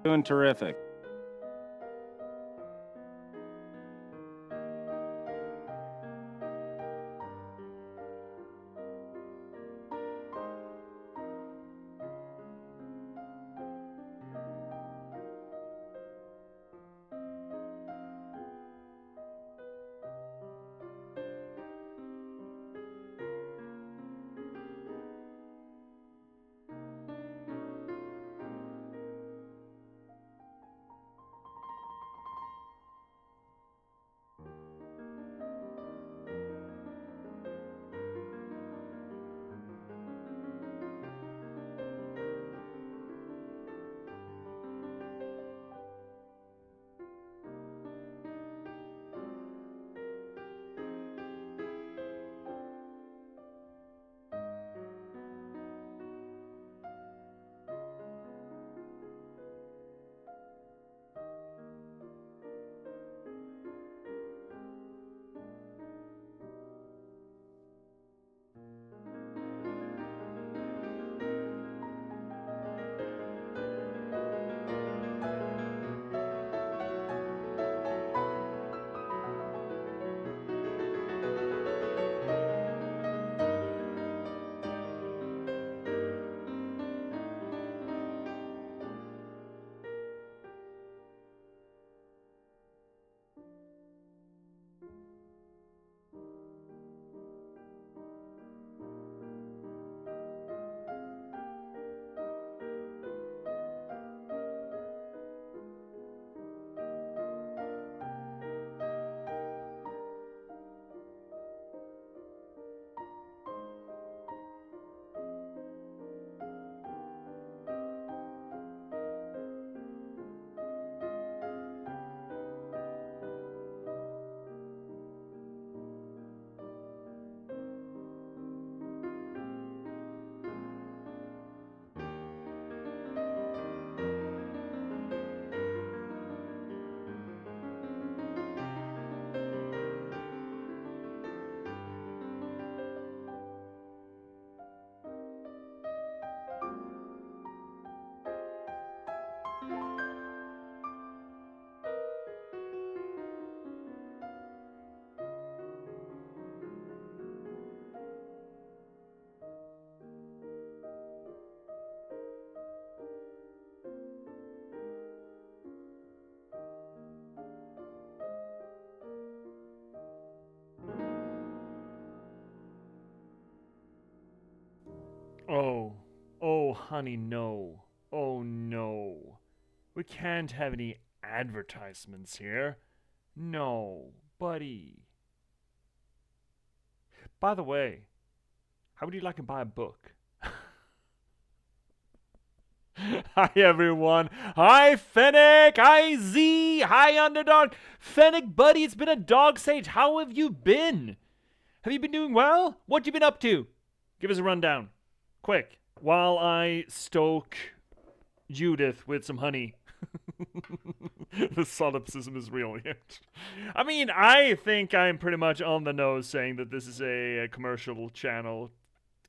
Doing terrific. Oh, oh, honey, no. Oh, no. We can't have any advertisements here. No, buddy. By the way, how would you like to buy a book? Hi, everyone. Hi, Fennec. Hi, Z. Hi, Underdog. Fennec, buddy, it's been a dog's age. How have you been? Have you been doing well? What you been up to? Give us a rundown. Quick, while I stoke Judith with some honey. The solipsism is real here. I mean, I think I'm pretty much on the nose saying that this is a commercial channel,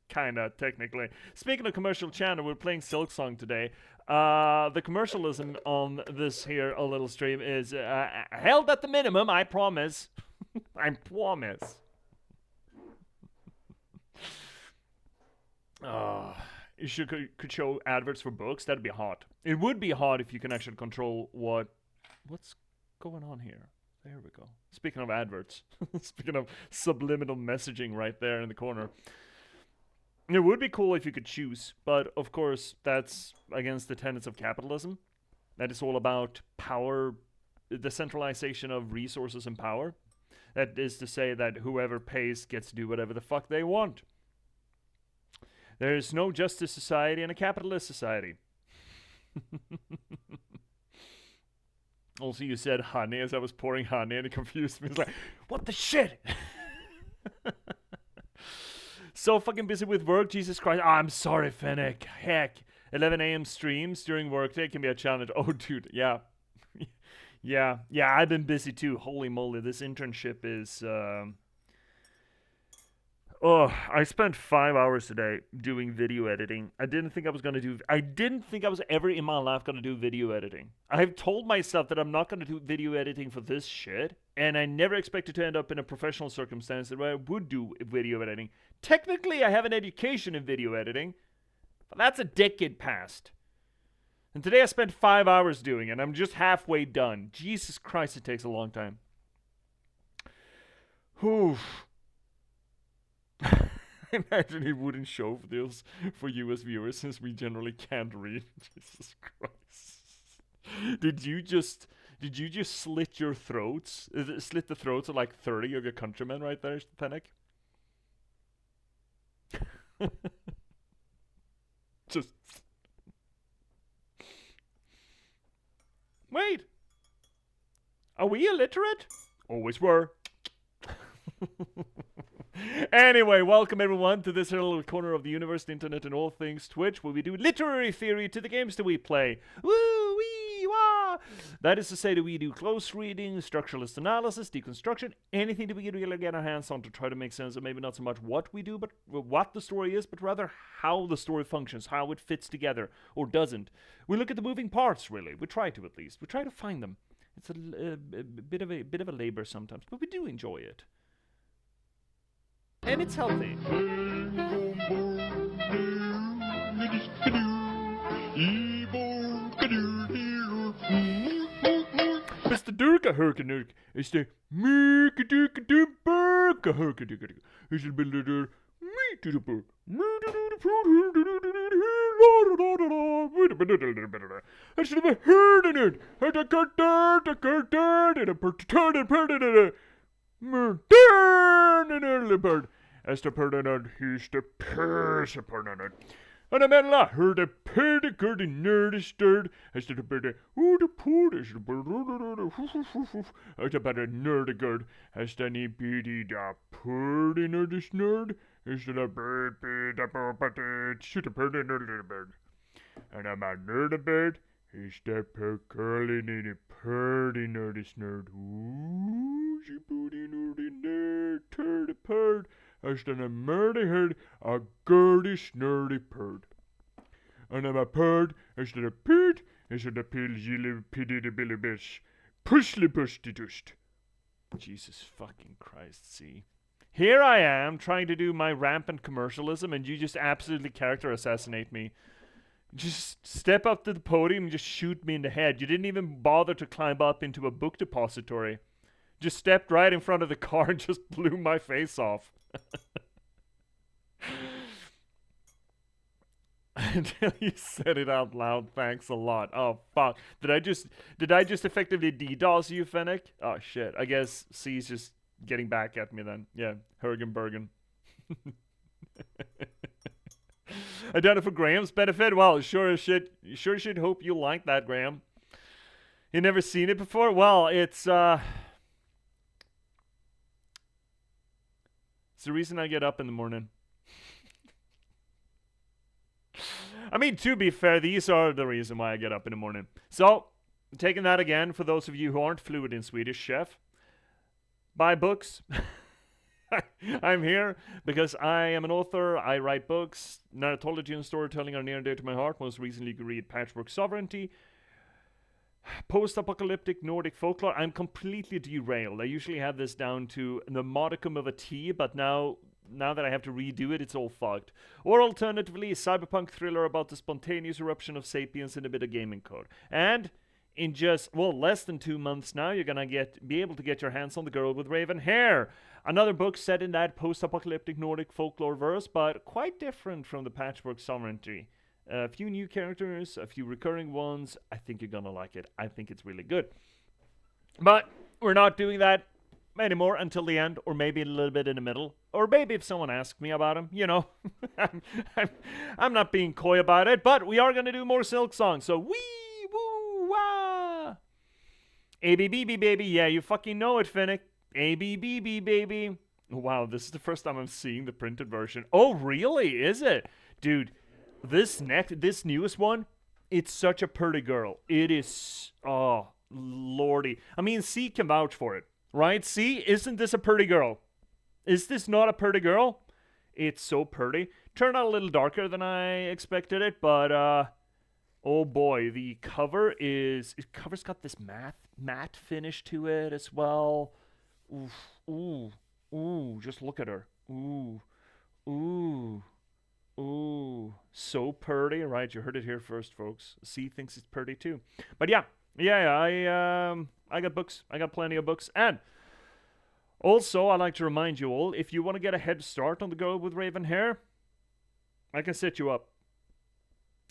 kinda technically. Speaking of commercial channel, we're playing Silksong today. The commercialism on this here a little stream is held at the minimum. I promise. I promise. Uh, you could show adverts for books. That'd be hot. It would be hot if you can actually control what's going on here. There we go. Speaking of adverts, speaking of subliminal messaging right there in the corner. It would be cool if you could choose, but of course that's against the tenets of capitalism. That is all about power, the centralization of resources and power. That is to say that whoever pays gets to do whatever the fuck they want. There is no justice society in a capitalist society. Also, you said honey as I was pouring honey, and it confused me. It's like, what the shit? So fucking busy with work, Jesus Christ. Oh, I'm sorry, Fennec. Heck, 11 a.m. streams during workday can be a challenge. Oh, dude, yeah. Yeah, I've been busy too. Holy moly, this internship is. Oh, I spent 5 hours today doing video editing. I didn't think I was ever in my life gonna do video editing. I've told myself that I'm not gonna do video editing for this shit, and I never expected to end up in a professional circumstance where I would do video editing. Technically, I have an education in video editing, but that's a decade past. And today I spent 5 hours doing it, and I'm just halfway done. Jesus Christ, it takes a long time. Whew. I imagine it wouldn't show for this for you as viewers since we generally can't read. Jesus Christ. Did you just slit your throats? Slit the throats of like 30 of your countrymen right there, Fennec? Just wait. Are we illiterate? Always were. Anyway, welcome everyone to this little corner of the universe, the internet, and all things Twitch, where we do literary theory to the games that we play. Woo wee wah! That is to say that we do close reading, structuralist analysis, deconstruction, anything that we can really get our hands on to try to make sense of maybe not so much what we do, but what the story is, but rather how the story functions, how it fits together, or doesn't. We look at the moving parts, really. We try to, at least. We try to find them. It's a bit of a labor sometimes, but we do enjoy it. And it's healthy. Mr. Durka Herkenurk is the Mika Durka Durka Herkenurk. Is the builder me to the bird. I should have heard in it. I bird. As the Ferdinand, he's the person Ferdinand. And a man la heard a pretty good nerdy stirred. As the bird, oh, the poor is the bird. As the better nerdy good. As the knee beady da pretty nerdy nerd. As the bird, the bird, shoot a pretty nerdy bird. And I'm a nerdy bird. He's the curly nitty purdy nerdy nerd. Ooh, she booty nerdy nerd, turdy purd. As then a murdy heard a girdy snurdy purd. And I'm a purd, as then a purd, as then a pill yilly piddy the billy bish. Pushly pushty dust. Jesus fucking Christ, see. Here I am trying to do my rampant commercialism, and you just absolutely character assassinate me. Just step up to the podium and just shoot me in the head. You didn't even bother to climb up into a book depository. Just stepped right in front of the car and just blew my face off. Until you said it out loud, thanks a lot. Oh fuck. Did I just effectively DDoS you, Fennec? Oh shit. I guess C's just getting back at me then. Yeah, Hergenbergen. I done it for Graham's benefit. Well, sure as shit hope you like that, Graham. You never seen it before? Well, it's the reason I get up in the morning. I mean, to be fair, these are the reason why I get up in the morning. So, taking that again, for those of you who aren't fluent in Swedish, chef, buy books. I'm here because I am an author. I write books. Narratology and storytelling are near and dear to my heart. Most recently, you could read Patchwork Sovereignty, post-apocalyptic Nordic folklore. I'm completely derailed. I usually have this down to the modicum of a T, but now that I have to redo it, it's all fucked. Or alternatively, a cyberpunk thriller about the spontaneous eruption of sapiens in a bit of gaming code. And in just, less than 2 months now, you're gonna be able to get your hands on The Girl with Raven Hair. Another book set in that post-apocalyptic Nordic folklore verse, but quite different from the Patchwork Sovereignty. A few new characters, a few recurring ones. I think you're gonna like it. I think it's really good. But we're not doing that anymore until the end, or maybe a little bit in the middle, or maybe if someone asks me about him, you know. I'm not being coy about it, but we are gonna do more Silksong. So wee woo wah, ABBB baby, yeah, you fucking know it, Finnick. ABBB baby. Wow, this is the first time I'm seeing the printed version. Oh, really? Is it, dude? This newest one, it's such a pretty girl. It is. Oh, lordy. I mean, C can vouch for it. Right? See, isn't this a pretty girl? Is this not a pretty girl? It's so pretty. Turned out a little darker than I expected it, but oh boy, the cover's got this matte finish to it as well. Ooh, ooh, just look at her. Ooh, ooh, ooh, so pretty. Right, you heard it here first, folks. C thinks it's pretty too. But yeah, I got books. I got plenty of books, and also I like to remind you all, if you want to get a head start on the Girl with Raven Hair, I can set you up.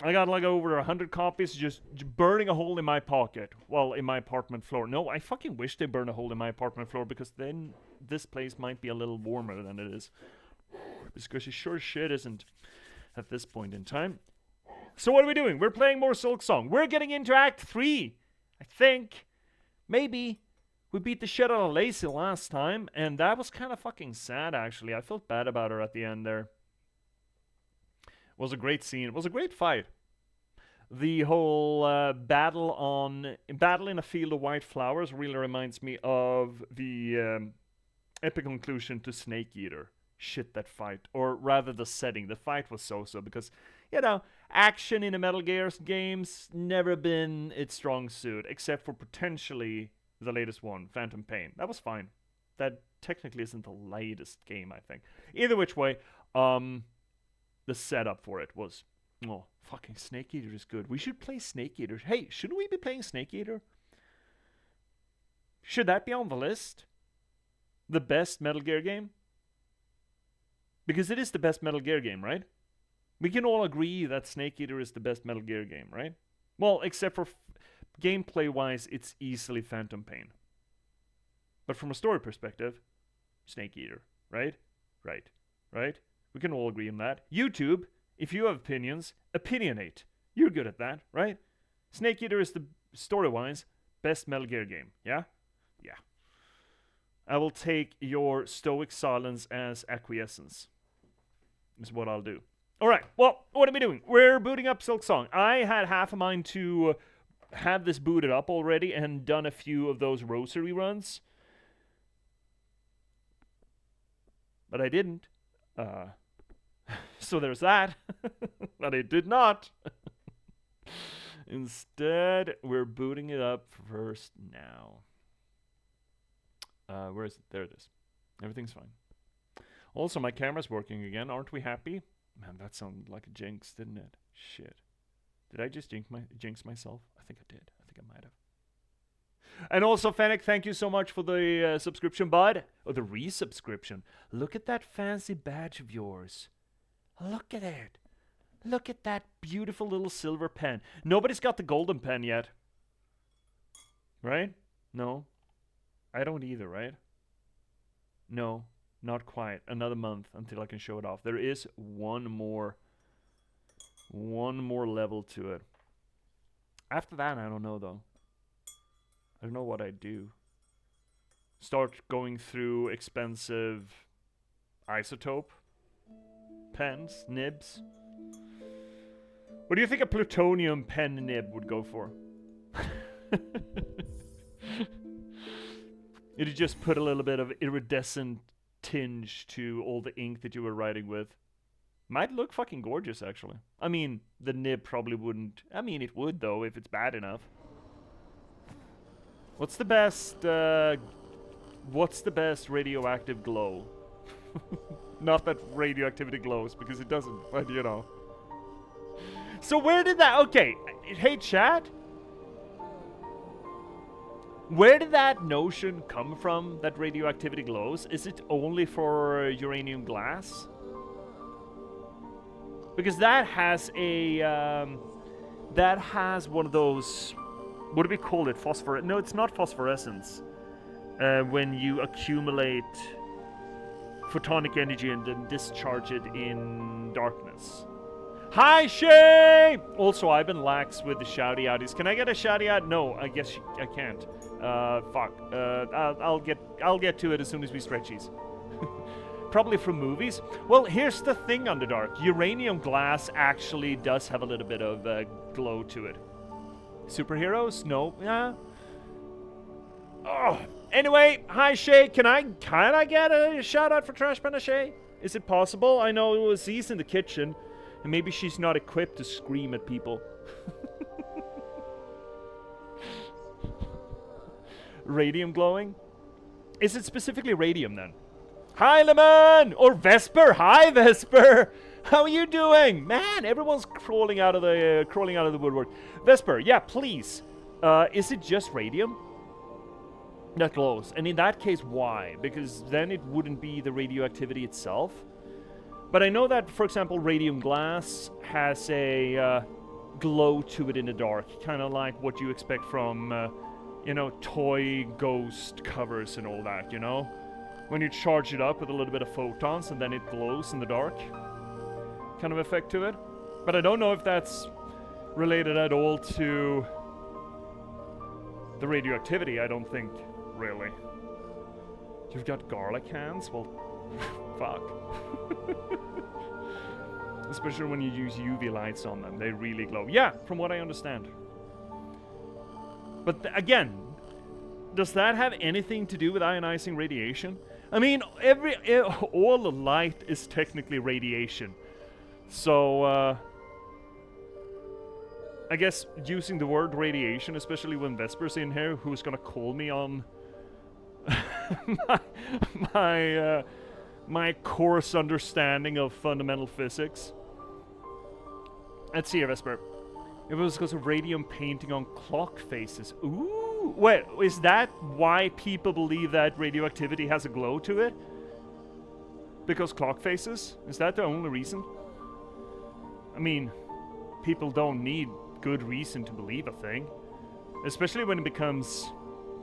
I got like over 100 copies just burning a hole in my pocket. Well, in my apartment floor. No, I fucking wish they burn a hole in my apartment floor, because then this place might be a little warmer than it is. Because it sure as shit isn't at this point in time. So what are we doing? We're playing more Silksong. We're getting into Act 3. I think. Maybe. We beat the shit out of Lacey last time, and that was kind of fucking sad, actually. I felt bad about her at the end there. It was a great scene. It was a great fight. The whole battle in a field of white flowers really reminds me of the epic conclusion to Snake Eater. Shit, that fight. Or rather, the setting. The fight was so-so because, you know, action in the Metal Gear games never been its strong suit, except for potentially the latest one, Phantom Pain. That was fine. That technically isn't the latest game, I think. Either which way, the setup for it was, oh, fucking Snake Eater is good. We should play Snake Eater. Hey, shouldn't we be playing Snake Eater? Should that be on the list? The best Metal Gear game? Because it is the best Metal Gear game, right? We can all agree that Snake Eater is the best Metal Gear game, right? Well, except for gameplay-wise, it's easily Phantom Pain. But from a story perspective, Snake Eater, right? Right? We can all agree on that. YouTube, if you have opinions, opinionate. You're good at that, right? Snake Eater is the, story-wise, best Metal Gear game, yeah? Yeah. I will take your stoic silence as acquiescence. Is what I'll do. Alright, well, what are we doing? We're booting up Silksong. I had half a mind to have this booted up already and done a few of those rosary runs. But I didn't. So there's that. But I did not. Instead, we're booting it up first now. Where is it? There it is. Everything's fine. Also, my camera's working again. Aren't we happy? Man, that sounded like a jinx, didn't it? Shit. Did I just jinx myself? I think I did. I think I might have. And also, Fennec, thank you so much for the subscription, bud. Or the resubscription. Look at that fancy badge of yours. Look at it. Look at that beautiful little silver pen. Nobody's got the golden pen yet. Right? No. I don't either, right? No, not quite. Another month until I can show it off. There is one more level to it. After that, I don't know, though. I don't know what I'd do. Start going through expensive isotope pens, nibs. What do you think a plutonium pen nib would go for? It'd just put a little bit of iridescent tinge to all the ink that you were writing with. Might look fucking gorgeous, actually. I mean, the nib probably wouldn't. I mean, it would, though, if it's bad enough. What's the best radioactive glow? Not that radioactivity glows, because it doesn't, but you know. So where did that... Okay, hey, chat. Where did that notion come from, that radioactivity glows? Is it only for uranium glass? Because that has a... that has one of those... What do we call it? No, it's not phosphorescence. When you accumulate photonic energy and then discharge it in darkness. Hi, Shay! Also, I've been lax with the shouty outies. Can I get a shouty out? No, I guess I can't. Fuck. I'll get to it as soon as we stretchies. Probably from movies. Well, here's the thing, Underdark. Uranium glass actually does have a little bit of glow to it. Superheroes? No. Yeah. Oh. Anyway, hi Shay. Can I get a shout out for Trash Panda Shay? Is it possible? I know Z's in the kitchen, and maybe she's not equipped to scream at people. Radium glowing? Is it specifically radium then? Hi, Lemon! Or Vesper! Hi, Vesper! How are you doing? Man, everyone's crawling out of the woodwork. Vesper, yeah, please. Is it just radium that glows? And in that case, why? Because then it wouldn't be the radioactivity itself. But I know that, for example, radium glass has a glow to it in the dark, kind of like what you expect from, you know, toy ghost covers and all that, you know? When you charge it up with a little bit of photons and then it glows in the dark. Kind of effect to it. But I don't know if that's related at all to the radioactivity. I don't think, really. You've got garlic hands? Well, fuck. Especially when you use UV lights on them. They really glow. Yeah, from what I understand. But again, does that have anything to do with ionizing radiation? I mean, all the light is technically radiation. So, I guess using the word radiation, especially when Vesper's in here, who's gonna call me on my coarse understanding of fundamental physics. Let's see here, Vesper. It was because of radium painting on clock faces. Ooh! Wait, is that why people believe that radioactivity has a glow to it? Because clock faces? Is that the only reason? I mean, people don't need good reason to believe a thing. Especially when it becomes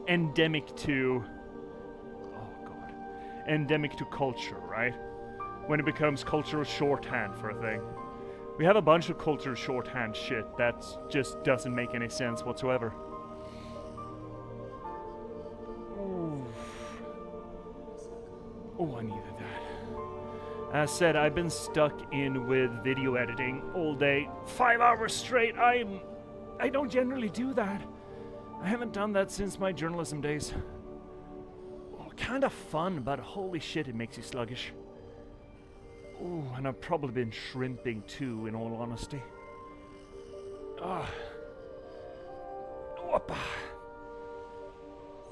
endemic to... Oh, God. Endemic to culture, right? When it becomes cultural shorthand for a thing. We have a bunch of cultural shorthand shit that just doesn't make any sense whatsoever. Oh, I needed that. As said, I've been stuck in with video editing all day. 5 hours straight. I don't generally do that. I haven't done that since my journalism days. Oh, kind of fun, but holy shit, it makes you sluggish. Oh, and I've probably been shrimping too, in all honesty. Ah.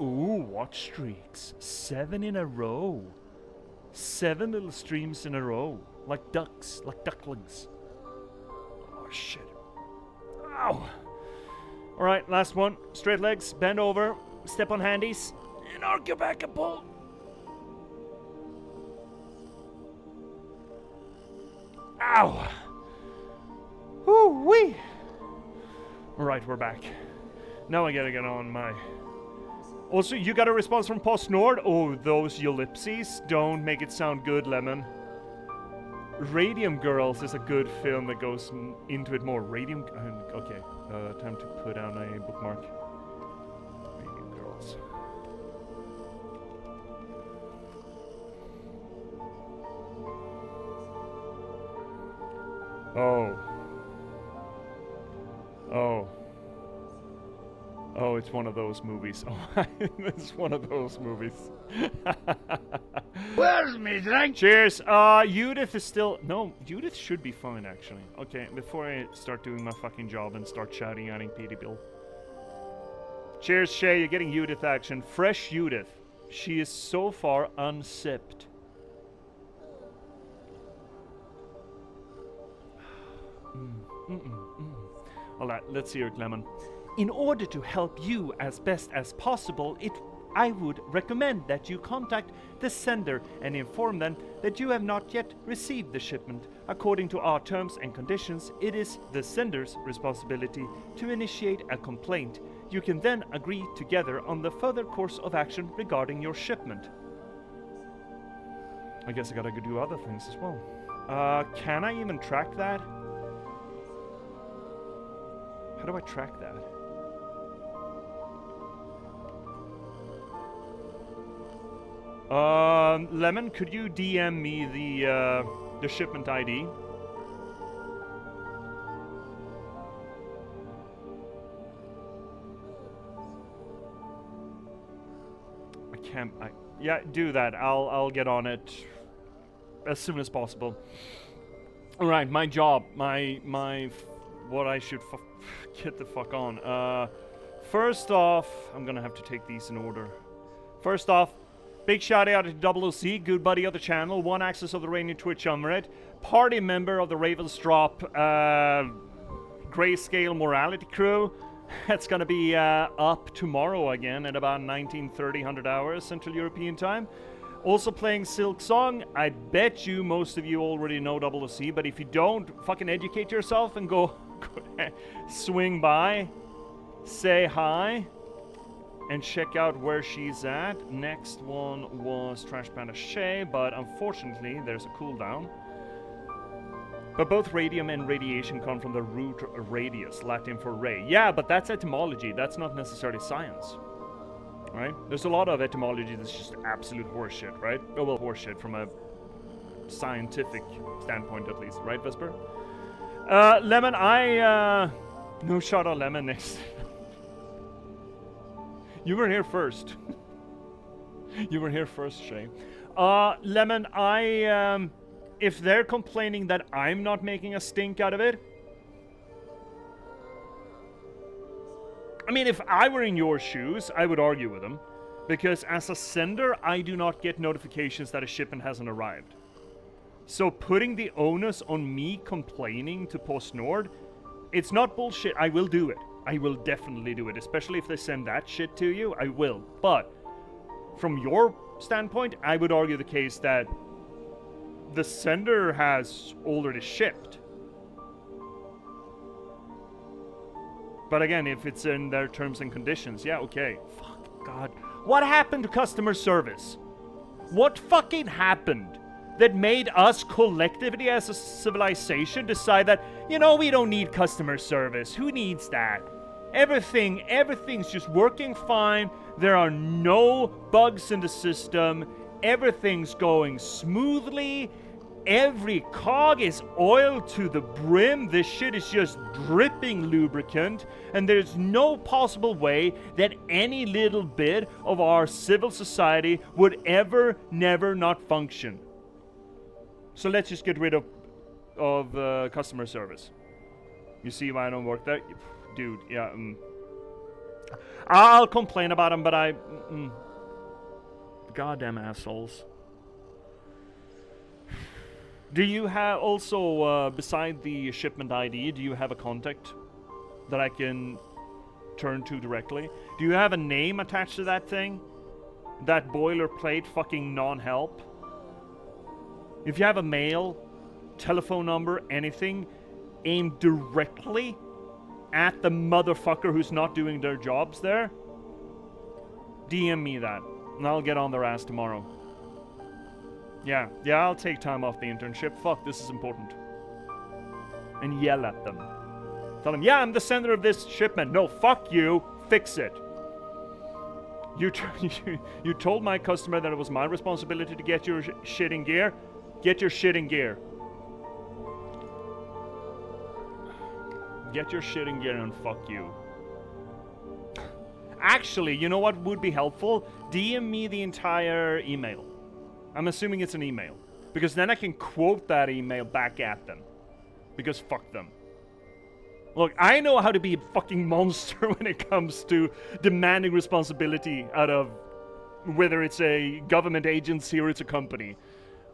Ooh, watch streaks. 7 in a row. 7 little streams in a row. Like ducks, like ducklings. Oh, shit. Ow! Alright, last one. Straight legs, bend over, step on handies, and arc your back and pull. Ow! Woo-wee! Alright, we're back. Now I gotta get on my... Also, you got a response from PostNord? Oh, those ellipses don't make it sound good, Lemon. Radium Girls is a good film that goes into it more. Radium... okay, time to put down a bookmark. Radium Girls. Oh. Oh. Oh, it's one of those movies. Oh, it's one of those movies. Where's me drink? Cheers. Judith is still... No, Judith should be fine, actually. Okay, before I start doing my fucking job and start shouting at Petey Bill. Cheers, Shay. You're getting Judith action. Fresh Judith. She is so far unsipped. Alright, let's hear it, Lemon. In order to help you as best as possible, I would recommend that you contact the sender and inform them that you have not yet received the shipment. According to our terms and conditions, it is the sender's responsibility to initiate a complaint. You can then agree together on the further course of action regarding your shipment. I guess I gotta go do other things as well. Can I even track that? How do I track that? Lemon, could you DM me the shipment ID? Yeah, do that. I'll get on it as soon as possible. All right, my job, what I should get the fuck on. First off, I'm gonna have to take these in order. First off, big shout out to Double OC, good buddy of the channel, one access of the Rainy Twitch Umret, party member of the Ravensdrop Grayscale Morality Crew. That's gonna be up tomorrow again at about 19:30, 100 hours Central European Time. Also playing Silksong. I bet you most of you already know Double OC, but if you don't, fucking educate yourself and go swing by, say hi, and check out where she's at. Next one was Trash Panda Shay, but unfortunately there's a cooldown. But both radium and radiation come from the root radius, Latin for ray. Yeah, but that's etymology, that's not necessarily science. Right? There's a lot of etymology that's just absolute horseshit, right? Oh, well, horseshit from a scientific standpoint at least, right, Vesper? Lemon, no shot on Lemon next. You were here first. You were here first, Shay. Lemon, if they're complaining that I'm not making a stink out of it, I mean, if I were in your shoes, I would argue with them. Because as a sender, I do not get notifications that a shipment hasn't arrived. So putting the onus on me complaining to PostNord, it's not bullshit. I will do it. I will definitely do it. Especially if they send that shit to you, I will. But from your standpoint, I would argue the case that the sender has already shipped. But again, if it's in their terms and conditions, yeah, okay. Fuck, God. What happened to customer service? What fucking happened that made us collectively as a civilization decide that, you know, we don't need customer service. Who needs that? Everything's just working fine. There are no bugs in the system. Everything's going smoothly. Every cog is oiled to the brim. This shit is just dripping lubricant. And there's no possible way that any little bit of our civil society would ever, never not function. So let's just get rid of customer service. You see why I don't work there? Dude, yeah. I'll complain about them, but goddamn assholes. Do you have also, beside the shipment ID, do you have a contact that I can turn to directly? Do you have a name attached to that thing? That boilerplate fucking non-help? If you have a mail, telephone number, anything aimed directly at the motherfucker who's not doing their jobs there, DM me that, and I'll get on their ass tomorrow. Yeah, I'll take time off the internship. Fuck, this is important. And yell at them. Tell them, yeah, I'm the sender of this shipment. No, fuck you. Fix it. You told my customer that it was my responsibility to get your shit in gear. Get your shit in gear. Get your shit in gear and fuck you. Actually, you know what would be helpful? DM me the entire email. I'm assuming it's an email. Because then I can quote that email back at them. Because fuck them. Look, I know how to be a fucking monster when it comes to demanding responsibility out of whether it's a government agency or it's a company.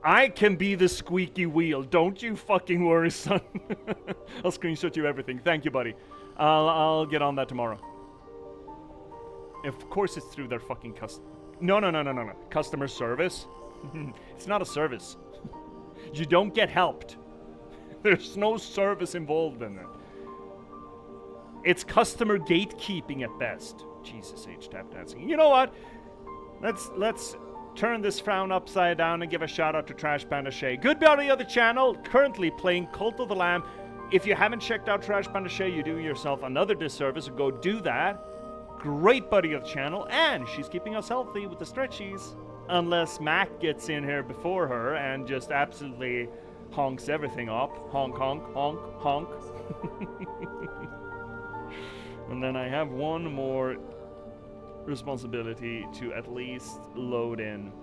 I can be the squeaky wheel. Don't you fucking worry, son. I'll screenshot you everything. Thank you, buddy. I'll get on that tomorrow. Of course it's through their fucking No. Customer service? It's not a service. You don't get helped. There's no service involved in it. It's customer gatekeeping at best. Jesus H tap dancing. You know what? Let's turn this frown upside down and give a shout out to Trash Panda Shay. Good buddy of the channel, currently playing Cult of the Lamb. If you haven't checked out Trash Panda Shay, you do yourself another disservice. Go do that. Great buddy of the channel, and she's keeping us healthy with the stretchies. Unless Mac gets in here before her and just absolutely honks everything up. Honk, honk, honk, honk. And then I have one more responsibility to at least load in.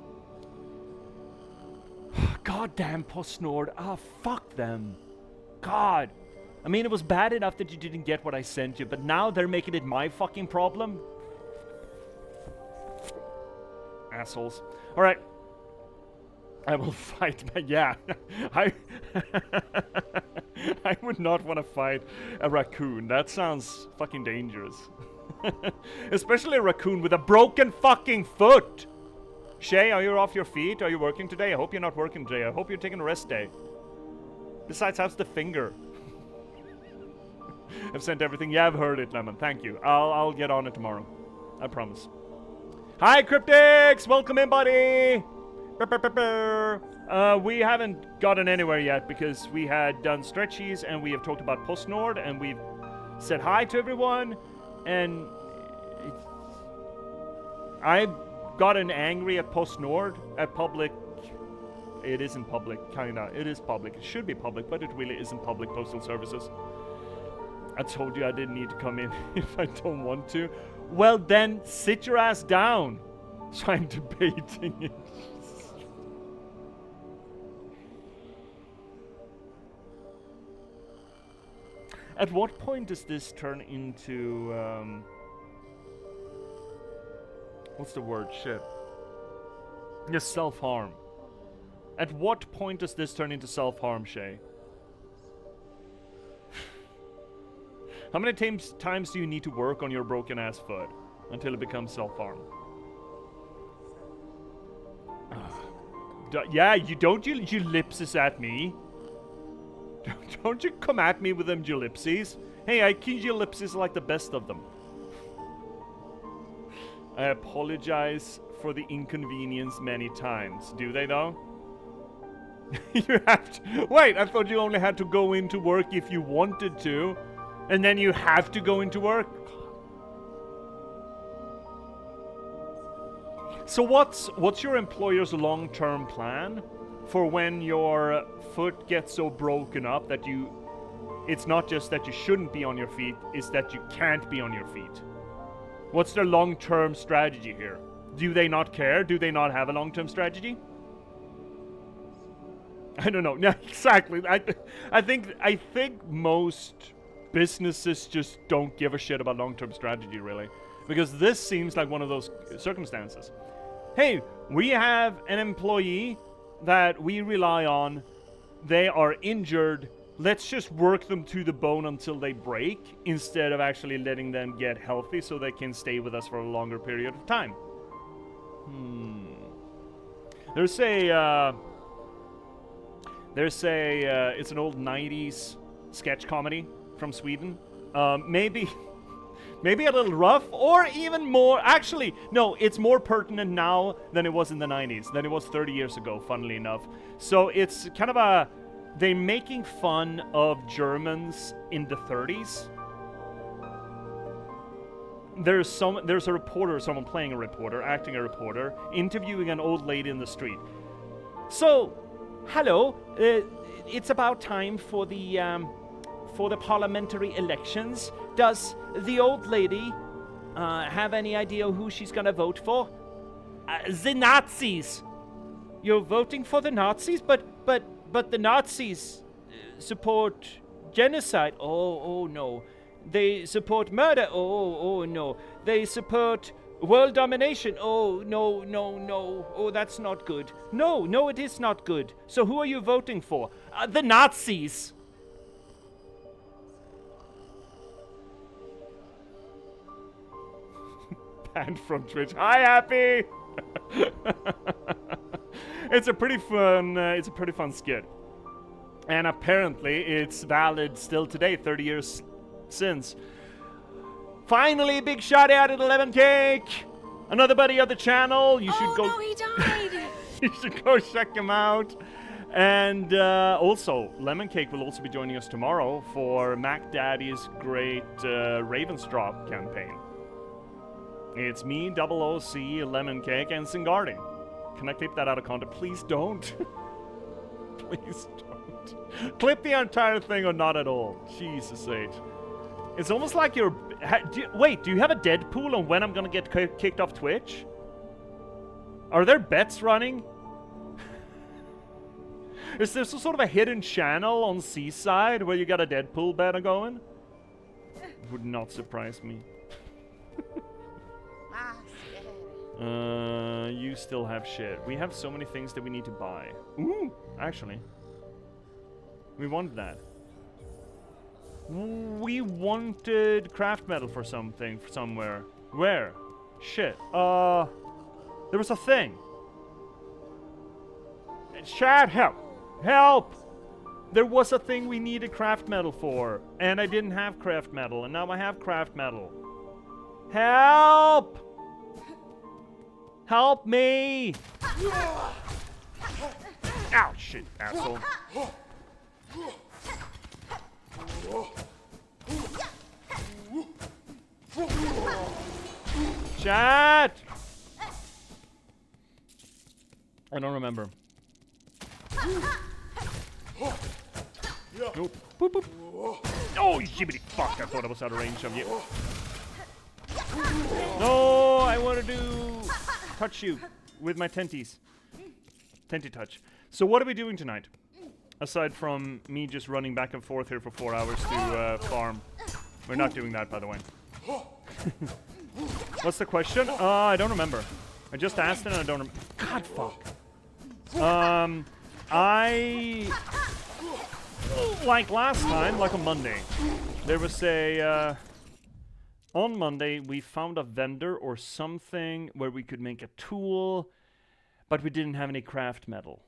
Goddamn PostNord. Ah, fuck them. God. I mean, it was bad enough that you didn't get what I sent you, but now they're making it my fucking problem? Assholes. Alright. I will fight, but yeah. I would not want to fight a raccoon. That sounds fucking dangerous. Especially a raccoon with a broken fucking foot. Shay, are you off your feet? Are you working today? I hope you're not working today. I hope you're taking a rest day. Besides, how's the finger? I've sent everything. Yeah, I've heard it, Lemon. Thank you. I'll get on it tomorrow. I promise. Hi, Cryptics! Welcome in, buddy! We haven't gotten anywhere yet because we had done stretchies and we have talked about PostNord and we've said hi to everyone and I've gotten angry at PostNord, at public. It isn't public, kinda. It is public. It should be public, but it really isn't public postal services. I told you I didn't need to come in if I don't want to. Well then, sit your ass down. So I'm debating it. At what point does this turn into, what's the word? Shit. Yes, self-harm. At what point does this turn into self-harm, Shay? How many times do you need to work on your broken ass foot until it becomes self-harm? Yeah, you ellipses at me. Don't you come at me with them ellipses. Hey, I can ellipses like the best of them. I apologize for the inconvenience many times. Do they though? You have to. Wait, I thought you only had to go into work if you wanted to. And then you have to go into work? So what's your employer's long-term plan for when your foot gets so broken up that it's not just that you shouldn't be on your feet, it's that you can't be on your feet? What's their long-term strategy here? Do they not care? Do they not have a long-term strategy? I don't know. Yeah, exactly. I think most businesses just don't give a shit about long-term strategy, really. Because this seems like one of those circumstances. Hey, we have an employee that we rely on. They are injured. Let's just work them to the bone until they break, instead of actually letting them get healthy so they can stay with us for a longer period of time. There's a it's an old 90s sketch comedy from Sweden. Maybe a little rough, or even more. Actually, no, it's more pertinent now than it was in the 90s, than it was 30 years ago, funnily enough. So it's kind of they're making fun of Germans in the 30s. There's a reporter, someone playing a reporter, acting a reporter, interviewing an old lady in the street. So, hello, it's about time for the parliamentary elections. Does the old lady have any idea who she's gonna vote for? The Nazis. You're voting for the Nazis, but the Nazis support genocide. Oh no. They support murder. Oh no. They support world domination. Oh no. Oh, that's not good. No, it is not good. So who are you voting for? The Nazis. Banned from Twitch. Hi, Happy. It's a pretty fun skit, and apparently it's valid still today, 30 years since. Finally, big shout out at 11 Cake, another buddy of the channel. You should go. Oh no, he died. You should go check him out. And also, Lemon Cake will also be joining us tomorrow for Mac Daddy's great Ravensdrop campaign. It's me, Double OC, Lemon Cake, and Singardi. Can I clip that out of context? Please don't. Please don't. Clip the entire thing or not at all. Jesus H. It's almost like you're... Wait, do you have a Deadpool on when I'm gonna get kicked off Twitch? Are there bets running? Is there some sort of a hidden channel on Seaside where you got a Deadpool banner going? Would not surprise me. You still have shit. We have so many things that we need to buy. Ooh, actually. We wanted that. We wanted craft metal for something, somewhere. Where? Shit. There was a thing. Chat, help! Help! There was a thing we needed craft metal for, and I didn't have craft metal, and now I have craft metal. Help! Help me! Ow, shit, asshole. Chat! I don't remember. Nope. Boop, boop. Oh, shibbity fuck! I thought I was out of range of you. No, I want to touch you with my tenties. Tenty touch. So what are we doing tonight? Aside from me just running back and forth here for 4 hours to farm. We're not doing that, by the way. What's the question? I don't remember. I just asked it and I don't remember. God, fuck. Like last time, like on Monday, there was a, on Monday we found a vendor or something where we could make a tool, but we didn't have any craft metal.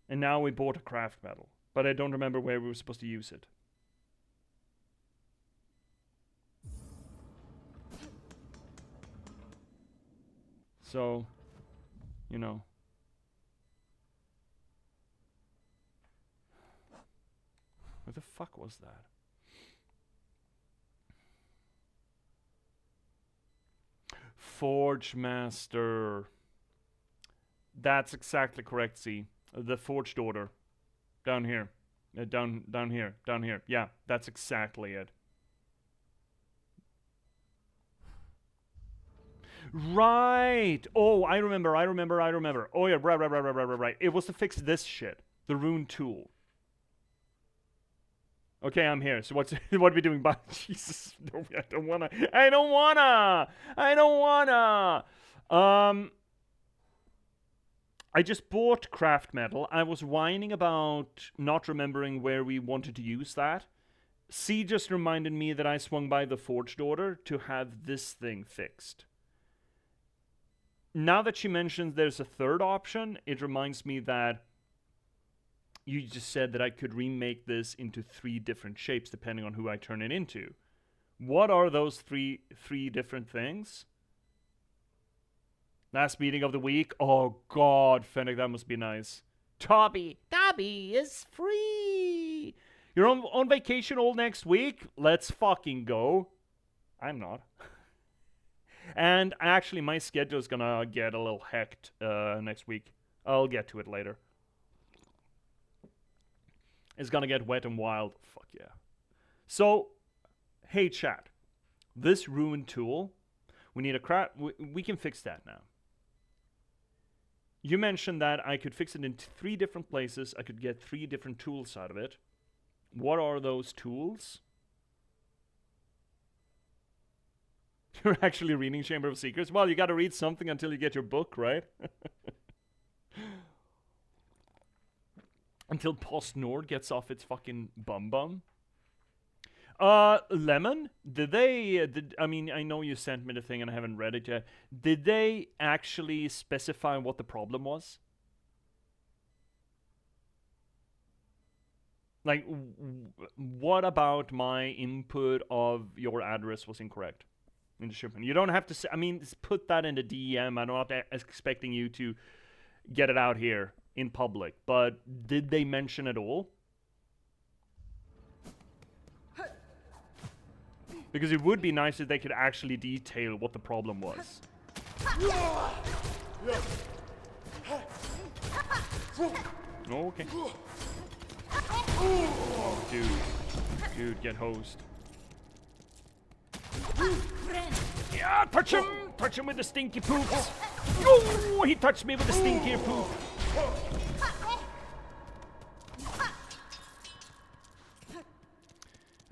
And now we bought a craft metal, but I don't remember where we were supposed to use it. So, you know. What the fuck was that? Forge Master. That's exactly correct, Z. The Forged Order. Down here. Down here. Down here. Yeah, that's exactly it. Right! Oh, I remember. Oh yeah, right. It was to fix this shit. The rune tool. Okay, I'm here. So what are we doing? Jesus, no, I don't wanna. I just bought craft metal. I was whining about not remembering where we wanted to use that. C just reminded me that I swung by the Forged Order to have this thing fixed. Now that she mentions there's a third option, it reminds me that you just said that I could remake this into 3 different shapes depending on who I turn it into. What are those three different things? Last meeting of the week. Oh God, Fennec, that must be nice. Dobby is free. You're on vacation all next week? Let's fucking go. I'm not. And actually, my schedule is gonna get a little hecked next week. I'll get to it later. It's gonna get wet and wild. Fuck yeah. So, hey chat. This ruined tool, we need a craft. We can fix that now. You mentioned that I could fix it in 3 different places. I could get 3 different tools out of it. What are those tools? You're actually reading Chamber of Secrets? Well, you gotta read something until you get your book, right? Until Post-Nord gets off its fucking bum. Lemon? I mean, I know you sent me the thing and I haven't read it yet. Did they actually specify what the problem was? Like, what about my input of your address was incorrect in the shipment? You don't have to say, I mean, just put that in the DM. I'm not expecting you to get it out here in public, but did they mention it all? Because it would be nice if they could actually detail what the problem was. Oh, okay. Oh, dude, get hosed. Yeah, touch him with the stinky poops. Oh, he touched me with the stinky poop.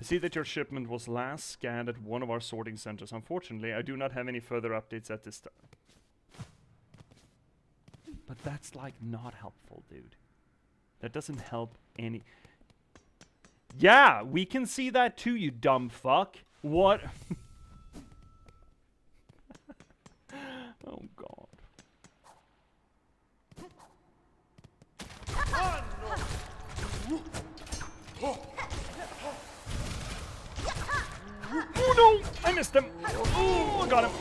I see that your shipment was last scanned at one of our sorting centers. Unfortunately, I do not have any further updates at this time. But that's like not helpful, dude. That doesn't help any. Yeah, we can see that too, you dumb fuck. What? Oh god. Oh no! I missed him! Oh, I got him!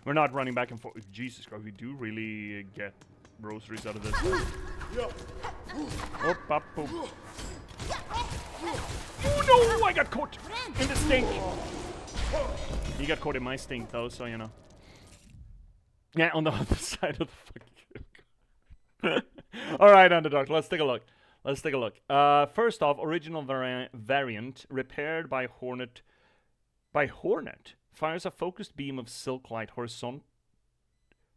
We're not running back and forth. Jesus Christ, we do really get rosaries out of this. Oh, pop, oh. Oh no! I got caught in the stink! He got caught in my stink though, so you know. Yeah, on the other side of the fucking... Alright, Underdog, let's take a look. Let's take a look. First off, original variant, repaired by Hornet. By Hornet? Fires a focused beam of silk light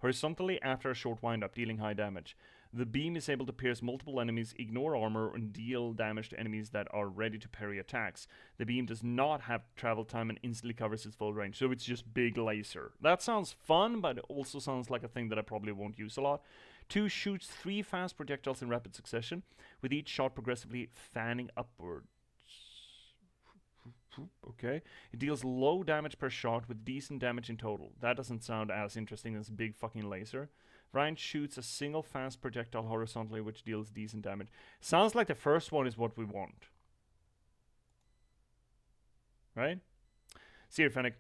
horizontally after a short windup, dealing high damage. The beam is able to pierce multiple enemies, ignore armor, and deal damage to enemies that are ready to parry attacks. The beam does not have travel time and instantly covers its full range, so it's just big laser. That sounds fun, but it also sounds like a thing that I probably won't use a lot. 2 shoots 3 fast projectiles in rapid succession, with each shot progressively fanning upwards. Okay. It deals low damage per shot with decent damage in total. That doesn't sound as interesting as big fucking laser. Ryan shoots a single fast projectile horizontally, which deals decent damage. Sounds like the first one is what we want. Right? See here, Fennec.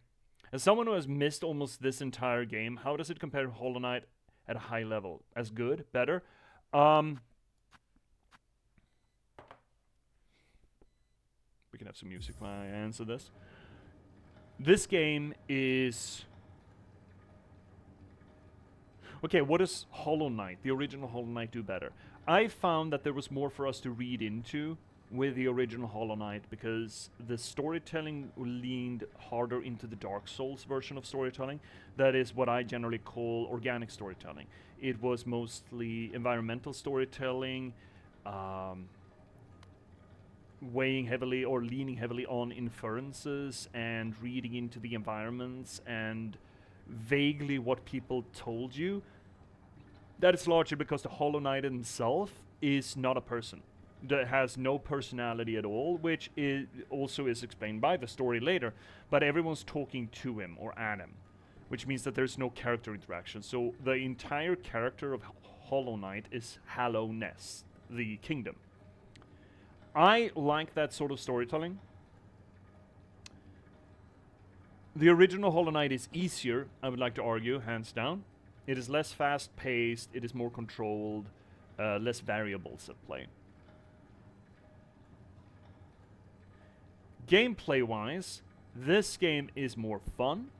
As someone who has missed almost this entire game, how does it compare to Hollow Knight at a high level? As good? Better? We can have some music while I answer this. This game is... Okay, what does Hollow Knight, the original Hollow Knight, do better? I found that there was more for us to read into with the original Hollow Knight because the storytelling leaned harder into the Dark Souls version of storytelling. That is what I generally call organic storytelling. It was mostly environmental storytelling, weighing heavily or leaning heavily on inferences and reading into the environments and vaguely what people told you. That is largely because the Hollow Knight himself is not a person. That has no personality at all, which also is explained by the story later, but everyone's talking to him or at him, which means that there's no character interaction. So the entire character of Hollow Knight is Hallowness, the kingdom. I like that sort of storytelling. The original Hollow Knight is easier, I would like to argue, hands down. It is less fast-paced, it is more controlled, less variables at play. Gameplay-wise, this game is more fun.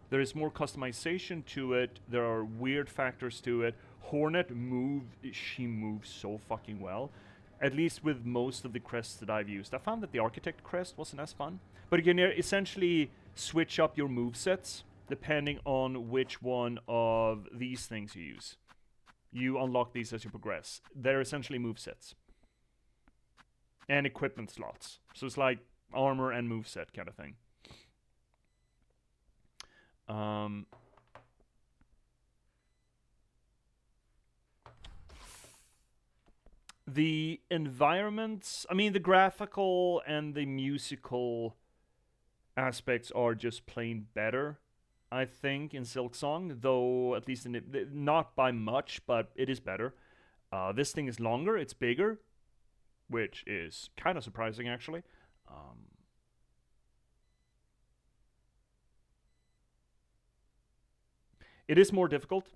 There is more customization to it. There are weird factors to it. Hornet she moves so fucking well. At least with most of the crests that I've used. I found that the Architect crest wasn't as fun. But you can essentially switch up your movesets depending on which one of these things you use. You unlock these as you progress. They're essentially movesets. And equipment slots. So it's like armor and moveset kind of thing. The environments, I mean the graphical and the musical aspects are just plain better, I think, in Silksong, though at least not by much, but it is better. This thing is longer, it's bigger, which is kind of surprising actually. It is more difficult,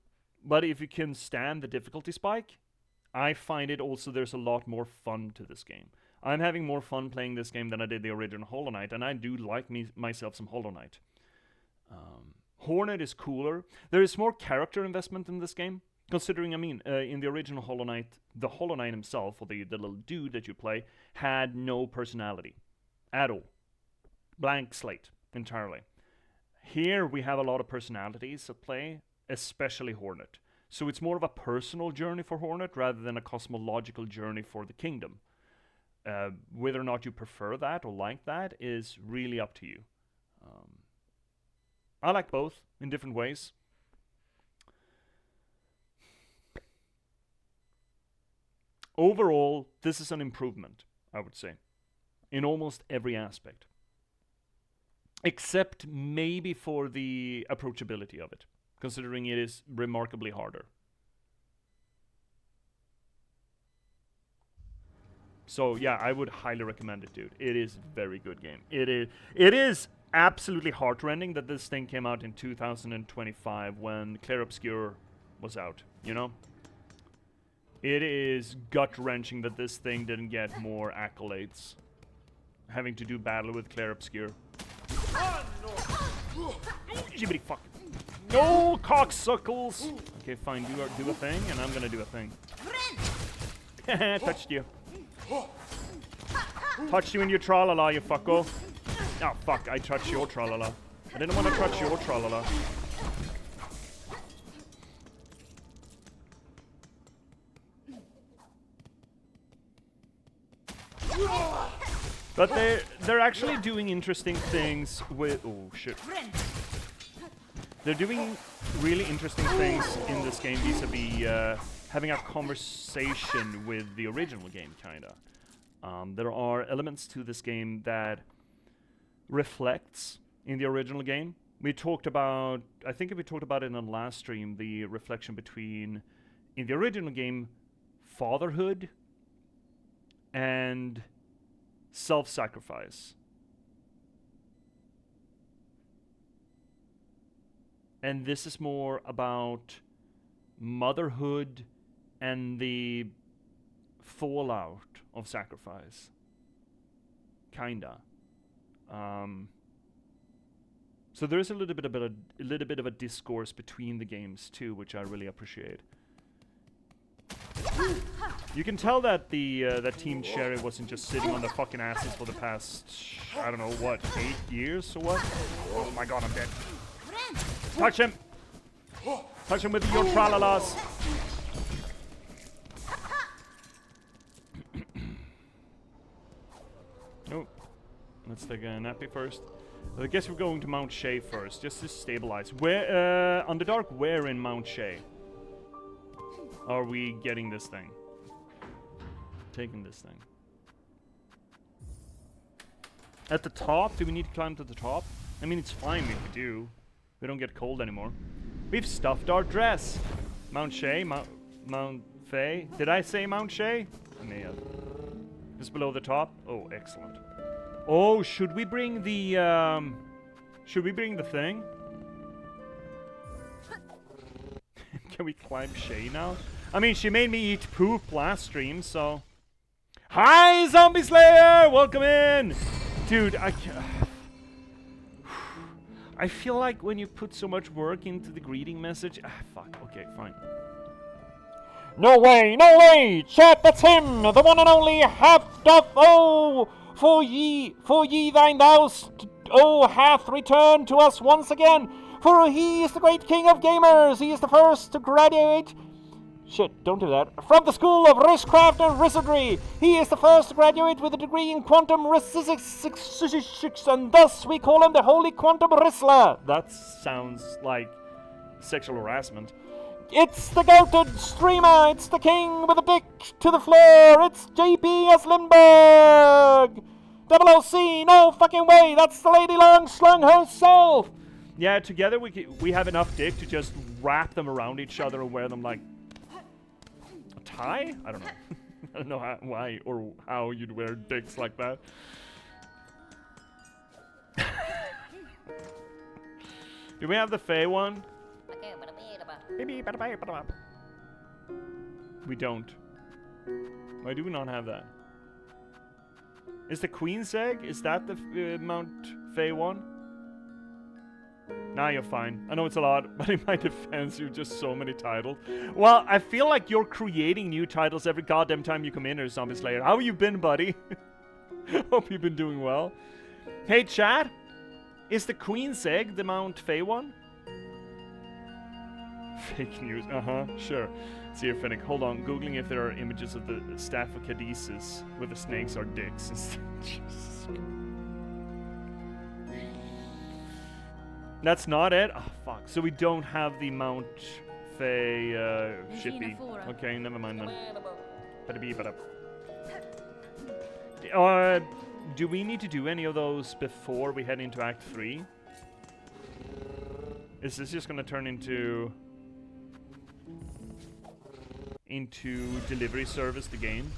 but if you can stand the difficulty spike, I find it also there's a lot more fun to this game. I'm having more fun playing this game than I did the original Hollow Knight, and I do like myself some Hollow Knight. Hornet is cooler. There is more character investment in this game, considering, I mean, in the original Hollow Knight, the Hollow Knight himself, or the little dude that you play, had no personality at all. Blank slate, entirely. Here we have a lot of personalities at play, especially Hornet. So it's more of a personal journey for Hornet rather than a cosmological journey for the kingdom. Whether or not you prefer that or like that is really up to you. I like both in different ways. Overall, this is an improvement, I would say, in almost every aspect. Except maybe for the approachability of it, considering it is remarkably harder. So yeah, I would highly recommend it, dude. It is a very good game. It is absolutely heart-rending that this thing came out in 2025 when Clair Obscur was out, you know? It is gut-wrenching that this thing didn't get more accolades. Having to do battle with Clair Obscur. Jibbity fuck. No cocksuckles! Okay, fine, do a thing, and I'm gonna do a thing. Touched you. Touched you in your tra-la-la, you fucko. Oh, fuck, I touched your tra-la-la. I didn't want to touch your tra-la-la. But they're actually doing interesting things with... Oh, shit. They're doing really interesting things in this game vis-a-vis having a conversation with the original game, kinda. There are elements to this game that reflects in the original game. We talked about... I think we talked about it in the last stream, the reflection between, in the original game, fatherhood and self-sacrifice. And this is more about motherhood and the fallout of sacrifice. Kinda. So there's a little bit of a discourse between the games too, which I really appreciate. You can tell that that Team Cherry wasn't just sitting on their fucking asses for the past, I don't know, what, 8 years or what? Oh my god, I'm dead. Touch him! Touch him with your tra-la-las! Oh, let's take a nappy first. I guess we're going to Mount Shay first, just to stabilize. Where, Underdark, where in Mount Shay are we getting this thing? Taking this thing. At the top? Do we need to climb to the top? I mean, it's fine if we do. We don't get cold anymore. We've stuffed our dress. Mount Shay, Mount Fay. Did I say Mount Shay? I may have. Just below the top? Oh, excellent. Oh, should we bring the, thing? Can we climb Shay now? I mean, she made me eat poop last stream, so... Hi, Zombie Slayer! Welcome in! Dude, I feel like when you put so much work into the greeting message... fuck. Okay, fine. No way, no way! Chat, that's him! The one and only half doth for ye thine thous hath returned to us once again. For he is the great king of gamers. He is the first to graduate... Shit, don't do that. From the School of Witchcraft and Wizardry. He is the first to graduate with a degree in quantum physics, and thus we call him the Holy Quantum Rizzler. That sounds like sexual harassment. It's the goated streamer. It's the king with a dick to the floor. It's J.P.S. Lindberg. Double OC, no fucking way. That's the Lady Longslung herself. Yeah, together we have enough dick to just wrap them around each other and wear them like a tie? I don't know. I don't know why or how you'd wear dicks like that. Do we have the Fae one? We don't. Why do we not have that? Is the Queen's Egg? Is that the Mount Fae one? Nah, you're fine. I know it's a lot, but in my defense, you're just so many titles. Well, I feel like you're creating new titles every goddamn time you come in here, Zombie Slayer. How you been, buddy? Hope you've been doing well. Hey, chat. Is the Queen's Egg the Mount Fae one? Fake news. Sure. See here, Finnick. Hold on. Googling if there are images of the staff of Caduceus where the snakes are dicks. Jesus. That's not it? Oh, fuck. So we don't have the Mount Fey shippy. Okay, never mind then. Do we need to do any of those before we head into Act 3? Is this just gonna turn into delivery service, the game?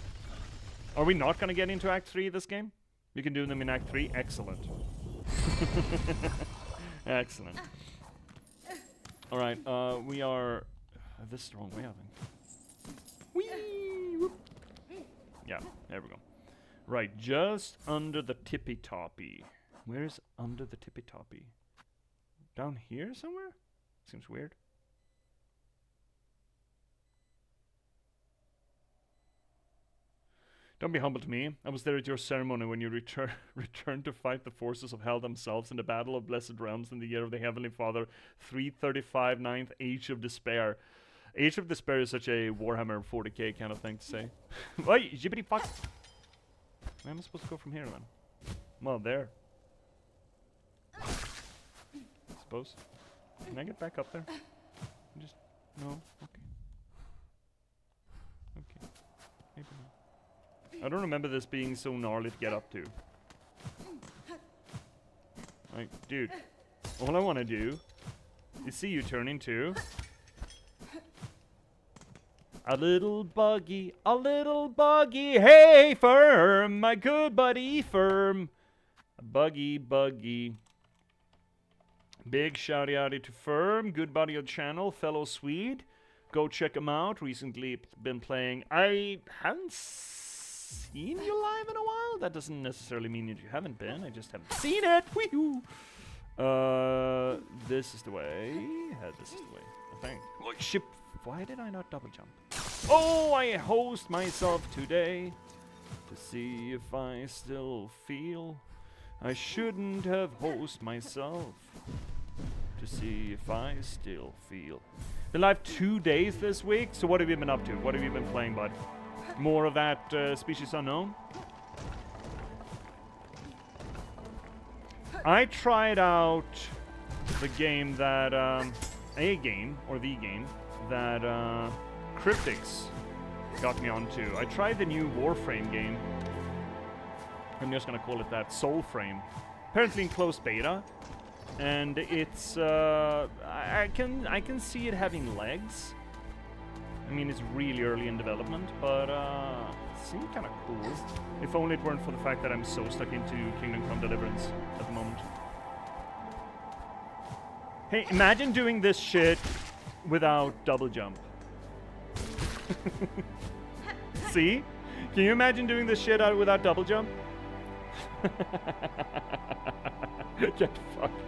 Are we not gonna get into Act 3 this game? We can do them in Act 3? Excellent. Excellent. Alright, we are... this is the wrong way, I think. Whee! Whoop. Yeah, there we go. Right, just under the tippy-toppy. Where's under the tippy-toppy? Down here somewhere? Seems weird. Don't be humble to me. I was there at your ceremony when you returned to fight the forces of hell themselves in the Battle of Blessed Realms in the year of the Heavenly Father, 335 9th Age of Despair. Age of Despair is such a Warhammer 40k kind of thing to say. Wait, jibbity fuck! Where am I supposed to go from here then? Well, there. I suppose. Can I get back up there? Just... no? Okay. Okay. Maybe not. I don't remember this being so gnarly to get up to. Like, dude, all I want to do is see you turn into a little buggy, hey, Firm, my good buddy, Firm. A buggy. Big shouty outy to Firm, good buddy of the channel, fellow Swede. Go check him out. Recently been playing. I haven't seen you live in a while. That doesn't necessarily mean that you haven't been. I just haven't seen it. Wee-hoo. This is the way. This is the way. I think. Oh, ship. Why did I not double jump? Oh, I host myself today to see if I still feel. I shouldn't have host myself to see if I still feel. Been live 2 days this week. So what have you been up to? What have you been playing, bud? More of that Species Unknown? I tried out the game that, the game that Cryptics got me onto. I tried the new Warframe game. I'm just gonna call it that, Soulframe. Apparently in closed beta. And it's, I can see it having legs. I mean, it's really early in development, but it seemed kind of cool. If only it weren't for the fact that I'm so stuck into Kingdom Come Deliverance at the moment. Hey, imagine doing this shit without double jump. See? Can you imagine doing this shit without double jump? Get fucked.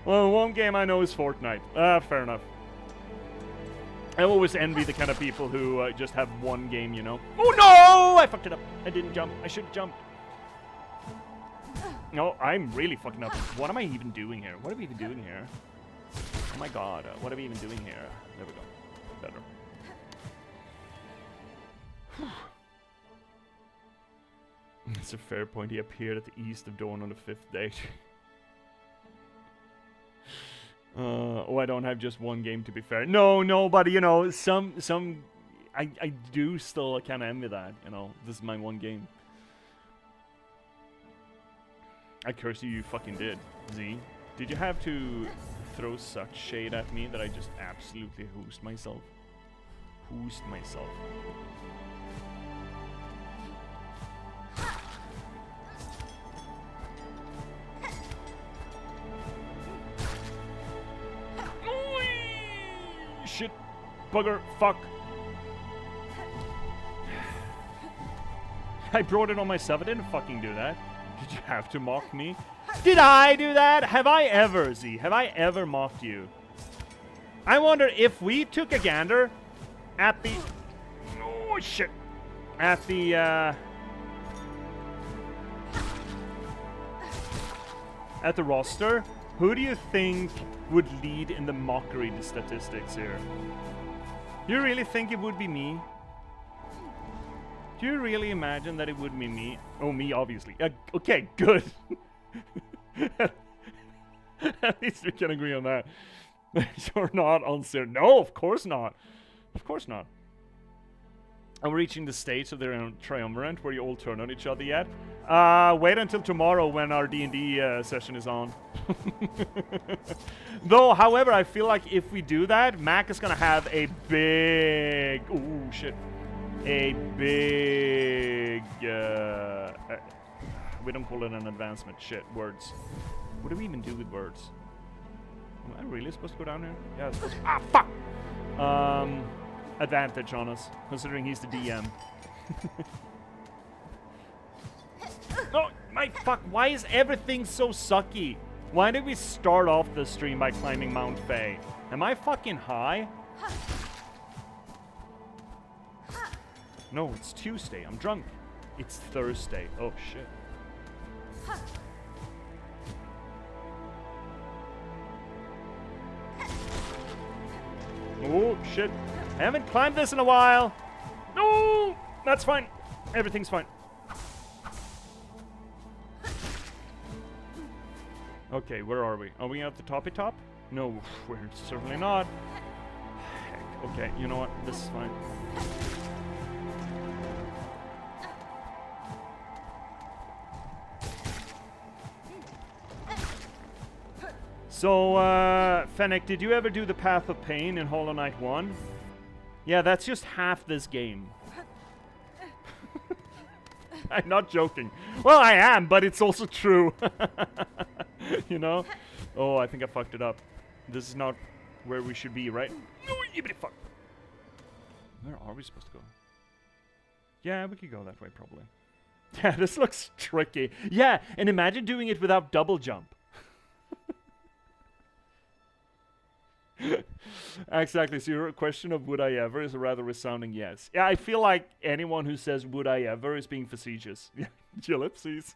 Well, one game I know is Fortnite. Fair enough. I always envy the kind of people who just have one game, you know. Oh no! I fucked it up. I didn't jump. I should have jumped. No, I'm really fucking up. What am I even doing here? What are we even doing here? Oh my god. What are we even doing here? There we go. Better. It's a fair point. He appeared at the east of dawn on the 5th day. Oh, I don't have just one game, to be fair. No, but you know, I do still kind of envy that. You know, this is my one game. I curse you, you fucking did, Z. Did you have to throw such shade at me that I just absolutely hoosed myself? Hoosed myself. Shit, bugger, fuck. I brought it on myself. I didn't fucking do that. Did you have to mock me? Did I do that? Have I ever, Z? Have I ever mocked you? I wonder if we took a gander at the... oh, shit. At the, at the roster, who do you think would lead in the mockery statistics here? Do you really think it would be me? Do you really imagine that it would be me? Oh, me, obviously. Okay, good. At least we can agree on that. You're not on serious. No, of course not. Of course not. Are we reaching the stage of their triumvirate where you all turn on each other yet? Wait until tomorrow when our D&D session is on. Though, however, I feel like if we do that, Mac is gonna have a big... Ooh, shit. A big... we don't call it an advancement. Shit, words. What do we even do with words? Am I really supposed to go down here? Yeah, it's supposed to... Ah, fuck! Advantage on us, considering he's the DM. No, my fuck, why is everything so sucky? Why did we start off the stream by climbing Mount Faye? Am I fucking high? No, it's Tuesday, I'm drunk. It's Thursday, oh shit. Oh shit. I haven't climbed this in a while. No! That's fine. Everything's fine. Okay, where are we? Are we at the toppy top? No, we're certainly not. Heck, okay, you know what? This is fine. So, Fennec, did you ever do the Path of Pain in Hollow Knight 1? Yeah, that's just half this game. I'm not joking. Well, I am, but it's also true. You know? Oh, I think I fucked it up. This is not where we should be, right? No, yippity fuck. Where are we supposed to go? Yeah, we could go that way, probably. Yeah, this looks tricky. Yeah, and imagine doing it without double jump. Exactly, so your question of would I ever is a rather resounding yes. Yeah, I feel like anyone who says would I ever is being facetious. Ellipses.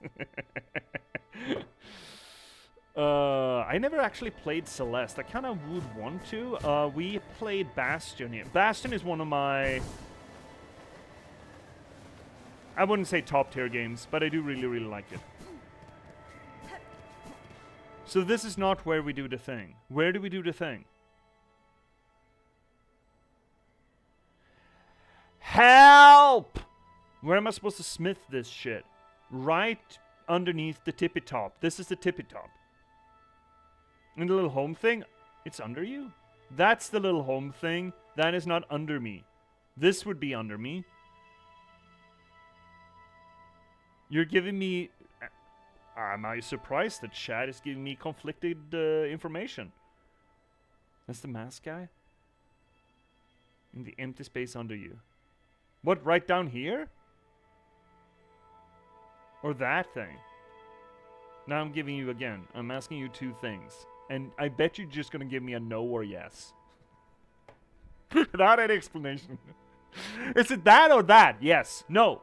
I never actually played Celeste. I kind of would want to. We played Bastion here. Bastion is one of my... I wouldn't say top tier games, but I do really, really like it. So this is not where we do the thing. Where do we do the thing? Help! Where am I supposed to smith this shit? Right underneath the tippy top. This is the tippy top. And the little home thing, it's under you? That's the little home thing. That is not under me. This would be under me. You're giving me... Am I surprised that chat is giving me conflicted information? That's the mask guy? In the empty space under you. What, right down here? Or that thing? Now I'm giving you again. I'm asking you two things. And I bet you're just gonna give me a no or yes. Without any explanation. Is it that or that? Yes. No.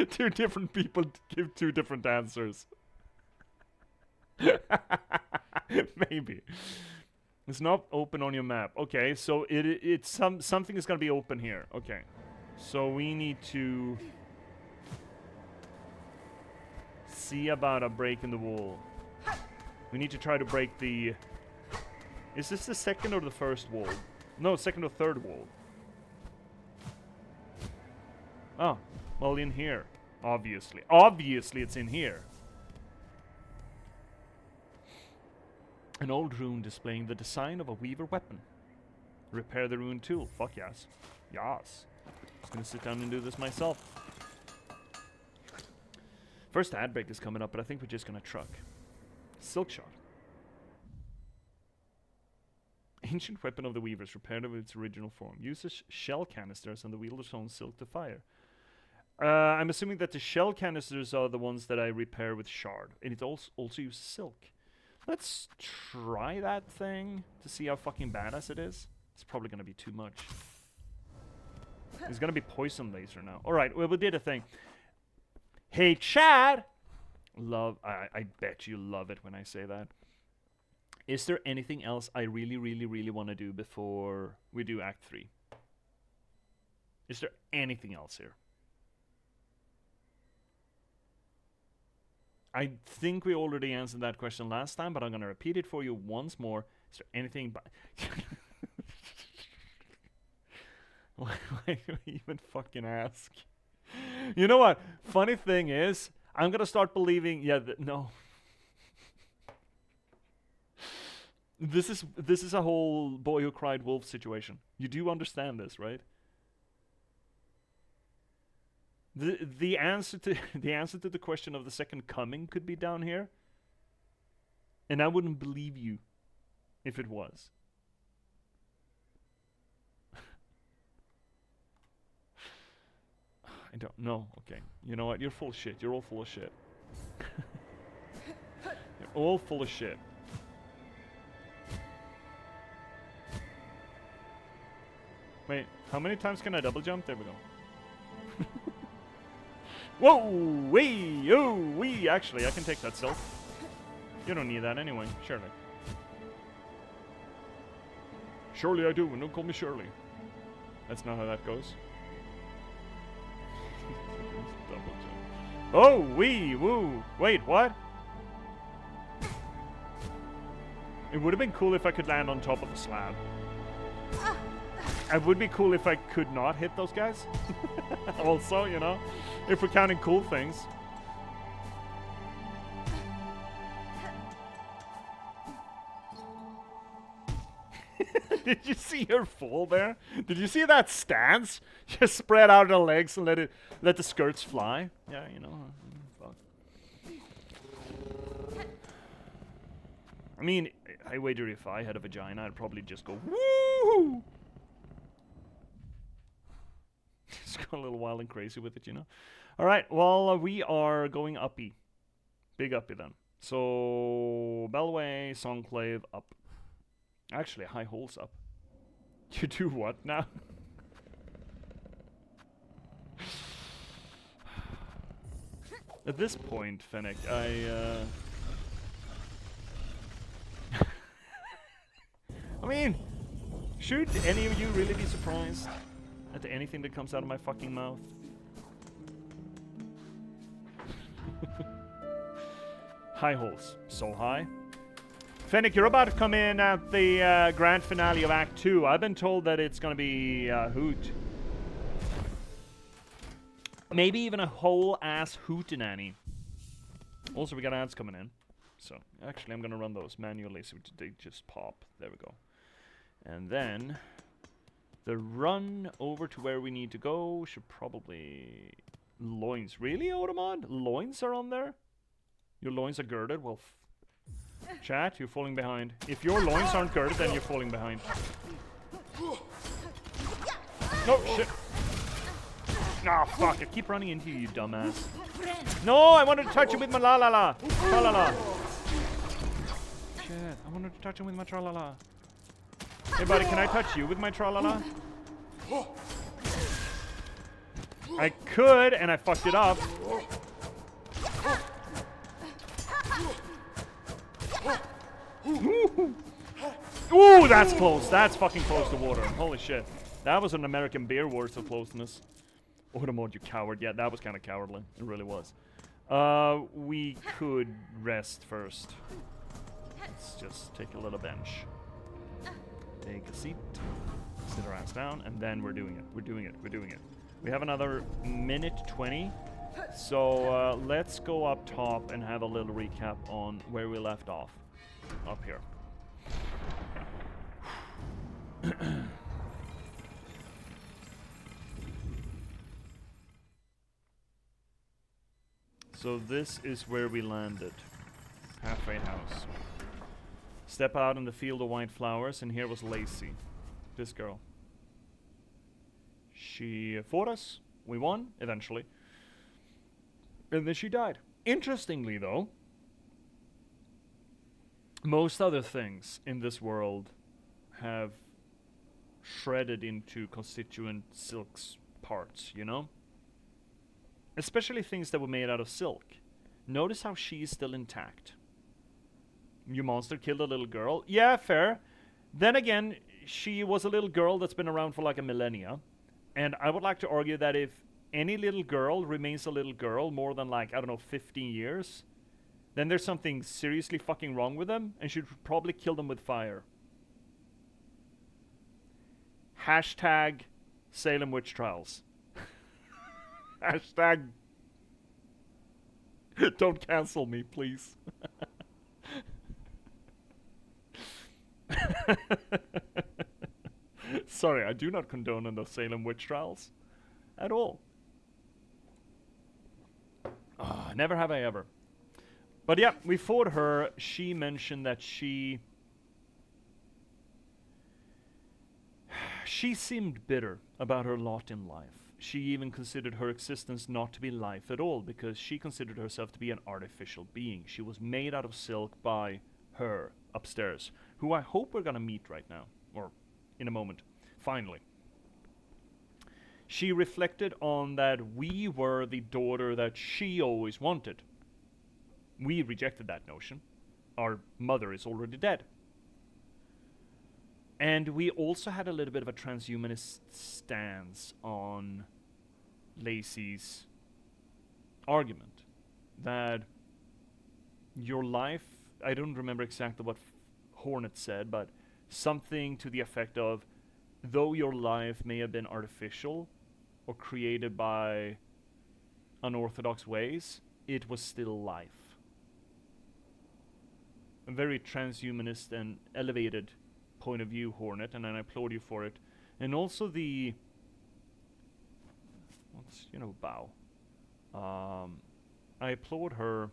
Two different people give two different answers. Maybe. It's not open on your map. Okay, so it's something is gonna be open here. Okay. So we need to see about a break in the wall. We need to try to break the... Is this the second or the first wall? No, second or third wall. Oh, well, in here. Obviously. Obviously it's in here. An old rune displaying the design of a weaver weapon. Repair the rune tool. Fuck yes. Yes. Just gonna sit down and do this myself. First ad break is coming up, but I think we're just gonna truck. Silk shot. Ancient weapon of the weavers, repaired of its original form. Uses shell canisters and the wielder's own silk to fire. I'm assuming that the shell canisters are the ones that I repair with shard. And it also uses silk. Let's try that thing to see how fucking badass it is. It's probably gonna be too much. It's gonna be poison laser now. Alright, well, we did a thing. Hey, Chad! Love. I bet you love it when I say that. Is there anything else I really, really, really want to do before we do Act 3? Is there anything else here? I think we already answered that question last time, but I'm going to repeat it for you once more. Is there anything... Why do we even fucking ask? You know what? Funny thing is, I'm going to start believing... no. This is a whole boy who cried wolf situation. You do understand this, right? The answer to the question of the second coming could be down here, and I wouldn't believe you if it was. I don't know. Okay, you know what? You're full of shit. You're all full of shit. You're all full of shit. Wait, how many times can I double jump? There we go. Whoa! Wee! Oh! Wee! Actually, I can take that Silk. You don't need that anyway, surely. Surely I do, and don't call me Shirley. That's not how that goes. Double jump. Oh! Wee! Woo! Wait, what? It would have been cool if I could land on top of a slab. It would be cool if I could not hit those guys. Also, you know, if we're counting cool things. Did you see her fall there? Did you see that stance? Just spread out her legs and let the skirts fly. Yeah, you know. Fuck. I mean, I wager if I had a vagina, I'd probably just go woo. Just go a little wild and crazy with it, you know. All right, well, we are going uppy. Big uppy then. So, Bellway, Songclave, up. Actually, High Holes up. You do what now? At this point, Fennec, I mean, should any of you really be surprised at anything that comes out of my fucking mouth? High holes. So high. Fennec, you're about to come in at the grand finale of Act 2. I've been told that it's going to be a hoot. Maybe even a whole-ass hootenanny. Also, we got ads coming in. So, actually, I'm going to run those manually so they just pop. There we go. And then... the run over to where we need to go should probably... Loins. Really, Automod? Loins are on there? Your loins are girded? Well, chat, you're falling behind. If your loins aren't girded, then you're falling behind. No, shit. Ah, fuck. I keep running into you, dumbass. No, I wanted to touch you with my la-la-la. La-la-la. Shit, I wanted to touch him with my tra-la-la. Hey, buddy, can I touch you with my tra-la-la? I could, and I fucked it up. Ooh, that's close. That's fucking close to water. Holy shit. That was an American beer worth of closeness. Automod, you coward. Yeah, that was kind of cowardly. It really was. We could rest first. Let's just take a little bench. Take a seat. Sit our ass down, and then we're doing it. We're doing it. We're doing it. We have another minute 20. So let's go up top and have a little recap on where we left off. Up here. So this is where we landed. Halfway house. Step out in the field of white flowers, and here was Lacey. This girl. She fought us. We won, eventually. And then she died. Interestingly, though, most other things in this world have shredded into constituent silks parts, you know? Especially things that were made out of silk. Notice how she's still intact. You monster killed a little girl. Yeah, fair. Then again, she was a little girl that's been around for like a millennia. And I would like to argue that if any little girl remains a little girl more than like, I don't know, 15 years, then there's something seriously fucking wrong with them and should probably kill them with fire. Hashtag Salem Witch Trials. Hashtag don't cancel me, please. Sorry, I do not condone the Salem Witch Trials at all. Never have I ever. But yeah, we fought her. She mentioned that she seemed bitter about her lot in life. She even considered her existence not to be life at all, because she considered herself to be an artificial being. She was made out of silk by her upstairs, who I hope we're gonna meet right now, or in a moment, finally. She reflected on that we were the daughter that she always wanted. We rejected that notion. Our mother is already dead. And we also had a little bit of a transhumanist stance on Lacey's argument that your life, I don't remember exactly what Hornet said, but something to the effect of, though your life may have been artificial or created by unorthodox ways, it was still life. A very transhumanist and elevated point of view, Hornet, and I applaud you for it. And also the bow. I applaud her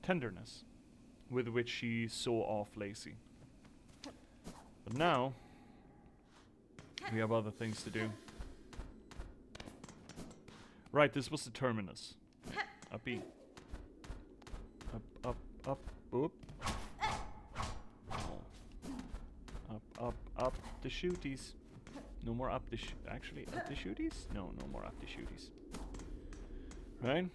tenderness with which she saw off Lacey. But now we have other things to do. Right, this was the terminus. Up E. Up, oop. Oh. Up the shooties. No more up the actually, up the shooties? No more up the shooties. Right?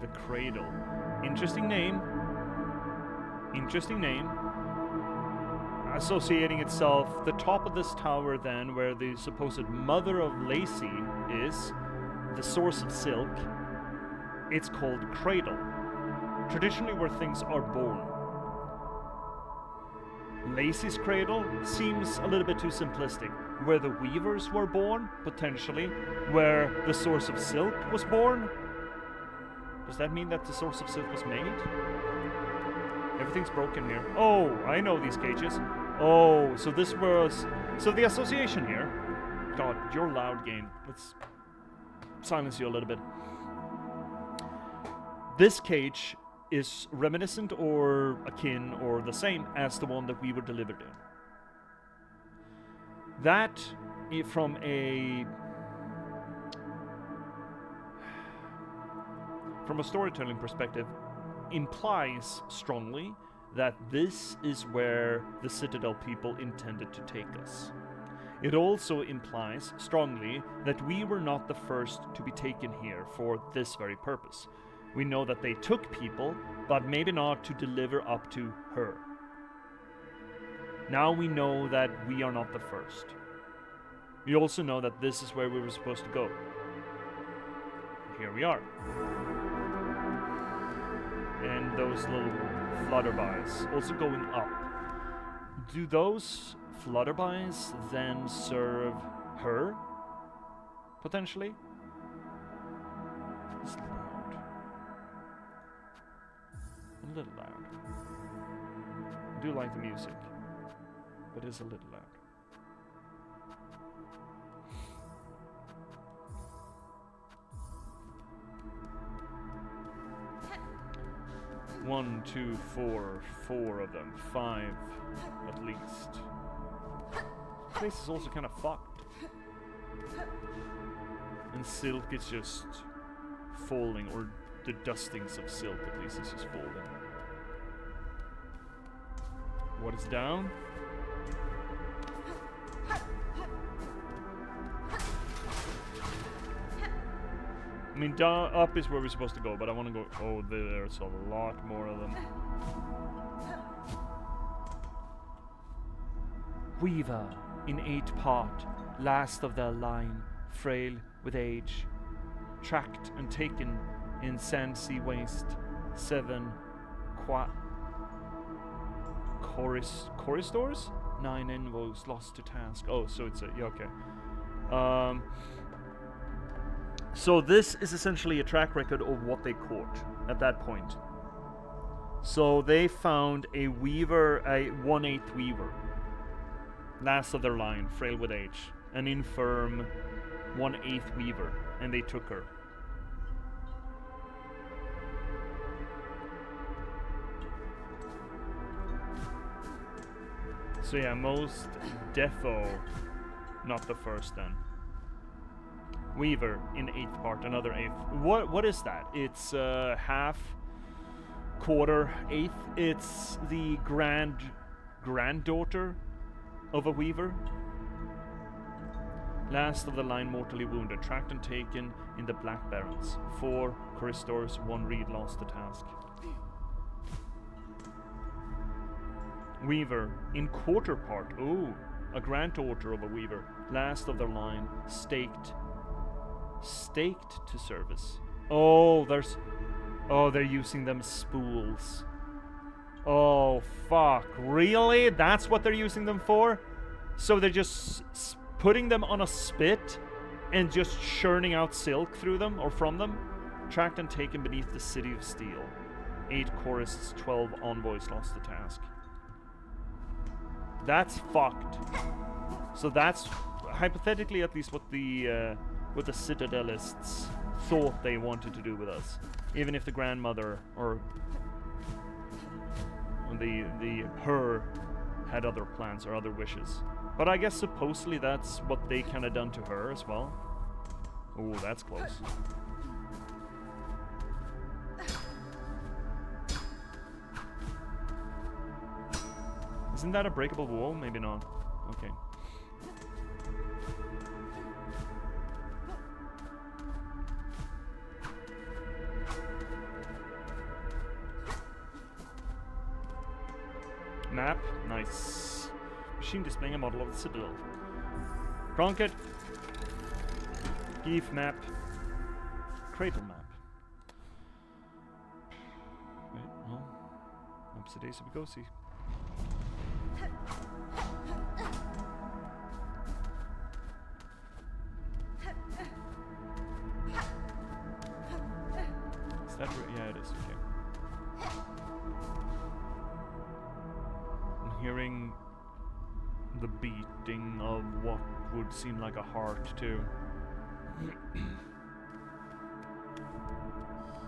The Cradle. Interesting name. Interesting name. Associating itself, the top of this tower then, where the supposed mother of Lacey is, the source of silk, it's called Cradle. Traditionally where things are born. Lacey's Cradle seems a little bit too simplistic. Where the weavers were born, potentially. Where the source of silk was born. Does that mean that the source of silk was made? Everything's broken here. Oh, I know these cages. Oh, so this was... So the association here... God, you're loud, game. Let's silence you a little bit. This cage is reminiscent or akin or the same as the one that we were delivered in. That, from a storytelling perspective, implies strongly that this is where the Citadel people intended to take us. It also implies strongly that we were not the first to be taken here for this very purpose. We know that they took people, but maybe not to deliver up to her. Now we know that we are not the first. We also know that this is where we were supposed to go. Here we are. And those little flutterbys also going up. Do those flutterbys then serve her? Potentially? It's loud. A little loud. I do like the music, but it's a little loud. One, two, four of them. 5 at least. This place is also kind of fucked. And silk is just falling, or the dustings of silk at least is just falling. What is down? I mean, down, up is where we're supposed to go, but I want to go... Oh, there's a lot more of them. Weaver, in 8 part, last of their line, frail with age, tracked and taken in sand sea waste, 7 choristors, 9 envoys lost to task. Oh, so it's a... Yeah, okay. So this is essentially a track record of what they caught at that point. So they found a weaver, a 1/8 weaver, last of their line, frail with age, an infirm 1/8 weaver, and they took her. So yeah, most defo, not the first then. Weaver in 8th part, another 8th. What is that? It's half, quarter, 8th. It's the granddaughter of a weaver. Last of the line, mortally wounded, tracked and taken in the Black Barrens. 4 choristors, 1 reed lost to task. Weaver in quarter part. Oh, a granddaughter of a weaver. Last of their line, staked to service. Oh, they're using them as spools. Oh, fuck. Really? That's what they're using them for? So they're just putting them on a spit and just churning out silk through them or from them? Tracked and taken beneath the city of steel. 8 chorists, 12 envoys lost the task. That's fucked. So that's hypothetically at least what the Citadelists thought they wanted to do with us. Even if the grandmother or her had other plans or other wishes. But I guess supposedly that's what they kind of done to her as well. Oh, that's close. Isn't that a breakable wall? Maybe not. Okay. Map. Nice. Machine displaying a model of the Citadel. Cronket. Geef map. Cradle map. Wait, well. Maps today, so we go see. Is that right? Yeah, it is. Okay. I'm hearing the beating of what would seem like a heart, too.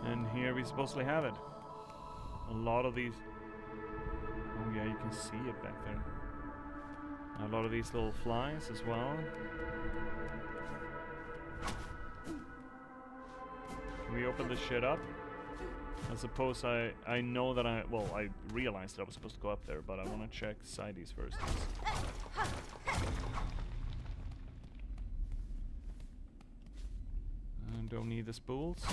And here we supposedly have it. A lot of these... Oh yeah, you can see it back there. A lot of these little flies as well. Can we open this shit up? I suppose I know that I realized that I was supposed to go up there, but I want to check sideys first. I don't need the spools.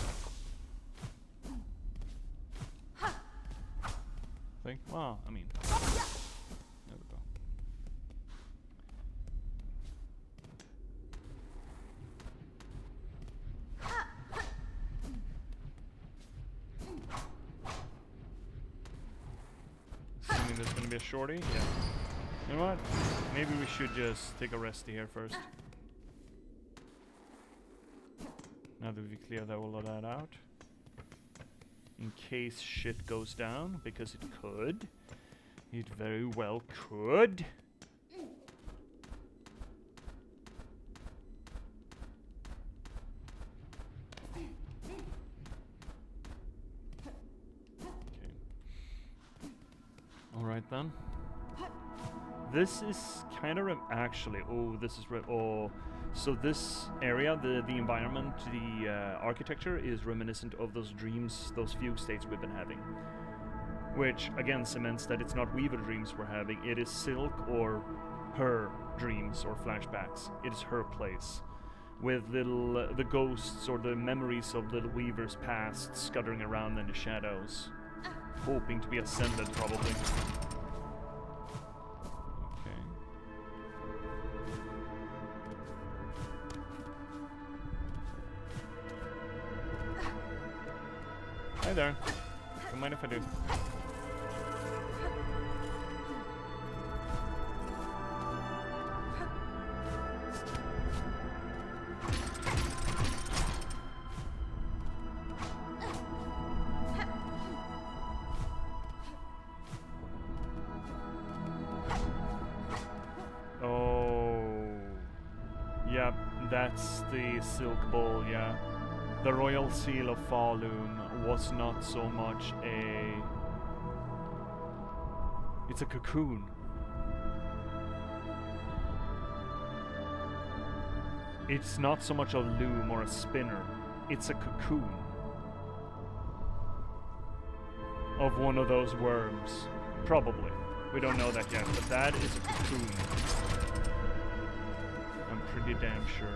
Well, I mean, there we go. Assuming there's gonna be a shorty, yeah. You know what? Maybe we should just take a resty here first. Now that we clear all of that out. In case shit goes down, because it could. It very well could. Okay. Alright then. This is kind of actually, oh, this is so this area, the environment, the architecture is reminiscent of those dreams, those fugue states we've been having. Which, again, cements that it's not Weaver dreams we're having, it is Silk or her dreams or flashbacks. It is her place. with the ghosts or the memories of little weavers past scuttering around in the shadows, hoping to be ascended, probably. Okay. Hi there. Don't mind if I do. That's the silk ball, yeah. The royal seal of Falun was not so much a... It's a cocoon. It's not so much a loom or a spinner. It's a cocoon. Of one of those worms. Probably. We don't know that yet, but that is a cocoon. I'm pretty damn sure.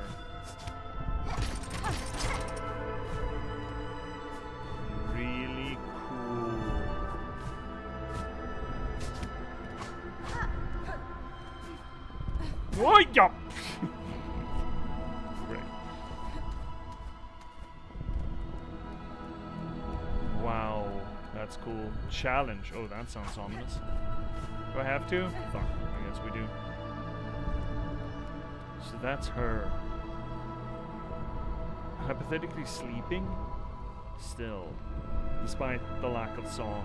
Really cool. What? Yeah. Great. Wow, that's cool. Challenge. Oh, that sounds ominous. Do I have to? Fuck. I guess we do. So that's her. Hypothetically sleeping? Still. Despite the lack of song.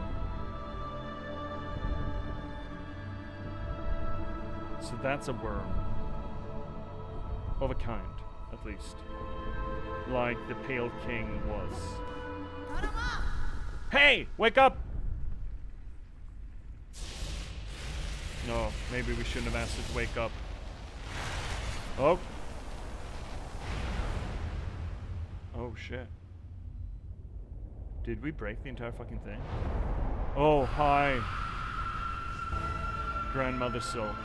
So that's a worm. Of a kind, at least. Like the Pale King was. Hey! Wake up! No, maybe we shouldn't have asked her to wake up. Oh. Oh shit. Did we break the entire fucking thing? Oh, hi. Grandmother Silk.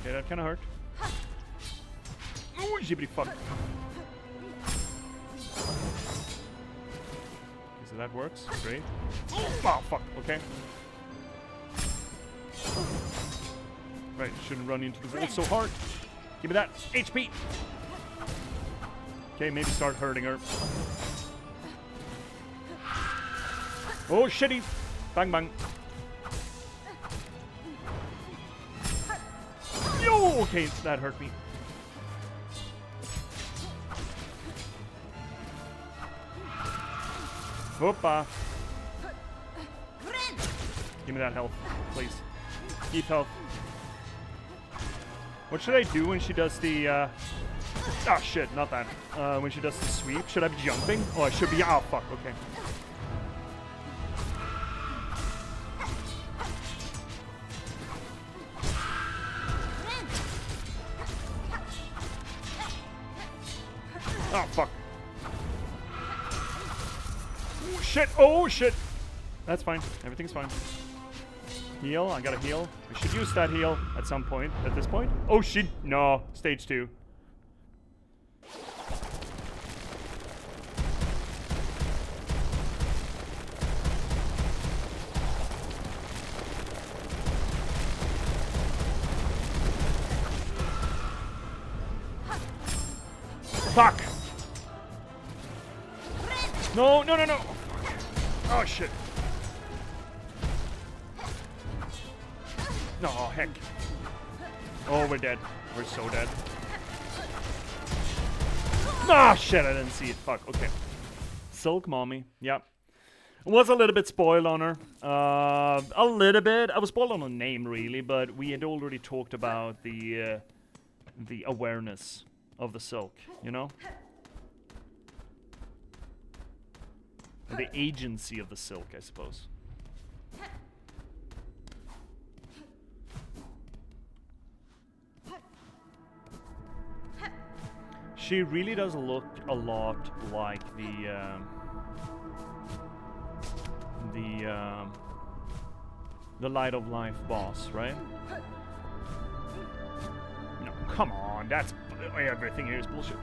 Okay, that kinda hurt. Oh, jibbity fuck. So that works. Great. Oh, fuck. Okay. Right, shouldn't run into the wall so hard. Give me that HP. Okay, maybe start hurting her. Oh, shitty. Bang, bang. Yo, okay, that hurt me. Hoppa. Give me that health, please. Keep health. What should I do when she does the, oh shit, not that. When she does the sweep, should I be jumping? Oh, I should be, oh fuck, okay. Oh fuck. Oh shit, oh shit. That's fine, everything's fine. Heal, I gotta heal. We should use that heal at some point, at this point. Oh shit, no, stage 2. Fuck! No, no, no, no! Oh shit. No, heck. Oh, we're dead. We're so dead. Ah, shit, I didn't see it. Fuck, okay. Silk Mommy, yep. Was a little bit spoiled on her. A little bit. I was spoiled on the name, really, but we had already talked about the awareness of the Silk, you know? The agency of the Silk, I suppose. She really does look a lot like the the Light of Life boss, right? No, come on, that's everything here is bullshit.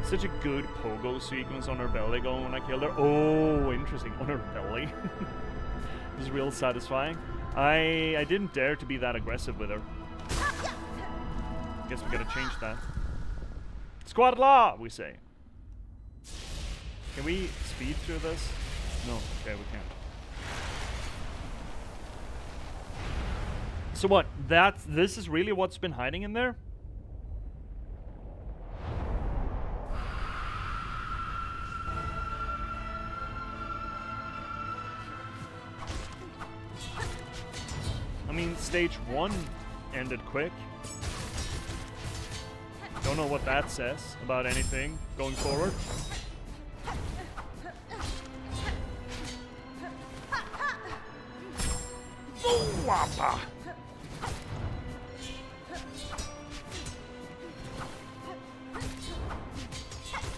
Such a good pogo sequence on her belly going when I killed her. Oh, interesting. On her belly. It was real satisfying. I didn't dare to be that aggressive with her. Guess we gotta change that. Squad law, we say. Can we speed through this? No, okay, we can't. So what? This is really what's been hiding in there? I mean, stage 1 ended quick. Don't know what that says about anything going forward. Oh, wappa!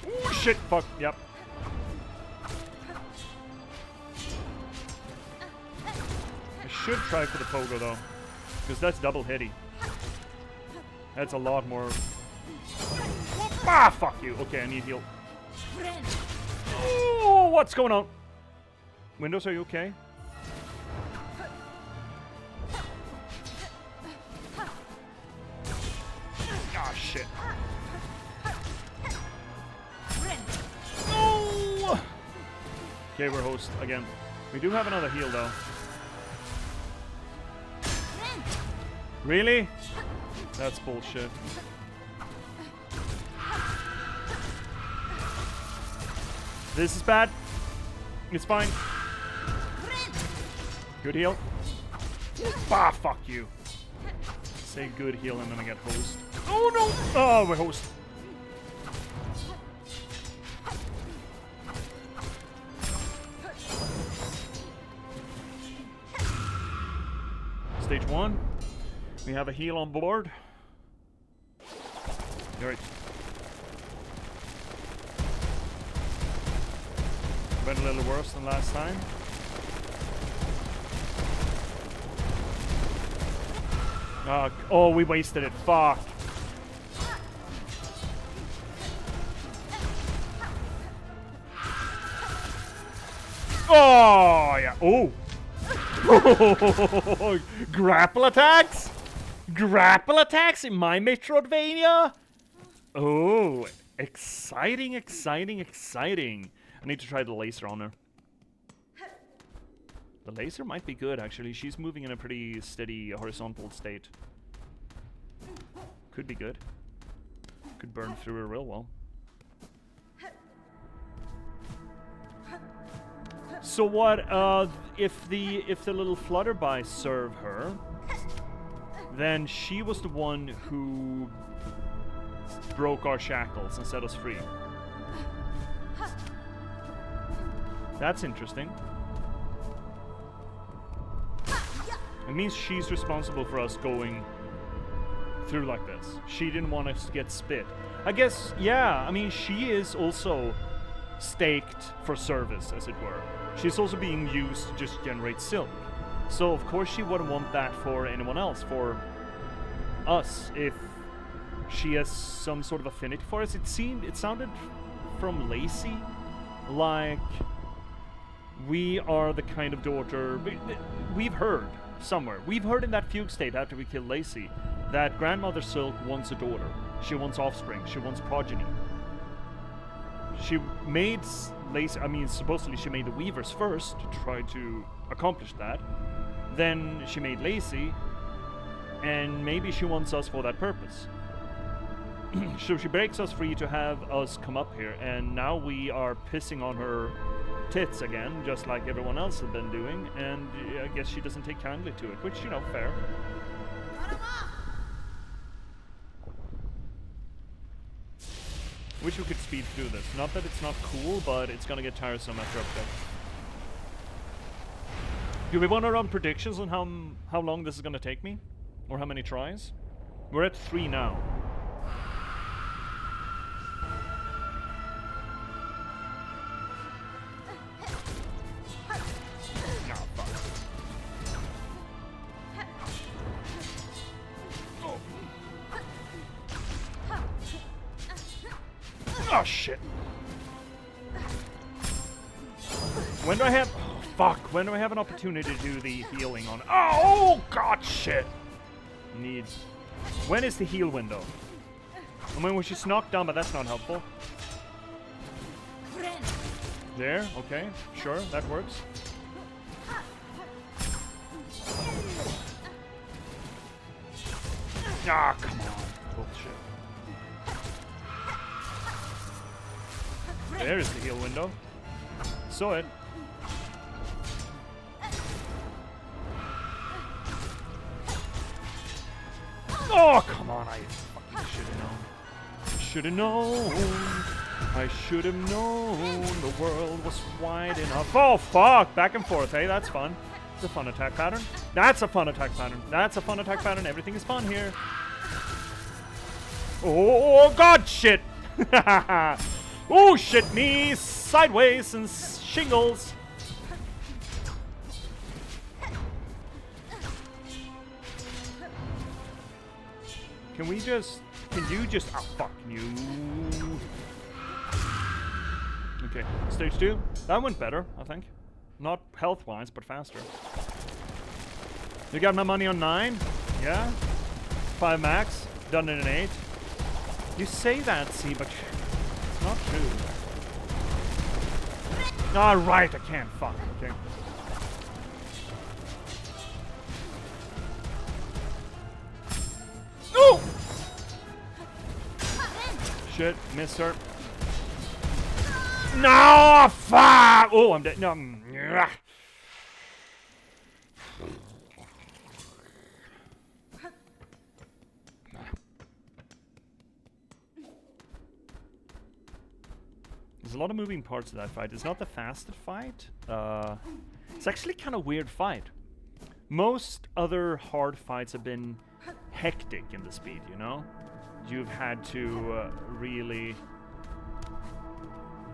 Oh, shit, fuck, yep. I should try for the pogo though, because that's double hitty. That's a lot more. Ah, fuck you. Okay, I need heal. Oh, what's going on? Windows, are you okay? Ah, shit. No! Okay, we're host again. We do have another heal though. Really? That's bullshit. This is bad. It's fine. Good heal. Ah, fuck you. Say good heal and then I get host. Oh no! Oh, we're host. Stage 1. We have a heal on board. Alright. Went a little worse than last time. Oh, we wasted it. Fuck. Oh, yeah. Oh. Grapple attacks? Grapple attacks in my metroidvania? Oh, exciting, exciting, exciting. I need to try the laser on her. The laser might be good, actually. She's moving in a pretty steady horizontal state. Could be good. Could burn through her real well. So what, if the little flutterby serve her, then she was the one who broke our shackles and set us free. That's interesting. It means she's responsible for us going through like this. She didn't want us to get spit. I guess, yeah, I mean, she is also staked for service, as it were. She's also being used to just generate silk. So, of course, she wouldn't want that for anyone else, for us, if she has some sort of affinity for us. It sounded from Lacey like we are the kind of daughter, we've heard somewhere, we've heard in that fugue state after we killed Lacey, that Grandmother Silk wants a daughter. She wants offspring. She wants progeny. She made Lacey, I mean, supposedly she made the Weavers first to try to accomplish that. Then she made Lacey, and maybe she wants us for that purpose. So she breaks us free to have us come up here, and now we are pissing on her tits again, just like everyone else has been doing, and I guess she doesn't take kindly to it, which, you know, fair. Wish we could speed through this. Not that it's not cool, but it's gonna get tiresome after update. Do we want to run predictions on how long this is gonna take me? Or how many tries? We're at 3 now. No, fuck. Oh. Oh shit. When do I have... Oh, fuck. When do I have an opportunity to do the healing on... Oh, god, shit. Need... When is the heal window? I mean, she's knocked down, but that's not helpful. There, okay. Sure, that works. Ah, come on. Bullshit. There is the heal window. Saw it. Oh, come on, I fucking should have known. Should have known. I should have known the world was wide enough. Oh, fuck. Back and forth, hey? That's fun. It's a fun attack pattern. That's a fun attack pattern. That's a fun attack pattern. Everything is fun here. Oh, god, shit. Oh, shit me. Sideways and shingles. Can you just, oh, fuck you. Okay, stage 2. That went better, I think. Not health-wise, but faster. You got my money on 9? Yeah? 5 max, done in an 8. You say that, see, but it's not true. Alright, I can't, fuck, okay. Oh! Shit, missed her. No, fuck! Oh, I'm dead. No. There's a lot of moving parts to that fight. It's not the fastest fight. It's actually kind of weird fight. Most other hard fights have been hectic in the speed, you know? You've had to really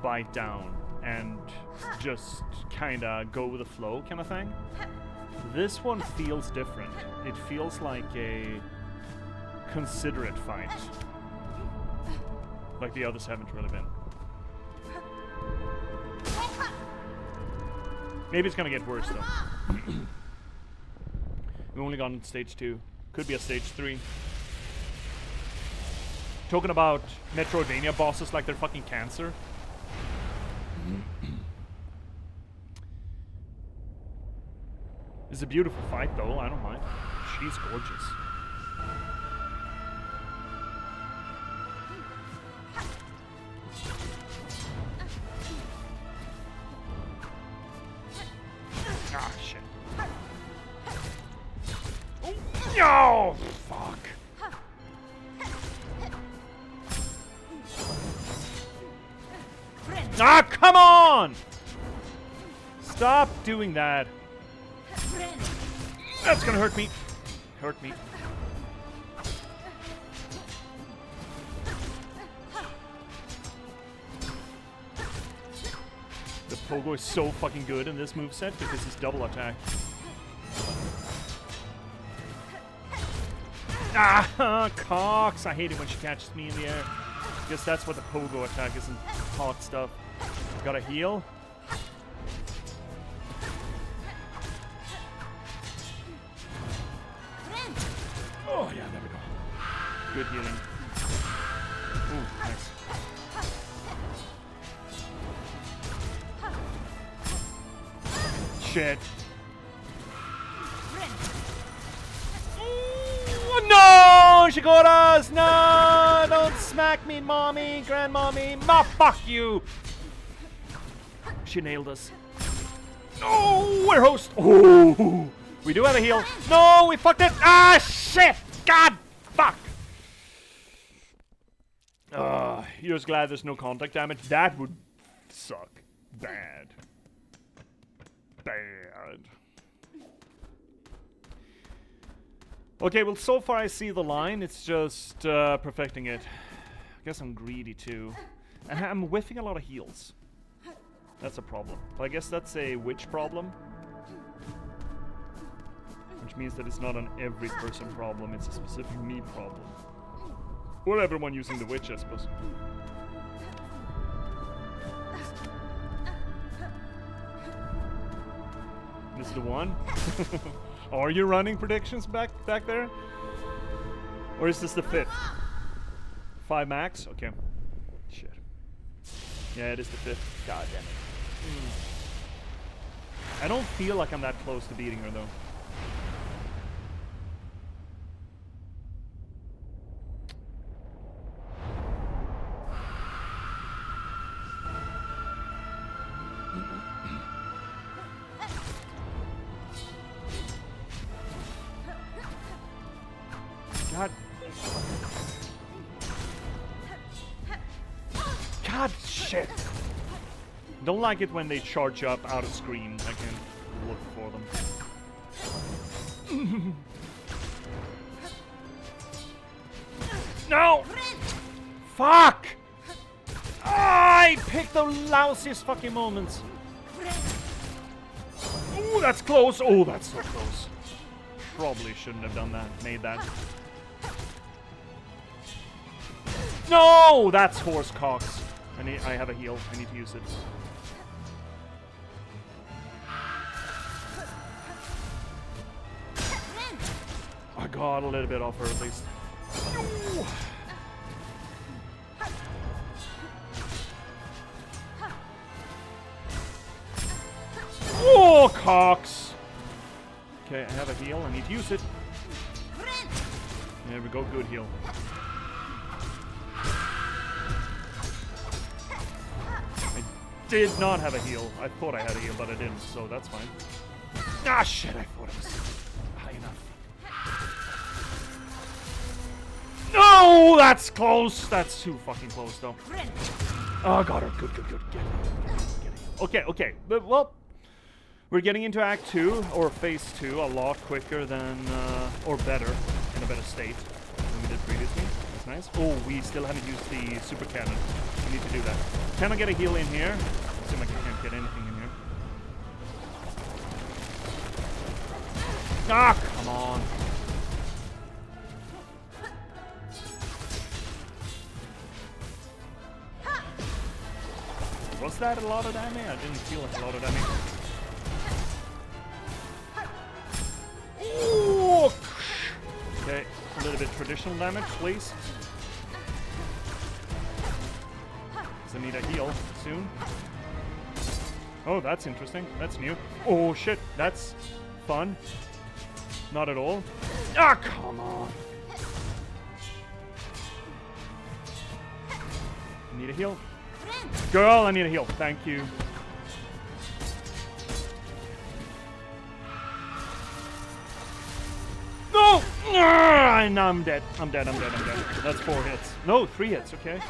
bite down and just kind of go with the flow kind of thing. This one feels different. It feels like a considerate fight. Like the others haven't really been. Maybe it's gonna get worse though. We've only gone to stage 2. Could be a stage 3. Talking about metroidvania bosses like they're fucking cancer. It's a beautiful fight though, I don't mind. She's gorgeous. Ah, shit. Oh, fuck. Ah, come on! Stop doing that. That's gonna hurt me. Hurt me. The pogo is so fucking good in this moveset because it's double attack. Ah, Cox! I hate it when she catches me in the air. Guess that's what the pogo attack is, and hot stuff. Gotta heal. Oh yeah, there we go. Good healing. Ooh, nice. Shit. No! She got us! No! Don't smack me, mommy, grandmommy. Ma, fuck you! She nailed us. Oh, we're host. Oh, we do have a heal. No, we fucked it. Ah, shit! God, fuck! You're just glad there's no contact damage. That would suck. Bad. Bad. Okay, well, so far I see the line. It's just perfecting it. I guess I'm greedy too. And I'm whiffing a lot of heals. That's a problem. But I guess that's a witch problem. Which means that it's not an every person problem, it's a specific me problem. Or everyone using the witch, I suppose. This is the one. Are you running predictions back there? Or is this the 5th? 5 max? Okay. Shit. Yeah, it is the 5th. God damn it. I don't feel like I'm that close to beating her though. God, shit. Don't like it when they charge up out of screen. I can look for them. No! Fuck! I picked the lousiest fucking moments. Ooh, that's close. Oh, that's so close. Probably shouldn't have done that. Made that. No! That's horse cocks. I have a heal. I need to use it. I got a little bit off her at least. Oh, cocks! Okay, I have a heal. I need to use it. There we go. Good heal. Did not have a heal. I thought I had a heal, but I didn't, so that's fine. Ah, shit, I thought it was high enough. No, that's close. That's too fucking close, though. Oh, got her. Good. Get it. Okay. But, well, we're getting into Act 2, or Phase 2, a lot quicker than, or better, in a better state than we did previously. That's nice. Oh, we still haven't used the super cannon. We need to do that. Can I get a heal in here? Seems like I can't get anything in here. Ah, come on. Was that a lot of damage? I didn't feel like a lot of damage. Ooh. Okay, a little bit traditional damage, please. I need a heal soon. Oh, that's interesting. That's new. Oh, shit. That's fun. Not at all. Ah, come on. I need a heal. Girl, I need a heal. Thank you. No! Ah, no, I'm dead. I'm dead. That's 4 hits. No, 3 hits. Okay.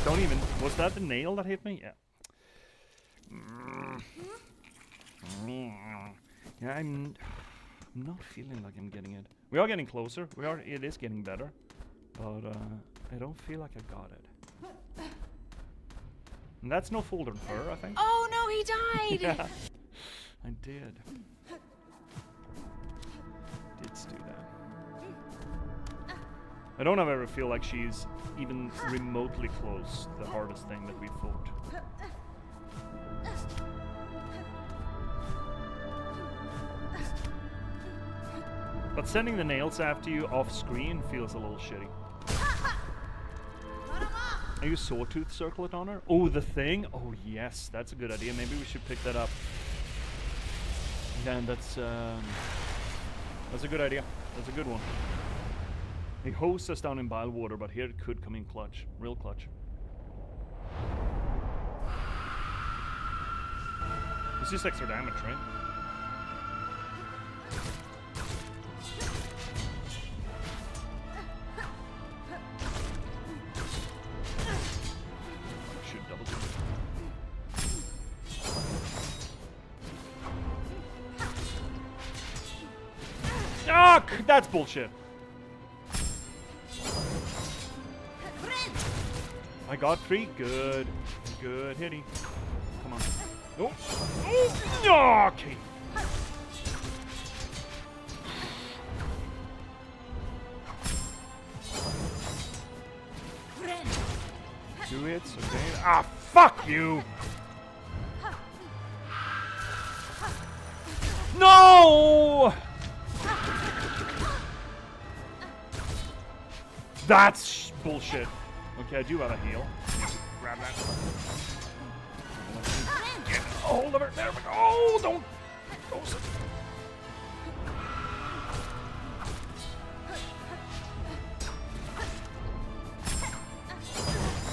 Don't even... Was that the nail that hit me? Yeah. Yeah, I'm not feeling like I'm getting it. We are getting closer. It is getting better. But I don't feel like I got it. And that's no fault on her, I think. Oh no, he died! Yeah, I did. Did do that. I don't ever feel like she's even remotely close to the hardest thing that we fought. But sending the nails after you off screen feels a little shitty. Are you Sawtooth Circle it on her? Oh, the thing? Oh yes, that's a good idea. Maybe we should pick that up. Then that's a good idea. That's a good one. He hosed us down in Bilewater, but here it could come in clutch. Real clutch. It's just extra damage, right? Should double jump. Ah, that's bullshit. I got 3. Good. Good hitting. Come on. Oh. Oh. Okay. Two hits, okay. Ah, fuck you! No! That's bullshit. Okay, I do have a heal. Grab that. Get a hold of her. There we go. Oh, don't.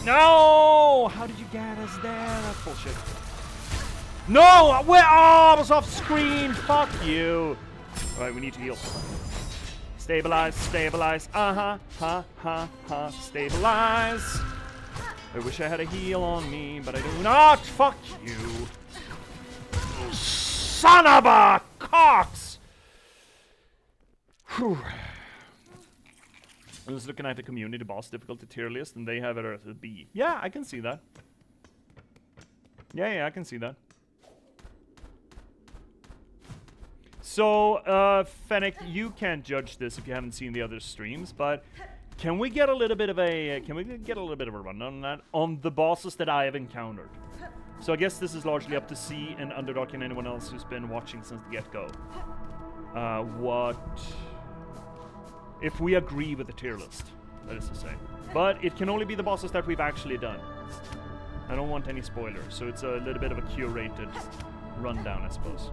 No! How did you get us there? That's bullshit. No! Where? Oh, I was off screen. Fuck you. Alright, we need to heal. Stabilize, stabilize. Stabilize. I wish I had a heal on me, but I do not. Fuck you. Son of a cox! Whew. I was looking at the community boss difficulty tier list, and they have it as a B. Yeah, I can see that. Yeah, I can see that. So, Fennec, you can't judge this if you haven't seen the other streams, but can we get a little bit of a rundown on that on the bosses that I have encountered? So I guess this is largely up to C and Underdog and anyone else who's been watching since the get-go. If we agree with the tier list, that is to say. But it can only be the bosses that we've actually done. I don't want any spoilers, so it's a little bit of a curated rundown, I suppose.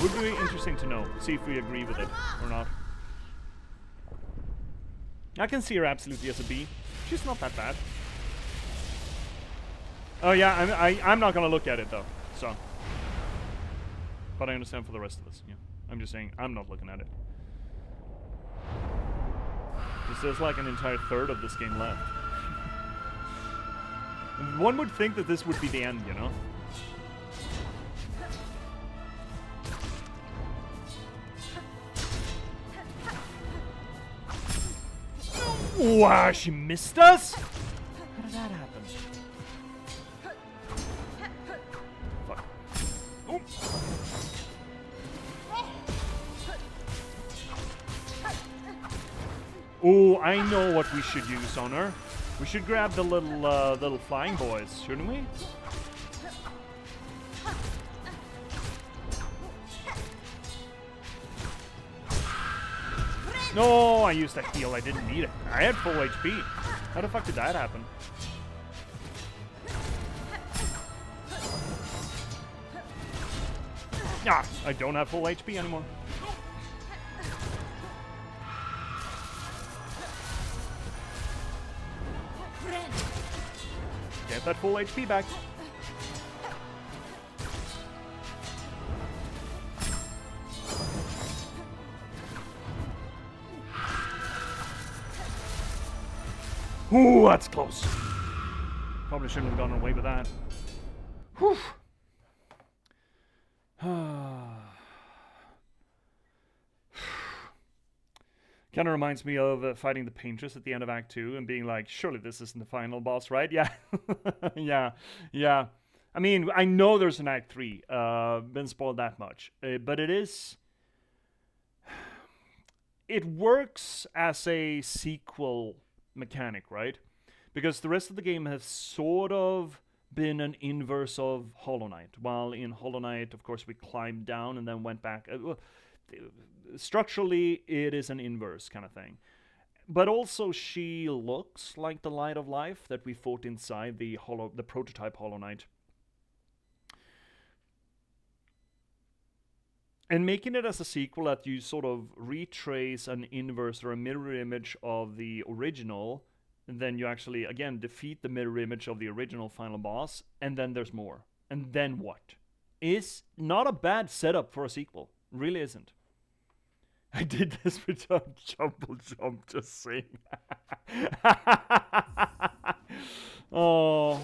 Would be interesting to know, see if we agree with it or not. I can see her absolutely as a B. She's not that bad. Oh yeah, I'm not gonna look at it though, so. But I understand for the rest of us, yeah. I'm just saying, I'm not looking at it. There's like an entire third of this game left. One would think that this would be the end, you know? Wow, she missed us? How did that happen? Fuck. Oh. Oh, I know what we should use on her. We should grab the little flying boys, shouldn't we? No, I used that heal. I didn't need it. I had full HP. How the fuck did that happen? Ah, I don't have full HP anymore. Get that full HP back. Ooh, that's close. Probably shouldn't have gone away with that. Whew. Kind of reminds me of fighting the painters at the end of Act 2 and being like, surely this isn't the final boss, right? Yeah. yeah. I mean, I know there's an Act 3. Been spoiled that much. But it is... It works as a sequel mechanic, right? Because the rest of the game has sort of been an inverse of Hollow Knight. While in Hollow Knight, of course, we climbed down and then went back. Structurally, it is an inverse kind of thing. But also, she looks like the Light of Life that we fought inside the prototype Hollow Knight. And making it as a sequel that you sort of retrace an inverse or a mirror image of the original, and then you actually, again, defeat the mirror image of the original final boss, and then there's more. And then what? Is not a bad setup for a sequel. Really isn't. I did this without jump, just saying. Oh.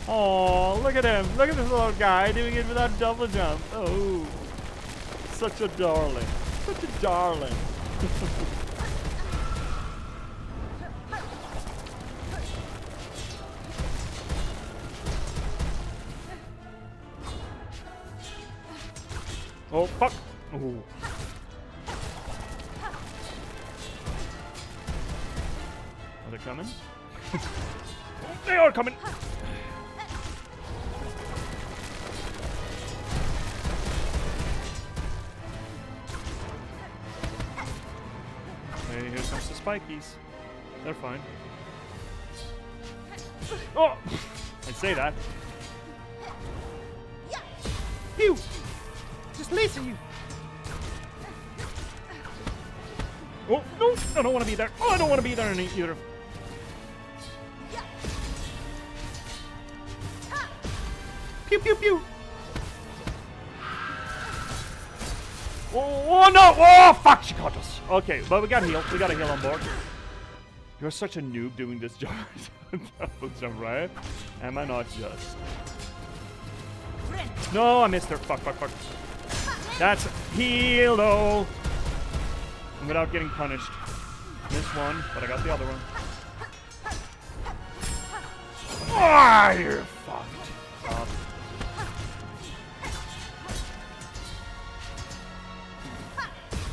Oh, look at him. Look at this little guy doing it without double jump. Oh, such a darling. Such a darling. Oh, fuck. Oh. Are they coming? They are coming! Hey, here comes the spikies. They're fine. Oh! I'd say that. Phew! Just listen, you! Oh, no! I don't want to be there. Oh, I don't want to be there either. Pew, pew, pew! Oh, no! Oh, fuck! She caught us. Okay, but we got heal. We got a heal on board. You're such a noob doing this job. Jump right? Am I not just? No, I missed her. Fuck, fuck, fuck. That's heal, though. Without getting punished. Missed one, but I got the other one. Ah, you're fucked up.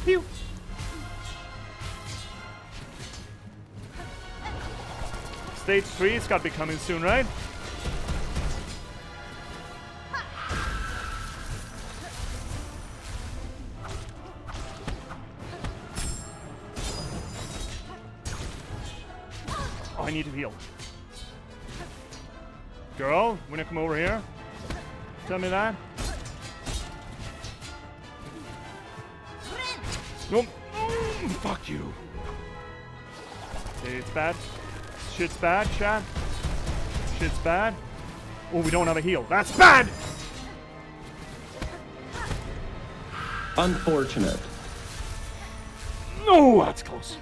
Phew. Stage 3, it's got to be coming soon, right? Oh, I need to heal. Girl, wanna come over here? Tell me that. No. Fuck you. Okay, it's bad. Shit's bad, chat. Shit's bad. Oh, we don't have a heal. That's bad! Unfortunate. No, that's close.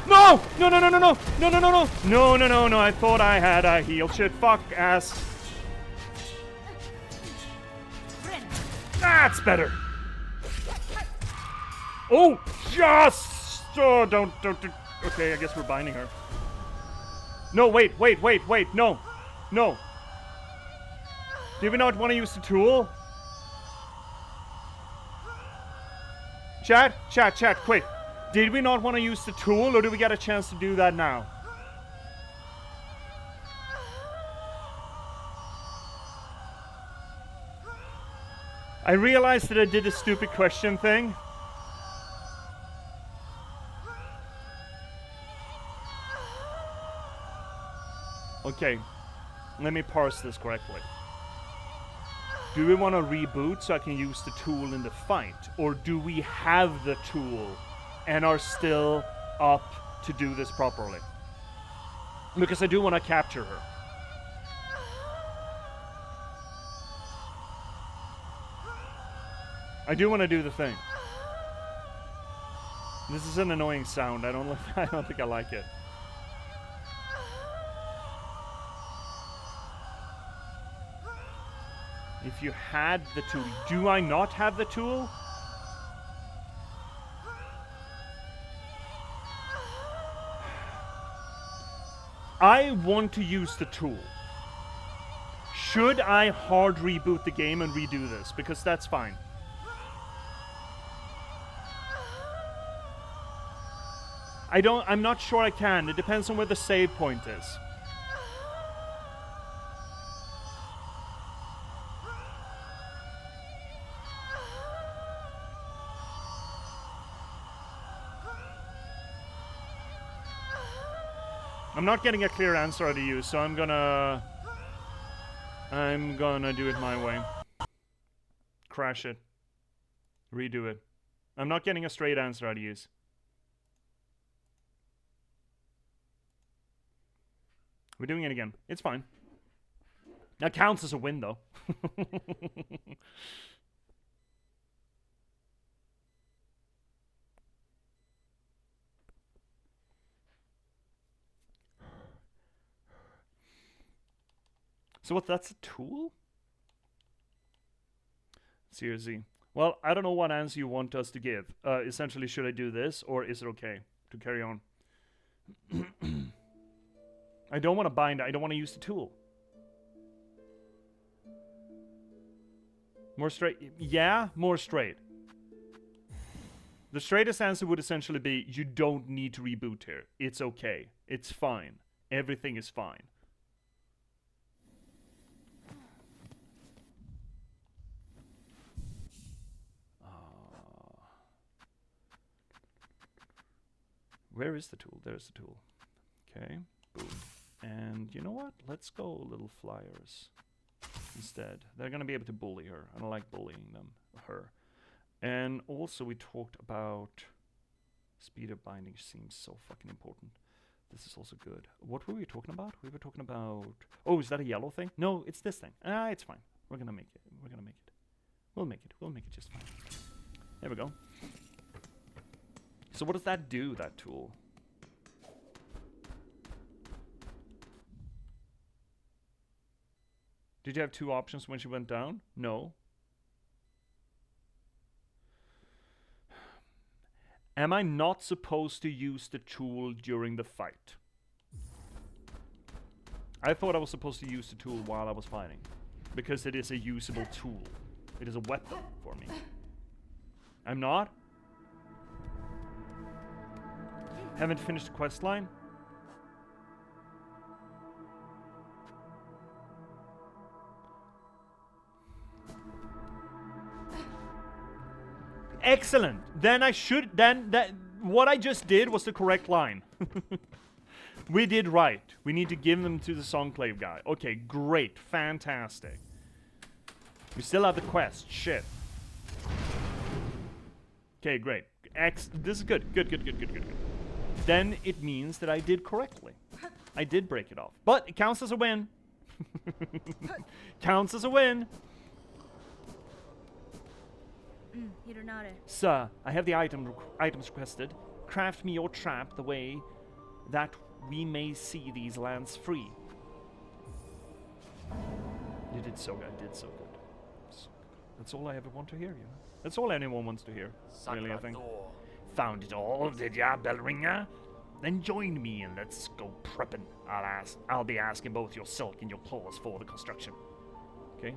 No! No, no, no, no, no! No, no, no, no! No, no, no, no. I thought I had a heal. Shit, fuck ass. That's better. Oh, just. Oh, don't. Okay, I guess we're binding her. No, wait. No. No. Do we not want to use the tool? Chat, quick. Did we not want to use the tool, or do we get a chance to do that now? I realized that I did a stupid question thing. Okay, let me parse this correctly. Do we want to reboot so I can use the tool in the fight? Or do we have the tool and are still up to do this properly? Because I do want to capture her. I do want to do the thing. This is an annoying sound. I don't think I like it. If you had the tool, do I not have the tool? I want to use the tool. Should I hard reboot the game and redo this? Because that's fine. I'm not sure I can. It depends on where the save point is. I'm not getting a clear answer out of you, so I'm gonna do it my way. Crash it. Redo it. I'm not getting a straight answer out of you. We're doing it again. It's fine. That counts as a win, though. So what, that's a tool? Seriously. Well, I don't know what answer you want us to give. Essentially, should I do this, or is it okay to carry on? I don't want to bind, I don't want to use the tool. More straight? Yeah, more straight. The straightest answer would essentially be, you don't need to reboot here. It's okay. It's fine. Everything is fine. Where is the tool? There's the tool. Okay, boom. And you know what? Let's go little flyers instead. They're gonna be able to bully her. I don't like bullying them. Her. And also we talked about speed of binding seems so fucking important. This is also good. What were we talking about? We were talking about... Oh, is that a yellow thing? No, it's this thing. Ah, it's fine. We're gonna make it. We're gonna make it. We'll make it. We'll make it just fine. There we go. So what does that do, that tool? Did you have two options when she went down? No. Am I not supposed to use the tool during the fight? I thought I was supposed to use the tool while I was fighting. Because it is a usable tool. It is a weapon for me. I'm not? Haven't finished the quest line? Excellent. Then I should, then that what I just did was the correct line. We did right. We need to give them to the Songclave guy. Okay, great. Fantastic. We still have the quest. Shit. Okay, great. This is good. Good. Then it means that I did correctly. I did break it off. But it counts as a win. Counts as a win. Sir, I have the items requested. Craft me your trap the way that we may see these lands free. You did so good. I did so good. That's all I ever want to hear, you know? That's all anyone wants to hear, really, I think. Found it all, did ya, Bellringer? Then join me and let's go prepping. I'll be asking both your silk and your claws for the construction. Okay?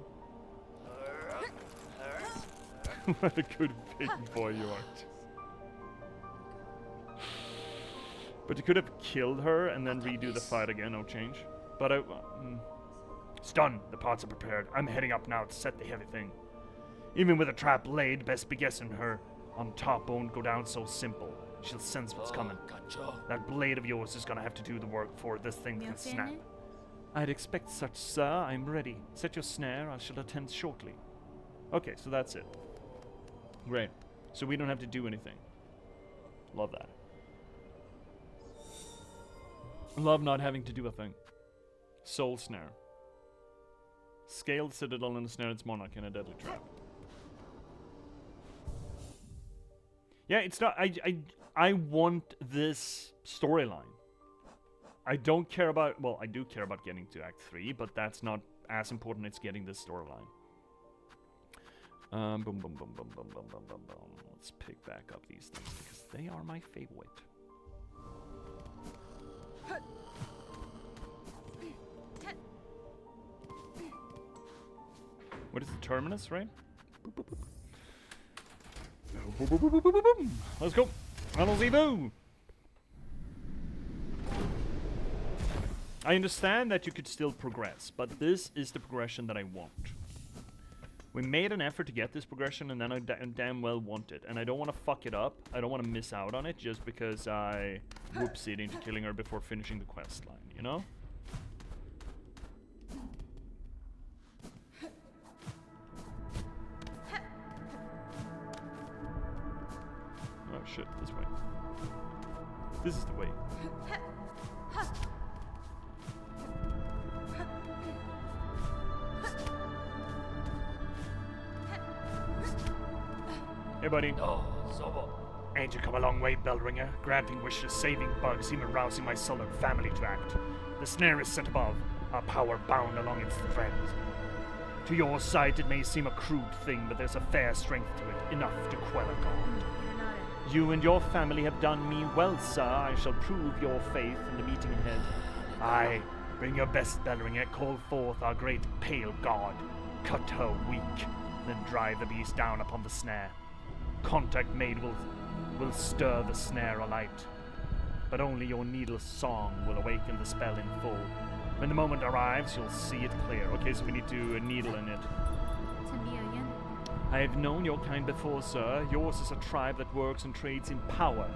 What a good big boy you are. But you could have killed her and then redo the fight again, no change. But it's done. The parts are prepared. I'm heading up now to set the heavy thing. Even with a trap laid, best be guessing her on top won't go down so simple. She'll sense what's coming. That blade of yours is gonna have to do the work before this thing can snap. I'd expect such, sir. I'm ready. Set your snare. I shall attend shortly. Okay, so that's it. Great. So we don't have to do anything. Love that. Love not having to do a thing. Soul snare. Scaled citadel and a snare its monarch in a deadly trap. Yeah, it's not. I want this storyline. I don't care about. Well, I do care about getting to Act 3, but that's not as important as getting this storyline. Boom, boom, boom, boom, boom, boom, boom, boom, boom. Let's pick back up these things because they are my favorite. What is the terminus, right? Boop, boop, boop. Boop, boop, boop, boop, boop, boop, boop. Let's go. Boo. I understand that you could still progress, but this is the progression that I want. We made an effort to get this progression, and then I damn well want it. And I don't want to fuck it up. I don't want to miss out on it just because I whoopsied into killing her before finishing the quest line, you know? Oh shit, this way. This is the way. Hey, buddy. Ain't you come a long way, Bellringer? Granting wishes, saving bugs, even rousing my sullen family to act. The snare is set above. our power bound along its threads. To your sight, it may seem a crude thing, but there's a fair strength to it, enough to quell a god. You and your family have done me well, sir. I shall prove your faith in the meeting ahead. Aye, bring your best, Belringer. Call forth our great pale god. Cut her weak, then drive the beast down upon the snare. Contact made will stir the snare alight, but only your needle's song will awaken the spell in full. When the moment arrives, you'll see it clear. Okay, so we need to needle in it. I have known your kind before, sir. Yours is a tribe that works and trades in power,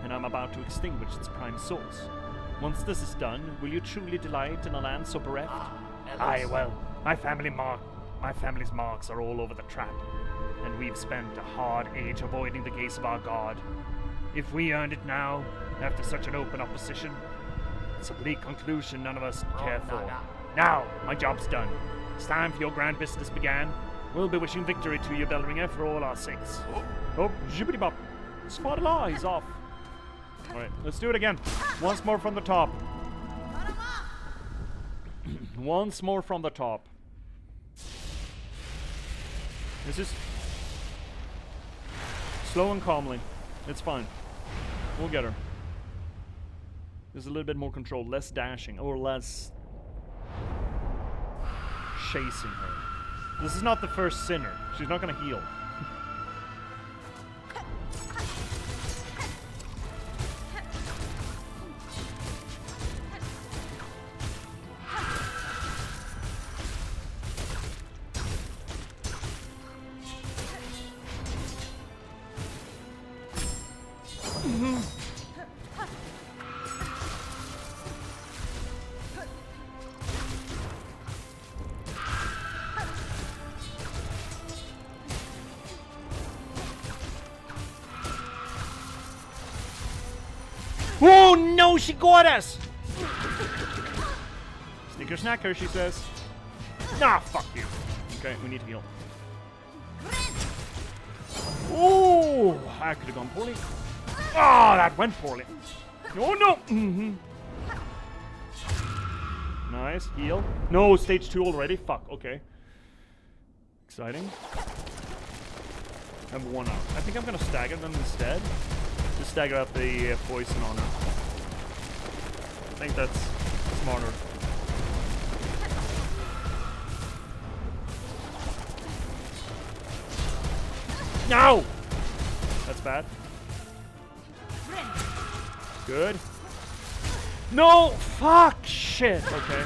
and I'm about to extinguish its prime source. Once this is done, will you truly delight in a land so bereft? Aye, well, my family's marks are all over the trap, and we've spent a hard age avoiding the gaze of our god. If we earned it now, after such an open opposition, it's a bleak conclusion none of us care for. Now, my job's done. It's time for your grand business began. We'll be wishing victory to you, Belringer, for all our sakes. Oh, jibbity bop. Spot law, he's off. Alright, let's do it again. Once more from the top. Once more from the top. This is slow and calmly. It's fine. We'll get her. There's a little bit more control, less dashing, or less chasing her. This is not the first sinner. She's not gonna heal. Oh no, she got us! Snicker snacker, she says. Nah, fuck you. Okay, we need to heal. Oh, that could have gone poorly. Oh, that went poorly. Oh no! Nice, heal. No, stage 2 already. Fuck, okay. Exciting. I have 1 out. I think I'm gonna stagger them instead. Just stagger out the poison on her. I think that's smarter. No! That's bad. Good. No! Fuck! Shit! Okay.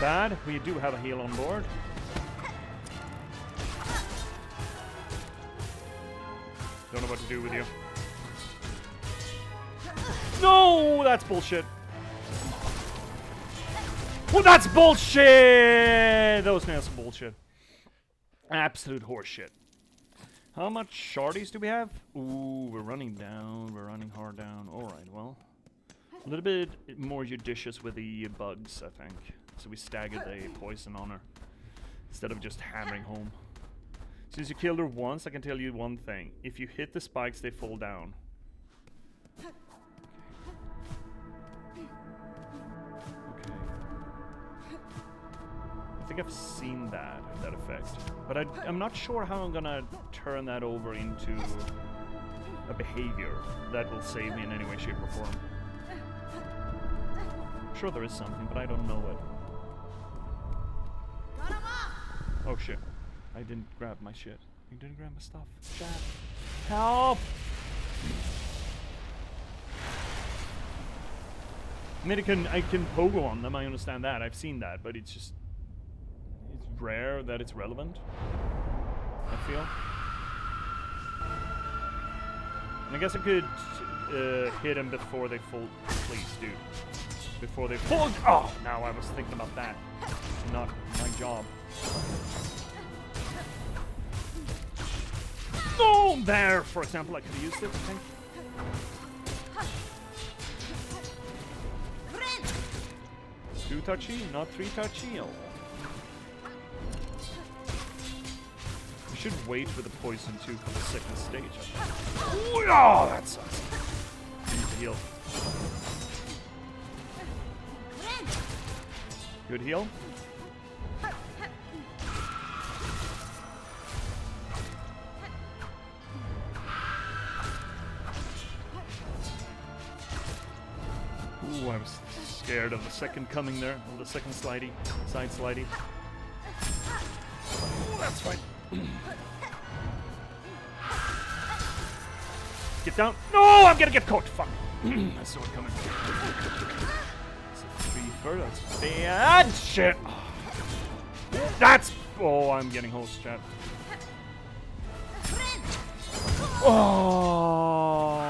Bad. We do have a heal on board. Don't know what to do with you. No! That's bullshit. Oh, that's bullshit! Those nails are bullshit. Absolute horseshit. How much shardies do we have? Ooh, we're running down. We're running hard down. Alright, well. A little bit more judicious with the bugs, I think. So we staggered the poison on her. Instead of just hammering home. Since you killed her once, I can tell you one thing. If you hit the spikes, they fall down. I think I've seen that effect, but I'm not sure how I'm gonna turn that over into a behavior that will save me in any way, shape, or form. I'm sure there is something, but I don't know it. Oh shit. I didn't grab my shit. I didn't grab my stuff. Chat. Help! I mean, I can pogo on them, I understand that, I've seen that, but it's just... it's rare that it's relevant, I feel. And I guess I could hit them before they fall. Please, dude. Before they fall. Oh, now I was thinking about that. Not my job. Oh, there, for example, I could have used it, I think. Two touchy, not 3 touchy. Oh. We should wait with the poison too for the second stage. Oh, that sucks. I need to heal. Good heal. Ooh, I was scared of the second coming there, of the second slidey, side slidey. Ooh, that's fine. Get down. No, I'm gonna get caught. Fuck. I saw it coming. It's a 3 that's bad shit. That's. Oh, I'm getting host chat. Oh.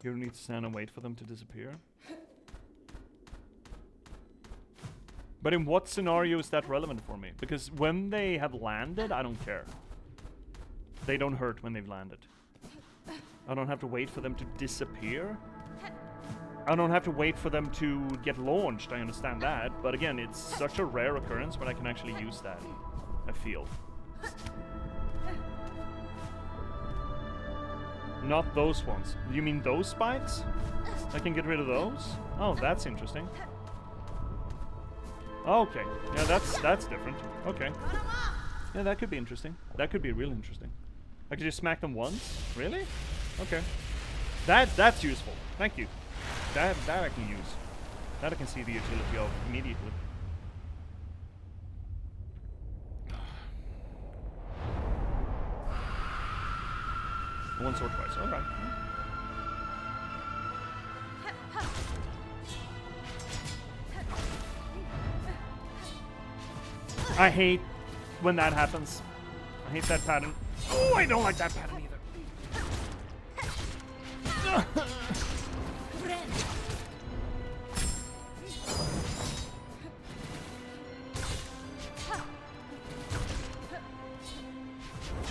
You need to stand and wait for them to disappear. But in what scenario is that relevant for me? Because when they have landed, I don't care. They don't hurt when they've landed. I don't have to wait for them to disappear. I don't have to wait for them to get launched, I understand that. But again, it's such a rare occurrence when I can actually use that, I feel. Not those ones. You mean those spikes? I can get rid of those? Oh, that's interesting. Okay, yeah, that's different. Okay. Yeah, that could be interesting. That could be really interesting. I could just smack them once? Really? Okay. That's useful. Thank you. That I can use. That I can see the utility of immediately. Once or twice, alright. I hate when that happens. I hate that pattern. Oh, I don't like that pattern either.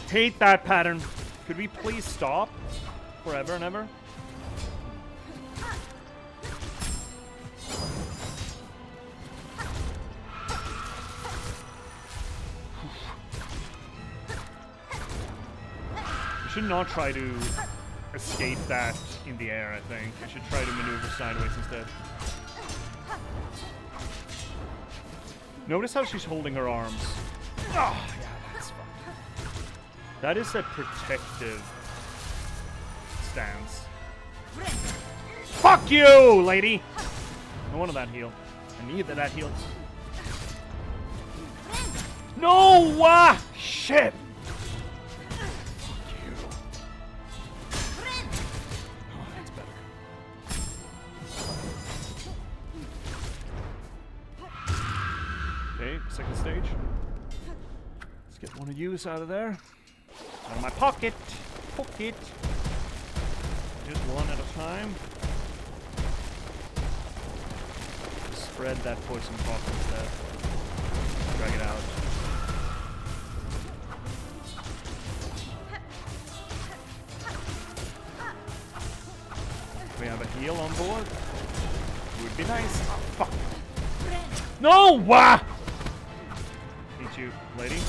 Hate that pattern. Could we please stop? Forever and ever? I should not try to escape that in the air, I think. I should try to maneuver sideways instead. Notice how she's holding her arms. Oh, yeah, that's fun. That is a protective stance. Fuck you, lady! No wonder that heal. I needed that heal. No! Shit! Second stage. Let's get one of yous out of there. Out of my pocket. Pocket. Just one at a time. Just spread that poison pop instead. Drag it out. We have a heal on board. Would be nice. Oh, fuck. No! Wah! Need you, lady.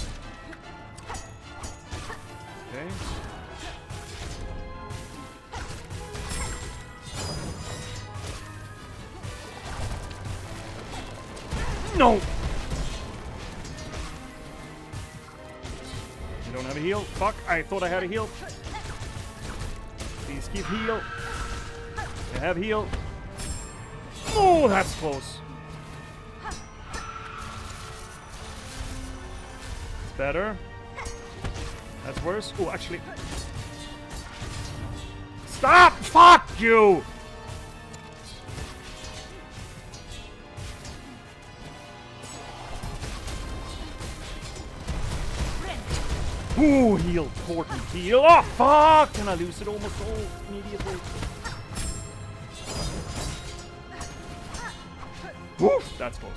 Okay. No! You don't have a heal? Fuck, I thought I had a heal. Please keep heal. I have heal. Oh, that's close. Better. That's worse. Oh, actually. Stop! Fuck you! Ooh, heal. Important heal. Oh, fuck! Can I lose it almost all immediately? Woof! That's close.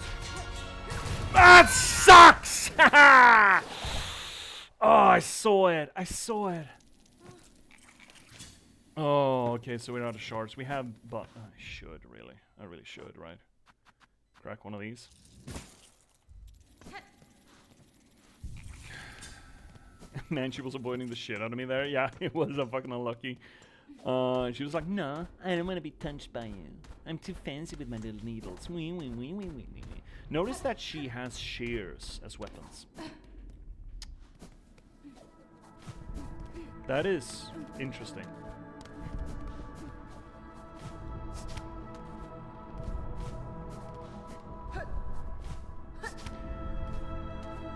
That sucks! Oh, I saw it. I saw it. Oh, okay, so we're out of shards. We have, but I should, really. I really should, right? Crack one of these. Man, she was avoiding the shit out of me there. Yeah, it was a fucking unlucky. She was like, "No, I don't want to be touched by you. I'm too fancy with my little needles." Wee, wee, wee, wee, wee, wee. Notice that she has shears as weapons. That is interesting.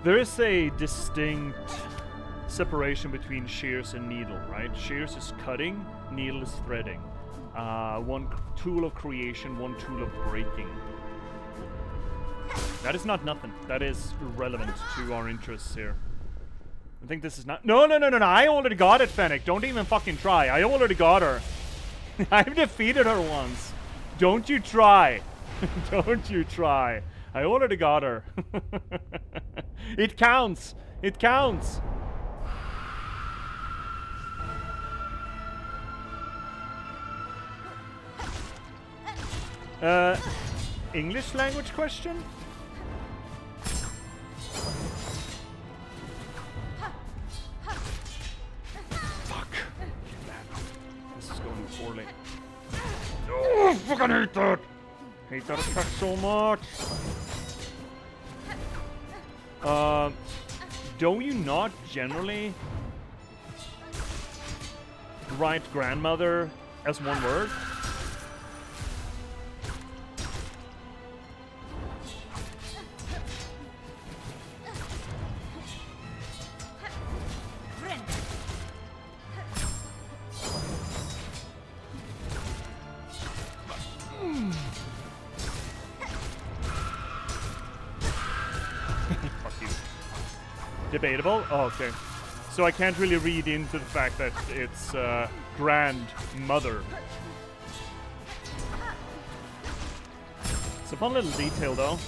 There is a distinct separation between shears and needle, right? Shears is cutting, needle is threading. One tool of creation, one tool of breaking. That is not nothing. That is relevant to our interests here. I think this is not... No, I already got it, Fennec. Don't even fucking try. I already got her. I've defeated her once. Don't you try. Don't you try. I already got her. It counts. It counts. English language question? Fuck. This is going poorly. Oh, fucking hate that! Hate that attack so much. Don't you not generally write grandmother as one word? Debatable? Oh, okay. So I can't really read into the fact that it's grandmother. It's a fun little detail, though.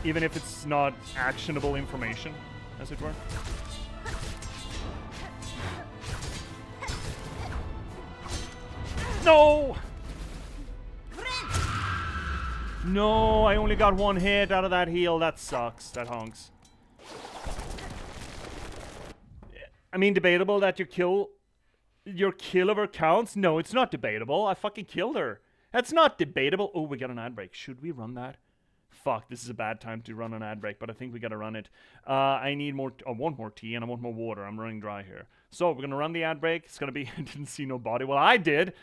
Even if it's not actionable information, as it were. No! No, I only got one hit out of that heal. That sucks. That honks. I mean, debatable that your kill of her counts? No, it's not debatable. I fucking killed her. That's not debatable. Oh, we got an ad break. Should we run that? Fuck, this is a bad time to run an ad break, but I think we gotta run it. I need more. I want more tea and I want more water. I'm running dry here. So we're gonna run the ad break. It's gonna be. I didn't see no body. Well, I did.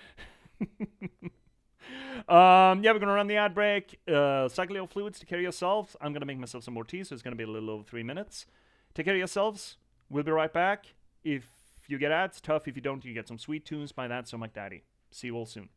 Yeah, we're gonna run the ad break. Cycle your fluids to carry yourselves. I'm gonna make myself some more tea, so it's gonna be a little over 3 minutes. Take care of yourselves. We'll be right back. If you get ads, tough. If you don't, you get some sweet tunes by that. So Mike Daddy. See you all soon.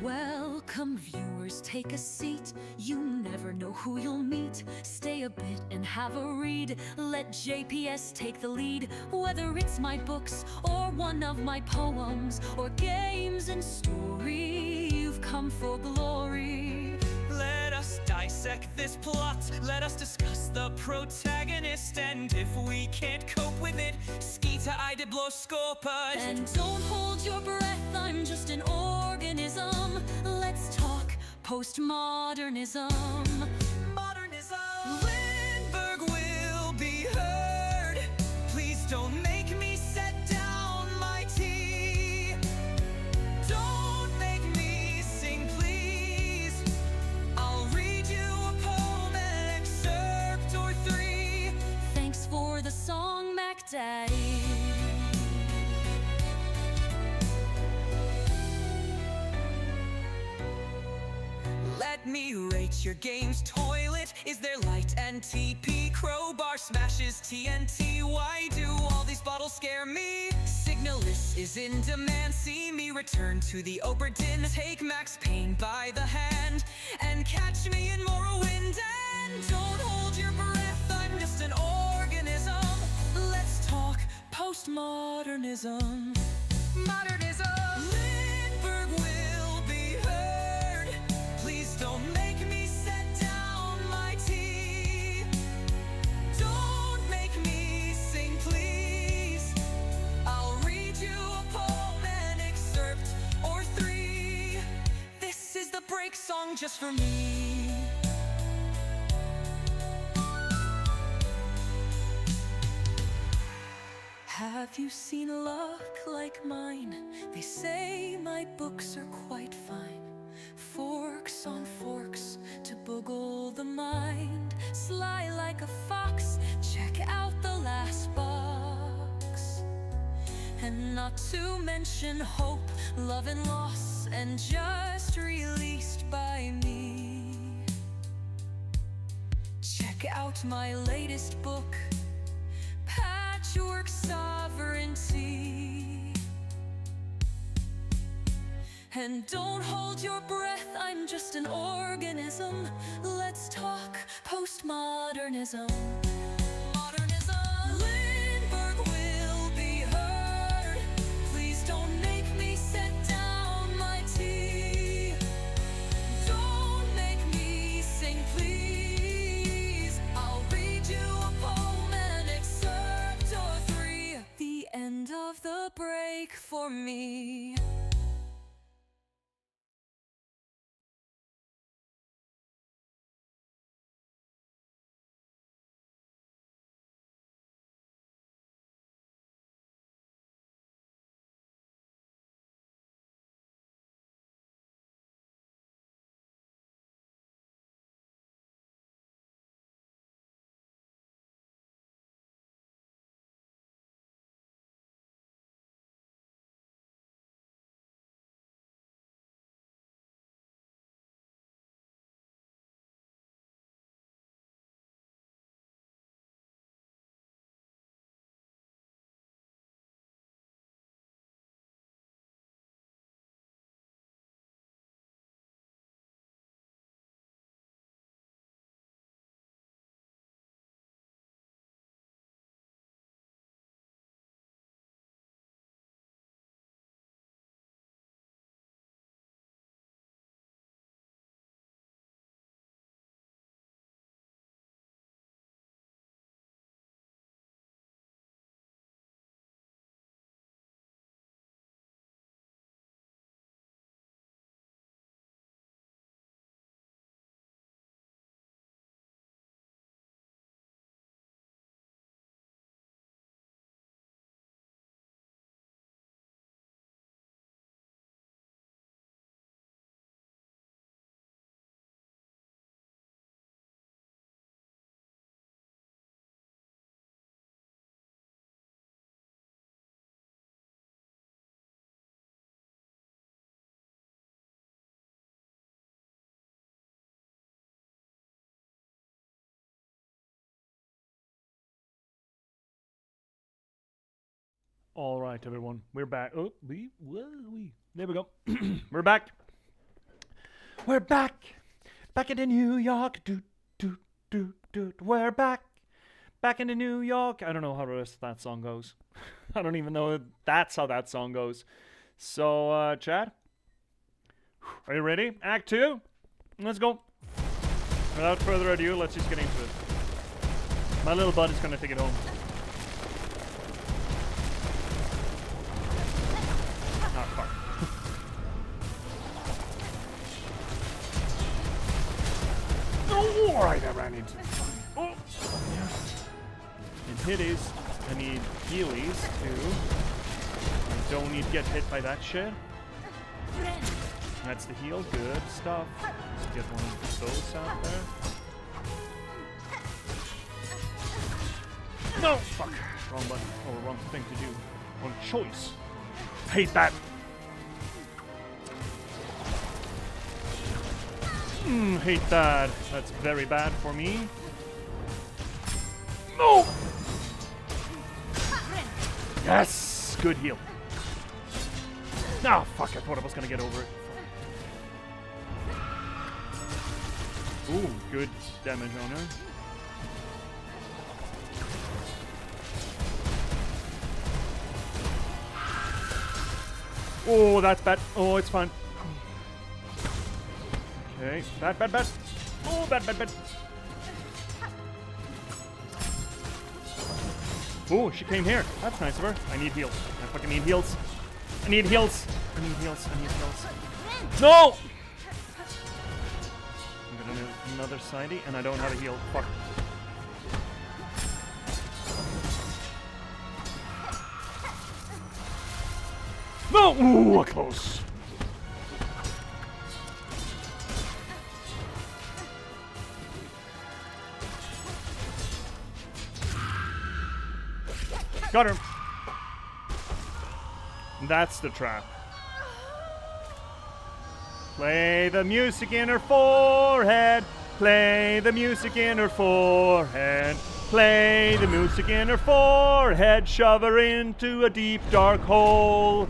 Welcome viewers, take a seat. You never know who you'll meet. Stay a bit and have a read. Let J.P.S. take the lead. Whether it's my books or one of my poems or games and story, you've come for glory. Let us dissect this plot. Let us discuss the protagonist. And if we can't cope with it, Skeeta Idibloskopus. And don't hold your breath, I'm just an organism. Let's talk postmodernism. Modernism. Lindberg will be heard. Please don't make me set down my tea. Don't make me sing, please. I'll read you a poem, an excerpt or three. Thanks for the song, Mac Daddy. Let me rate your game's toilet. Is there light and TP? Crowbar smashes TNT. Why do all these bottles scare me? Signalis is in demand. See me return to the Oberdin. Take Max Payne by the hand and catch me in Morrowind. And don't hold your breath, I'm just an organism. Let's talk postmodernism. Modernism. Lindberg will be heard. Please don't make me set down my tea. Don't make me sing, please. I'll read you a poem, an excerpt or three. This is the break song, just just for me. Have you seen luck like mine? They say my books are quite fine. Forks on forks to boggle the mind. Sly like a fox, check out the last box. And not to mention hope, love and loss, and just released by me. Check out my latest book, Patchwork Sovereignty. And don't hold your breath, I'm just an organism. Let's talk postmodernism. Modernism. Lindberg will be heard. Please don't make me set down my tea. Don't make me sing, please. I'll read you a poem, an excerpt or three. The end of the break for me. All right, everyone, we're back. Oh, there we go. We're back. We're back. Back into New York. We're back. Back into New York. I don't know how the rest of that song goes. I don't even know if that's how that song goes. So, Chad, are you ready? Act 2. Let's go. Without further ado, let's just get into it. My little buddy's gonna take it home. Ah, fuck. Oh, alright, I ran into it. Oh, yeah. And hitties. I need healies too. I don't need to get hit by that shit. That's the heal. Good stuff. Let's get one of those out there. No! Fuck. Wrong button. Or wrong thing to do. Wrong choice. Hate that. Hate that. That's very bad for me. No! Yes! Good heal. Oh, fuck. I thought I was gonna get over it. Ooh, good damage on her. Oh, that's bad. Oh, it's fine. Okay, bad, bad, bad. Oh, bad, bad, bad. Oh, she came here. That's nice of her. I need heals. I fucking need heals. I need heals. I need heals. I need heals. No! another sidey, and I don't have a heal. Fuck. No! Ooh, close. Got her. That's the trap. Play the music in her forehead. Play the music in her forehead. Play the music in her forehead. Shove her into a deep dark hole.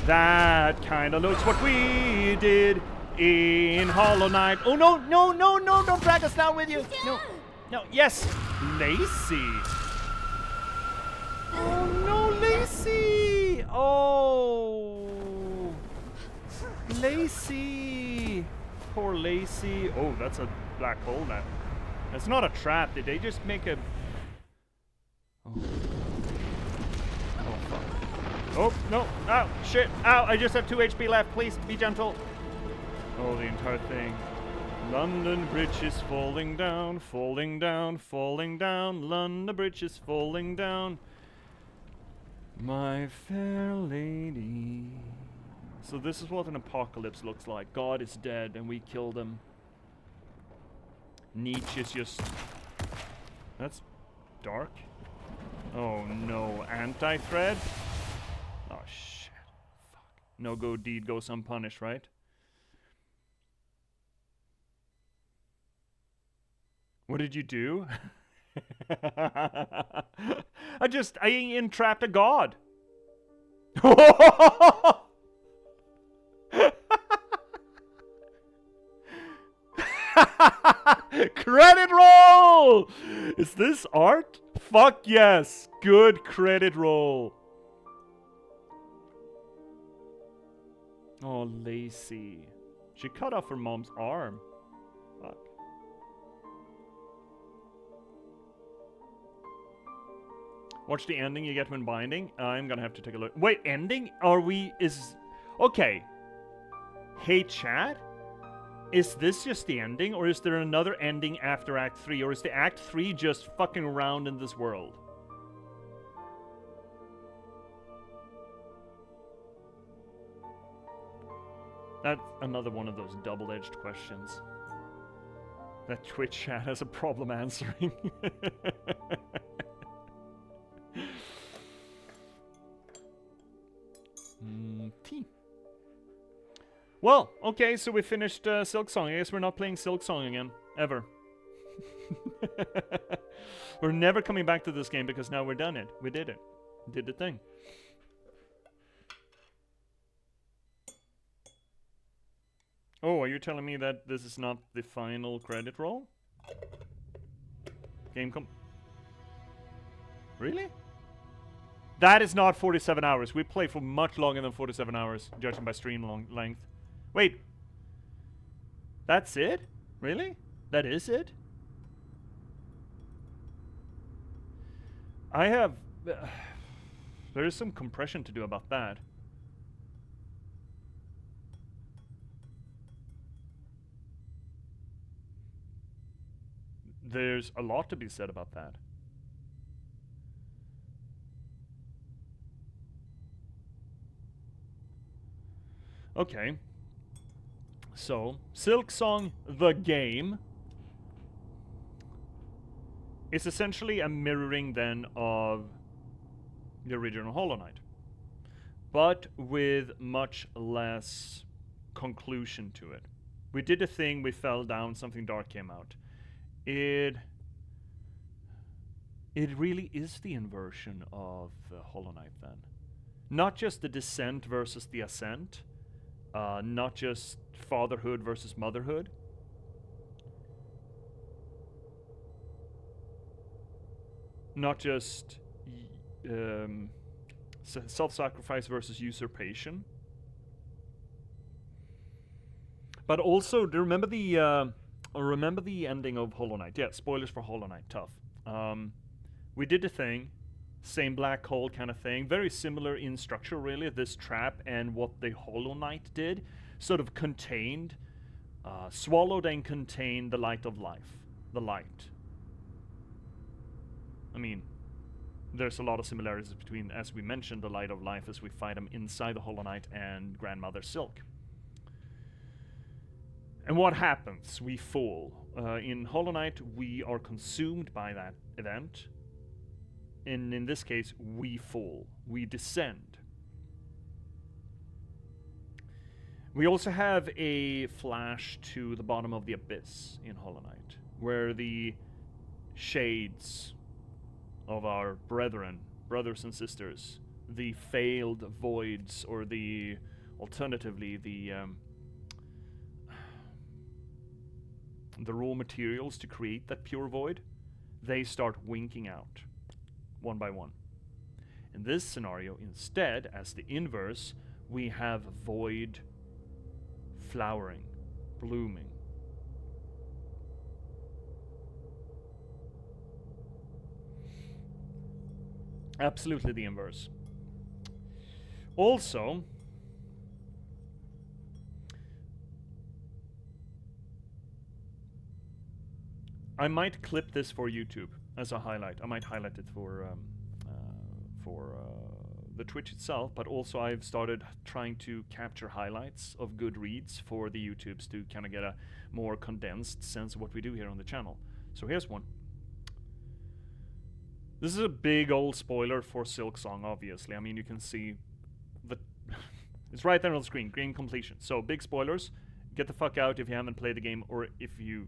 That kinda looks what we did in Hollow Knight. Oh no, no, no, no, don't drag us down with you. No, no, yes, Lacey. Oh no, Lacey! Oh, Lacey! Poor Lacey. Oh, that's a black hole now. That's not a trap. Did they just make a... Oh, oh fuck. Oh, no. Ow, shit. Ow, I just have 2 HP left. Please, be gentle. Oh, the entire thing. London Bridge is falling down, falling down, falling down. London Bridge is falling down. My fair lady. So this is what an apocalypse looks like. God is dead and we killed him. Nietzsche is just... That's dark. Oh no, anti-thread? Oh shit. Fuck. No good deed goes unpunished, right? What did you do? I entrapped a god. Credit roll! Is this art? Fuck yes. Good credit roll. Oh, Lacey. She cut off her mom's arm. Fuck. Watch the ending you get when binding. I'm gonna have to take a look. Wait, ending? Okay. Hey, chat? Is this just the ending, or is there another ending after Act 3? Or is the Act 3 just fucking around in this world? That's another one of those double-edged questions that Twitch chat has a problem answering. T. Well, okay, so we finished Silksong. I guess we're not playing Silksong again. Ever. We're never coming back to this game because now we're done it. We did it. Did the thing. Oh, are you telling me that this is not the final credit roll? Really? That is not 47 hours. We play for much longer than 47 hours, judging by stream length. Wait. That's it? Really? That is it? I have... there is some compression to do about that. There's a lot to be said about that. Okay. So, Silksong the game is essentially a mirroring then of the original Hollow Knight, but with much less conclusion to it. We did a thing, we fell down, something dark came out. It really is the inversion of Hollow Knight then. Not just the descent versus the ascent, not just fatherhood versus motherhood. Not just self-sacrifice versus usurpation. But also, do you remember the ending of Hollow Knight? Yeah, spoilers for Hollow Knight, tough. We did the thing, same black hole kind of thing, very similar in structure really, this trap and what the Hollow Knight did, sort of contained swallowed and contain the light of life. The light. I mean, there's a lot of similarities between, as we mentioned, the light of life as we fight them inside the Hollow Knight and Grandmother Silk. And what happens? We fall. In Hollow Knight, we are consumed by that event. And in this case, we fall. We descend. We also have a flash to the bottom of the abyss in Hollow Knight, where the shades of our brothers and sisters, the failed voids, or the, alternatively, the raw materials to create that pure void, they start winking out, one by one. In this scenario, instead, as the inverse, we have void flowering, blooming. Absolutely the inverse. Also, I might clip this for YouTube as a highlight. I might highlight it for the Twitch itself, but also I've started trying to capture highlights of good reads for the YouTubes to kind of get a more condensed sense of what we do here on the channel. So here's one. This is a big old spoiler for Silksong, obviously. I mean, you can see the it's right there on the screen, green completion. So big spoilers. Get the fuck out if you haven't played the game, or if you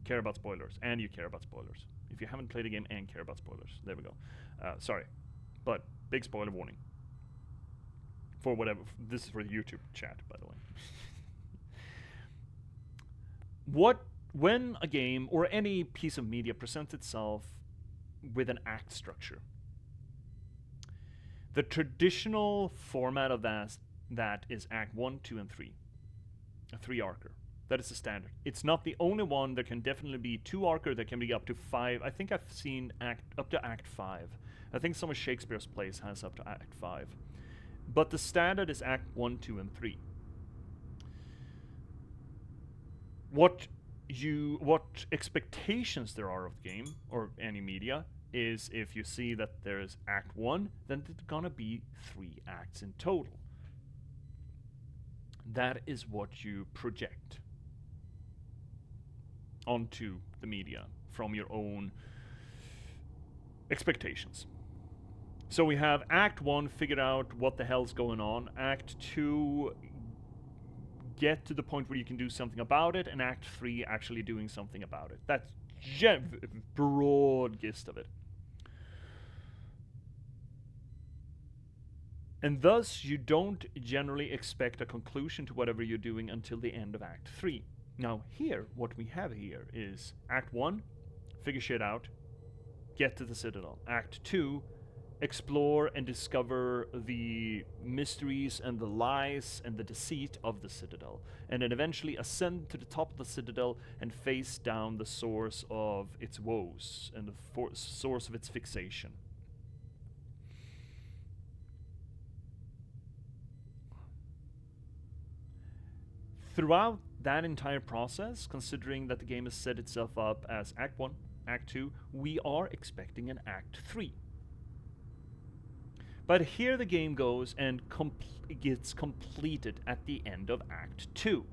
care about spoilers and you care about spoilers. If you haven't played the game and care about spoilers, there we go. Sorry, but big spoiler warning. For whatever, this is for the YouTube chat, by the way. When a game or any piece of media presents itself with an act structure, the traditional format of that is Act 1, 2, and 3. A 3-arcer. That is the standard. It's not the only one. There can definitely be 2-arcer. There can be up to 5. I think I've seen up to Act 5. I think some of Shakespeare's plays has up to Act 5. But the standard is Act 1, 2, and 3. What expectations there are of the game, or any media, is if you see that there's Act 1, then there's gonna be 3 acts in total. That is what you project onto the media from your own expectations. So we have Act 1, figure out what the hell's going on. Act 2, get to the point where you can do something about it. And Act 3, actually doing something about it. That's broad gist of it. And thus, you don't generally expect a conclusion to whatever you're doing until the end of Act 3. Now here, what we have here is Act 1, figure shit out, get to the Citadel. Act 2, explore and discover the mysteries and the lies and the deceit of the Citadel. And then eventually ascend to the top of the Citadel and face down the source of its woes and the source of its fixation. Throughout that entire process, considering that the game has set itself up as Act 1, Act 2, we are expecting an Act 3. But here the game goes and gets completed at the end of Act 2.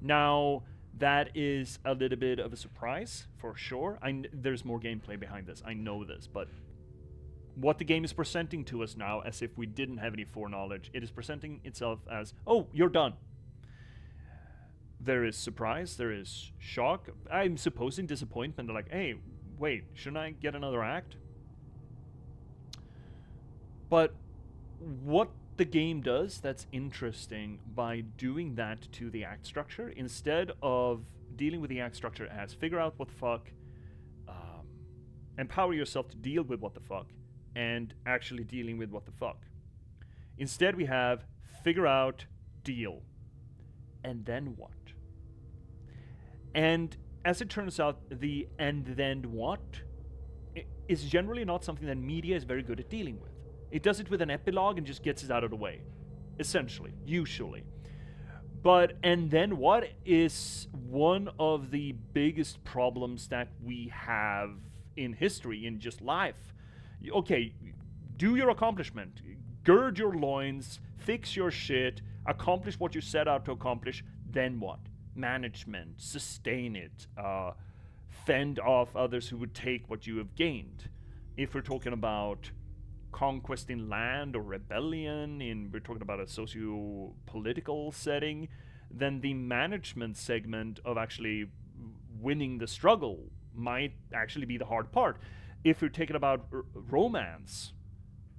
Now, that is a little bit of a surprise, for sure. There's more gameplay behind this, I know this, but what the game is presenting to us now, as if we didn't have any foreknowledge, it is presenting itself as, oh, you're done. There is surprise, there is shock, I'm supposing disappointment, like, hey, wait, shouldn't I get another act? But what the game does that's interesting by doing that to the act structure, instead of dealing with the act structure as figure out what the fuck, empower yourself to deal with what the fuck, and actually dealing with what the fuck. Instead we have figure out, deal, and then what? And as it turns out, the and then what is generally not something that media is very good at dealing with. It does it with an epilogue and just gets it out of the way, essentially, usually. And then what is one of the biggest problems that we have in history, in just life? Okay, do your accomplishment, gird your loins, fix your shit, accomplish what you set out to accomplish. Then what? Management, sustain it, fend off others who would take what you have gained. If we're talking about conquest in land or rebellion, we're talking about a socio-political setting, then the management segment of actually winning the struggle might actually be the hard part. If we're talking about romance,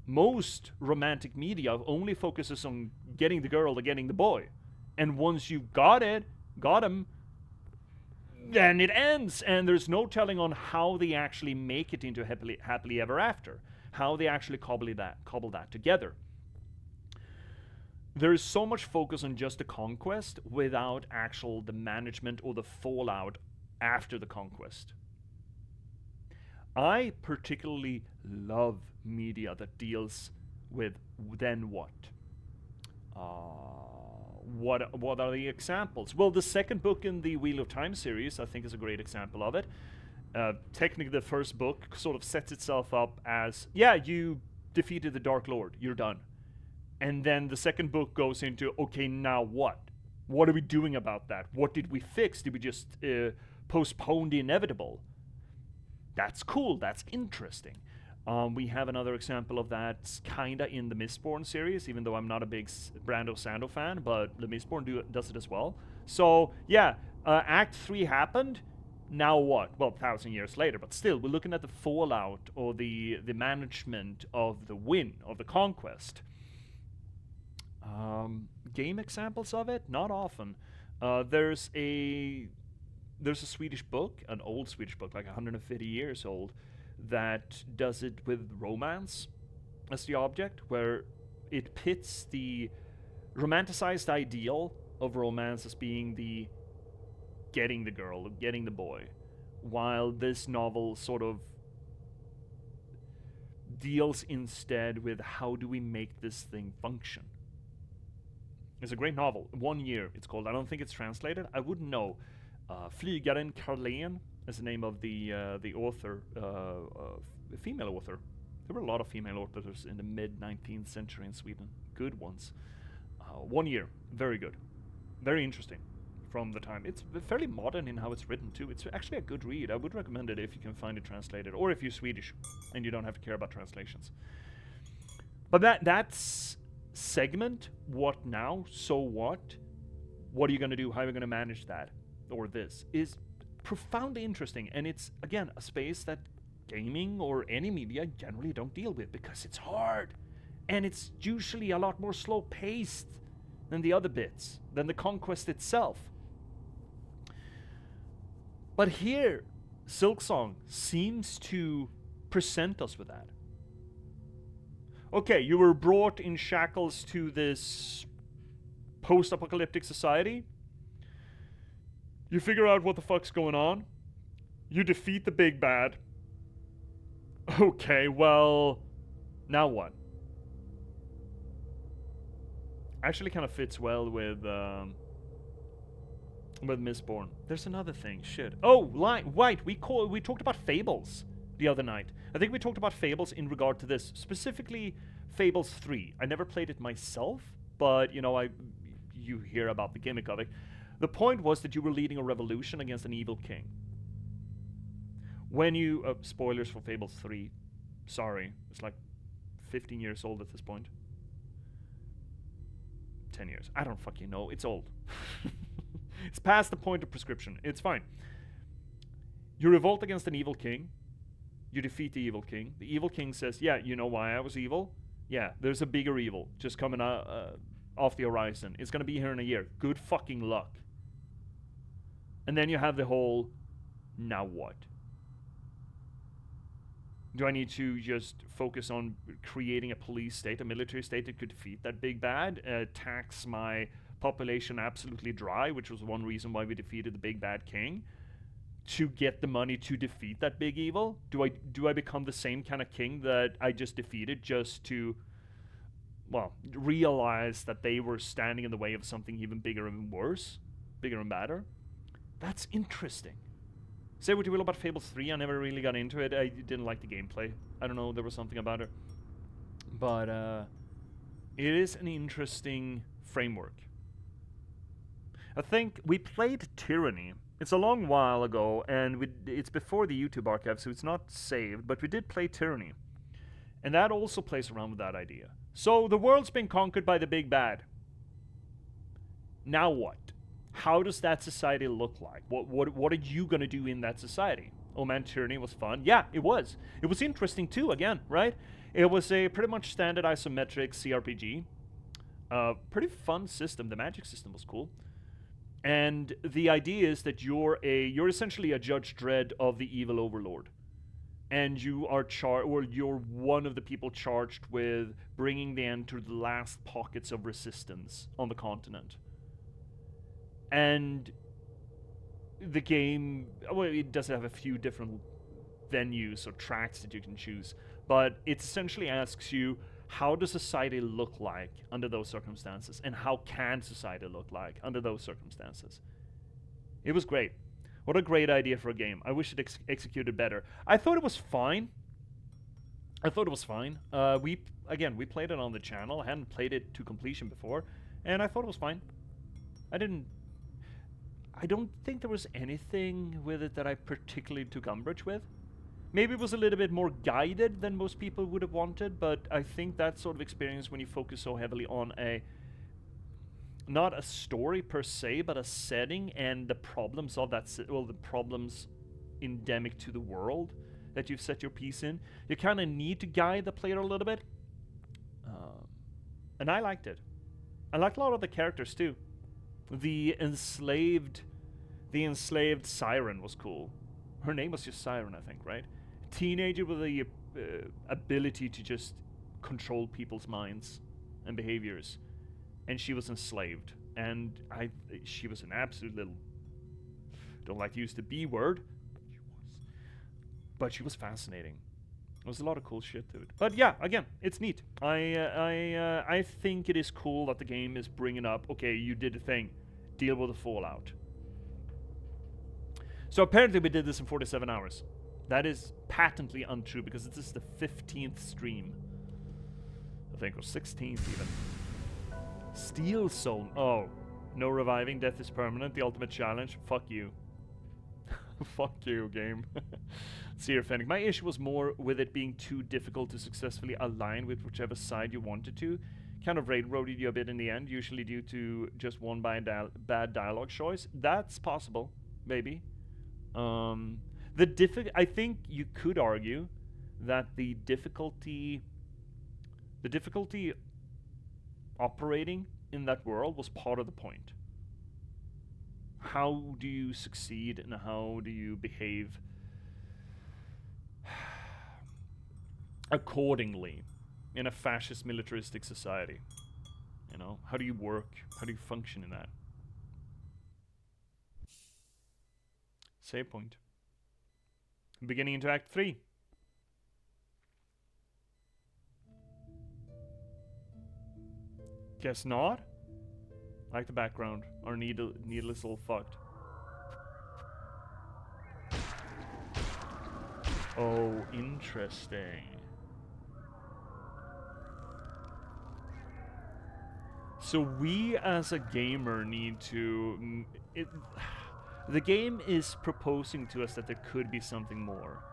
most romantic media only focuses on getting the girl or getting the boy. And once you've got him, then it ends, and there's no telling on how they actually make it into happily ever after, how they actually cobble that together. There is so much focus on just the conquest without the management or the fallout after the conquest. I particularly love media that deals with then what. What are the examples? Well, the second book in the Wheel of Time series, I think, is a great example of it. Technically, the first book sort of sets itself up as, yeah, you defeated the Dark Lord, you're done. And then the second book goes into, okay, now what? What are we doing about that? What did we fix? Did we just postpone the inevitable? That's cool, that's interesting. We have another example of that kinda in the Mistborn series, even though I'm not a big Brando Sando fan, but the Mistborn does it as well. So yeah, Act 3 happened. Now what? Well, 1,000 years later, but still, we're looking at the fallout or the management of the win, of the conquest. Game examples of it? Not often. There's a Swedish book, an old Swedish book, like 150 years old, that does it with romance as the object, where it pits the romanticized ideal of romance as being the getting the girl, getting the boy, while this novel sort of deals instead with how do we make this thing function. It's a great novel. 1 year, it's called. I don't think it's translated. I wouldn't know. Flygaren Carlén is the name of the author, female author. There were a lot of female authors in the mid-19th century in Sweden. Good ones. 1 year. Very good. Very interesting from the time. It's fairly modern in how it's written, too. It's actually a good read. I would recommend it if you can find it translated, or if you're Swedish and you don't have to care about translations. But that's segment. What now? So what? What are you going to do? How are you going to manage that? Or this is profoundly interesting, and it's, again, a space that gaming or any media generally don't deal with because it's hard, and it's usually a lot more slow-paced than the other bits, than the conquest itself. But here, Silksong seems to present us with that. Okay, you were brought in shackles to this post-apocalyptic society. You figure out what the fuck's going on. You defeat the big bad. Okay, well, now what? Actually kind of fits well with Mistborn. There's another thing. Shit. Oh, right. We talked about Fables the other night. I think we talked about Fables in regard to this, specifically Fables 3. I never played it myself, but you hear about the gimmick of it. The point was that you were leading a revolution against an evil king. When you... spoilers for Fables 3. Sorry. It's like 15 years old at this point. 10 years. I don't fucking know. It's old. It's past the point of prescription. It's fine. You revolt against an evil king. You defeat the evil king. The evil king says, yeah, you know why I was evil? Yeah, there's a bigger evil just coming off the horizon. It's going to be here in a year. Good fucking luck. And then you have the whole, now what? Do I need to just focus on creating a police state, a military state that could defeat that big bad, tax my population absolutely dry, which was one reason why we defeated the big bad king, to get the money to defeat that big evil? Do I become the same kind of king that I just defeated just to well, realized that they were standing in the way of something even bigger and worse, bigger and badder. That's interesting. Say what you will about Fables 3, I never really got into it. I didn't like the gameplay. I don't know, there was something about it. But it is an interesting framework. I think we played Tyranny. It's a long while ago, and it's before the YouTube archive, so it's not saved, but we did play Tyranny. And that also plays around with that idea. So the world's been conquered by the big bad. Now what? How does that society look like? What are you gonna do in that society? Oh man, Tyranny was fun. Yeah, it was. It was interesting too, again, right? It was a pretty much standard isometric CRPG. Pretty fun system. The magic system was cool. And the idea is that you're essentially a Judge Dredd of the evil overlord. And you are you're one of the people charged with bringing the end to the last pockets of resistance on the continent. And the game, well, it does have a few different venues or tracks that you can choose, but it essentially asks you, how does society look like under those circumstances, and how can society look like under those circumstances? It was great. What a great idea for a game. I wish it executed better. I thought it was fine. We played it on the channel. I hadn't played it to completion before, and I thought it was fine. I don't think there was anything with it that I particularly took umbrage with. Maybe it was a little bit more guided than most people would have wanted, but I think that sort of experience, when you focus so heavily on not a story per se, but a setting and the problems of that, the problems endemic to the world that you've set your piece in, you kind of need to guide the player a little bit. And I liked it. I liked a lot of the characters too. The enslaved siren was cool. Her name was just Siren, I think, right? Teenager with the ability to just control people's minds and behaviors, and she was enslaved. And she was an absolute little, don't like to use the B word, but she was fascinating. There was a lot of cool shit to it. But yeah, again, it's neat. I think it is cool that the game is bringing up, okay, you did a thing, deal with the fallout. So apparently we did this in 47 hours. That is patently untrue, because this is the 15th stream. I think, or 16th even. Silksong. Oh, no reviving, death is permanent, the ultimate challenge. Fuck you. Fuck you, game. See here, Fennec. My issue was more with it being too difficult to successfully align with whichever side you wanted to. Kind of railroaded you a bit in the end, usually due to just one bad dialogue choice. That's possible, maybe. I think you could argue that the difficulty operating in that world was part of the point. How do you succeed and how do you behave accordingly in a fascist militaristic society? You know, how do you work? How do you function in that? Save point. Beginning into Act 3. Guess not? Like the background. Our needle is all fucked. Oh, interesting. So we as a gamer need to... The game is proposing to us that there could be something more.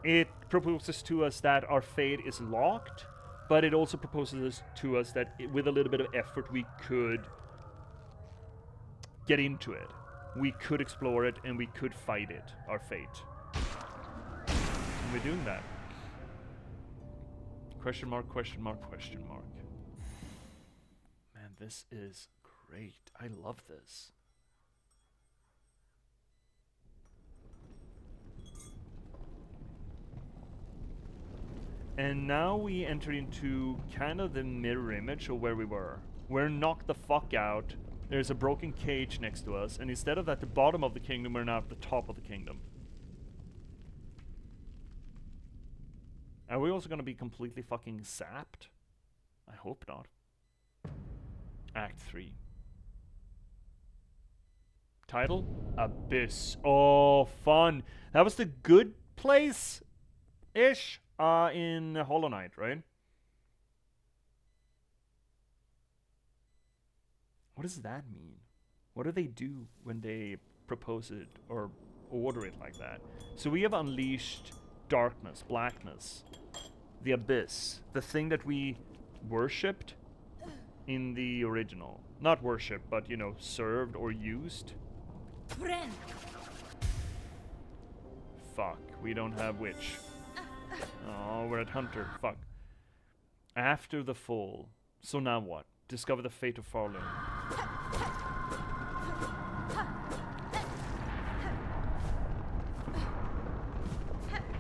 It proposes to us that our fate is locked, but it also proposes to us that with a little bit of effort we could get into it. We could explore it and we could fight it, our fate. And we're doing that. Question mark, question mark, question mark. Man, this is great. I love this. And now we enter into kind of the mirror image of where we were. We're knocked the fuck out. There's a broken cage next to us. And instead of at the bottom of the kingdom, we're now at the top of the kingdom. Are we also going to be completely fucking sapped? I hope not. Act 3. Title? Abyss. Oh, fun. That was the good place-ish in Hollow Knight, right? What does that mean? What do they do when they propose it or order it like that? So we have unleashed darkness, blackness, the abyss, the thing that we worshipped in the original. Not worshipped, but, you know, served or used. Friend. Fuck, we don't have witch. Oh, we're at hunter. Fuck. After the fall. So now what? Discover the fate of Farloom.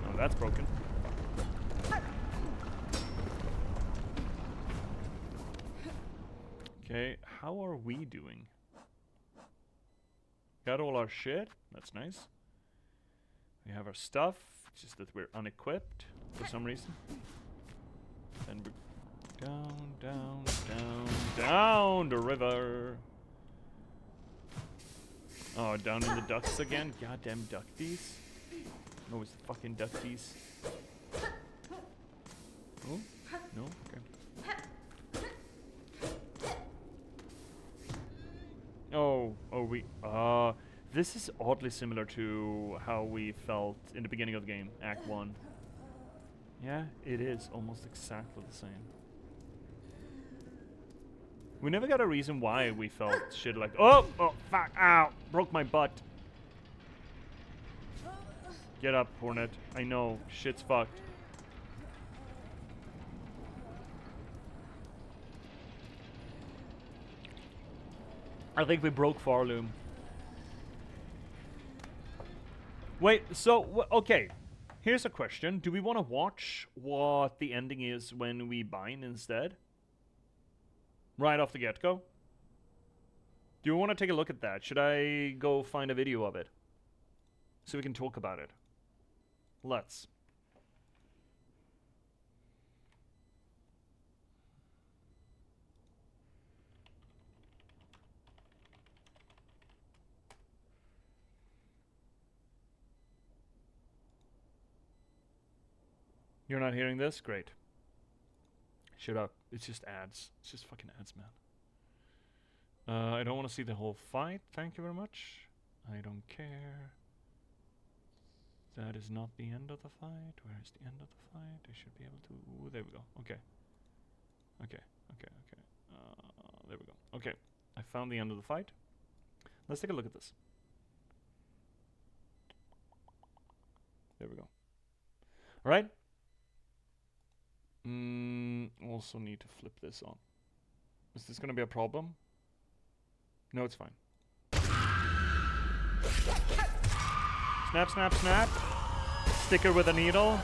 Oh, that's broken. Okay, how are we doing? Got all our shit. That's nice. We have our stuff. It's just that we're unequipped for some reason. Then we're down, down, down, down the river. Oh, down in the ducks again. Goddamn ducties. No, it's the fucking ducties. Oh, no, okay. Oh, this is oddly similar to how we felt in the beginning of the game, Act 1. Yeah, it is almost exactly the same. We never got a reason why we felt shit like, oh, fuck, ow, broke my butt. Get up, Hornet. I know, shit's fucked. I think we broke Farloom. Wait, so, okay. Here's a question. Do we want to watch what the ending is when we bind instead? Right off the get-go? Do you want to take a look at that? Should I go find a video of it? So we can talk about it. Let's. You're not hearing this? Great. Shut up. It's just ads. It's just fucking ads, man. I don't want to see the whole fight. Thank you very much. I don't care. That is not the end of the fight. Where is the end of the fight? I should be able to... Ooh, there we go. Okay. Okay. Okay. Okay. There we go. Okay. I found the end of the fight. Let's take a look at this. There we go. All right. Also need to flip this on. Is this gonna be a problem? No, it's fine. Snap, snap, snap. Sticker with a needle.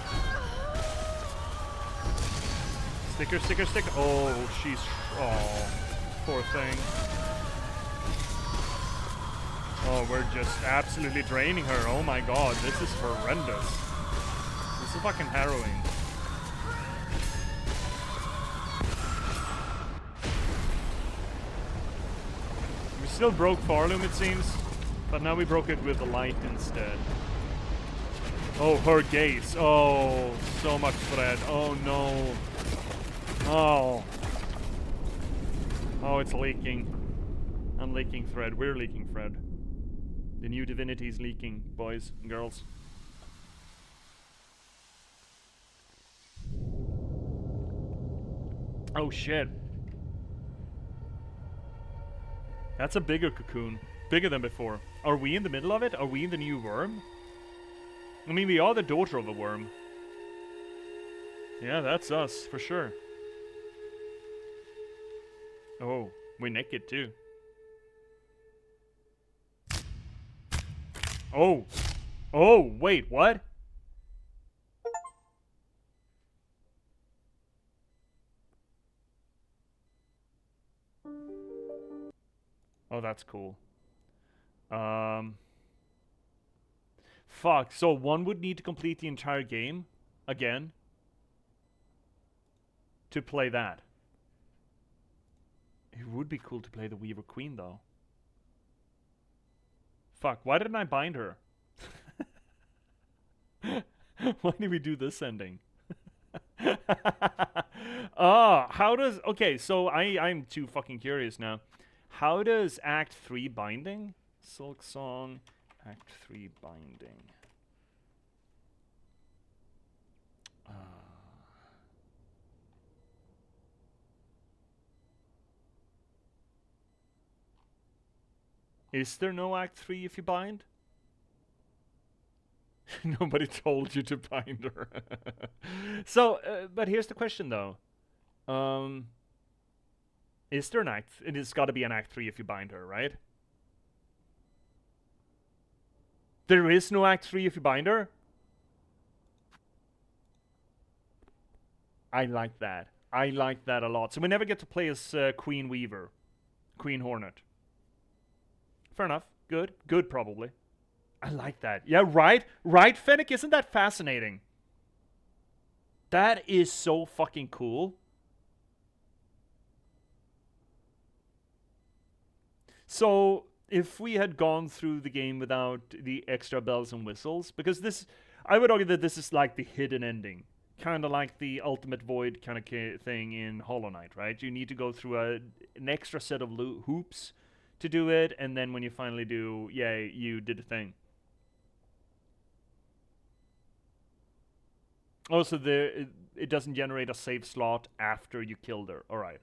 Sticker, sticker, sticker. Oh, she's... Oh, poor thing. Oh, we're just absolutely draining her. Oh my god, this is horrendous. This is fucking harrowing. We still broke Farloom, it seems. But now we broke it with the light instead. Oh, her gaze. Oh, so much thread. Oh no. Oh. Oh, it's leaking. I'm leaking thread. We're leaking thread. The new divinity is leaking, boys and girls. Oh shit. That's a bigger cocoon. Bigger than before. Are we in the middle of it? Are we in the new worm? I mean, we are the daughter of a worm. Yeah, that's us, for sure. Oh, we're naked too. Oh. Oh, wait, what? Oh, that's cool. Fuck, so one would need to complete the entire game again to play that. It would be cool to play the Weaver Queen, though. Fuck, why didn't I bind her? Why did we do this ending? How does... Okay, so I'm too fucking curious now. How does Act 3 binding? Silksong, Act 3 binding. Is there no Act 3 if you bind? Nobody told you to bind her. So, but here's the question though. Is there an Act? It has got to be an Act 3 if you bind her, right? There is no Act 3 if you bind her? I like that. I like that a lot. So we never get to play as Queen Weaver. Queen Hornet. Fair enough. Good. Good, probably. I like that. Yeah, right? Right, Fennec? Isn't that fascinating? That is so fucking cool. So, if we had gone through the game without the extra bells and whistles, because this, I would argue that this is like the hidden ending. Kind of like the Ultimate Void kind of thing in Hollow Knight, right? You need to go through an extra set of hoops to do it, and then when you finally do, yeah, you did the thing. Also, it doesn't generate a save slot after you killed her. Alright.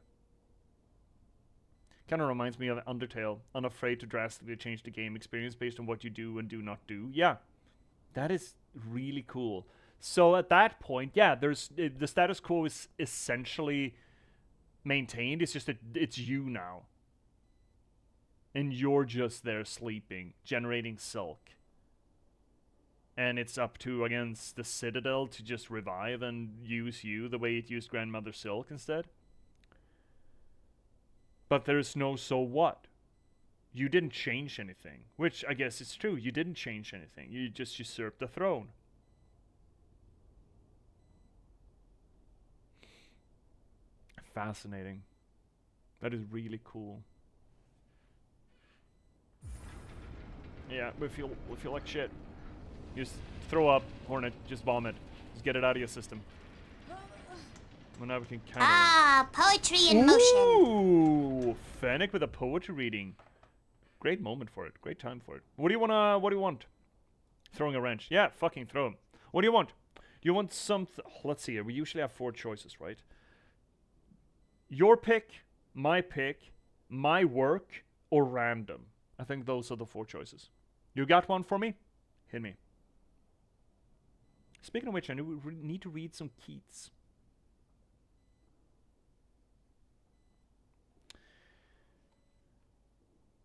Kind of reminds me of Undertale. Unafraid to drastically change the game experience based on what you do and do not do. Yeah. That is really cool. So at that point, yeah, there's the status quo is essentially maintained. It's just that it's you now. And you're just there sleeping, generating silk. And it's up to, against the Citadel to just revive and use you the way it used Grandmother Silk instead. But there's no so what. You didn't change anything. Which, I guess is true. You didn't change anything. You just usurped the throne. Fascinating. That is really cool. Yeah, we feel like shit. You just throw up, Hornet, just vomit. Just get it out of your system. Well, now we can kind of... Ah, poetry in motion. Ooh, Fennec with a poetry reading. Great moment for it. Great time for it. What do you want? Throwing a wrench. Yeah, fucking throw him. What do you want? Do you want something... Let's see here. We usually have 4 choices, right? Your pick, my work, or random. I think those are the 4 choices. You got one for me? Hit me. Speaking of which, I need to read some Keats.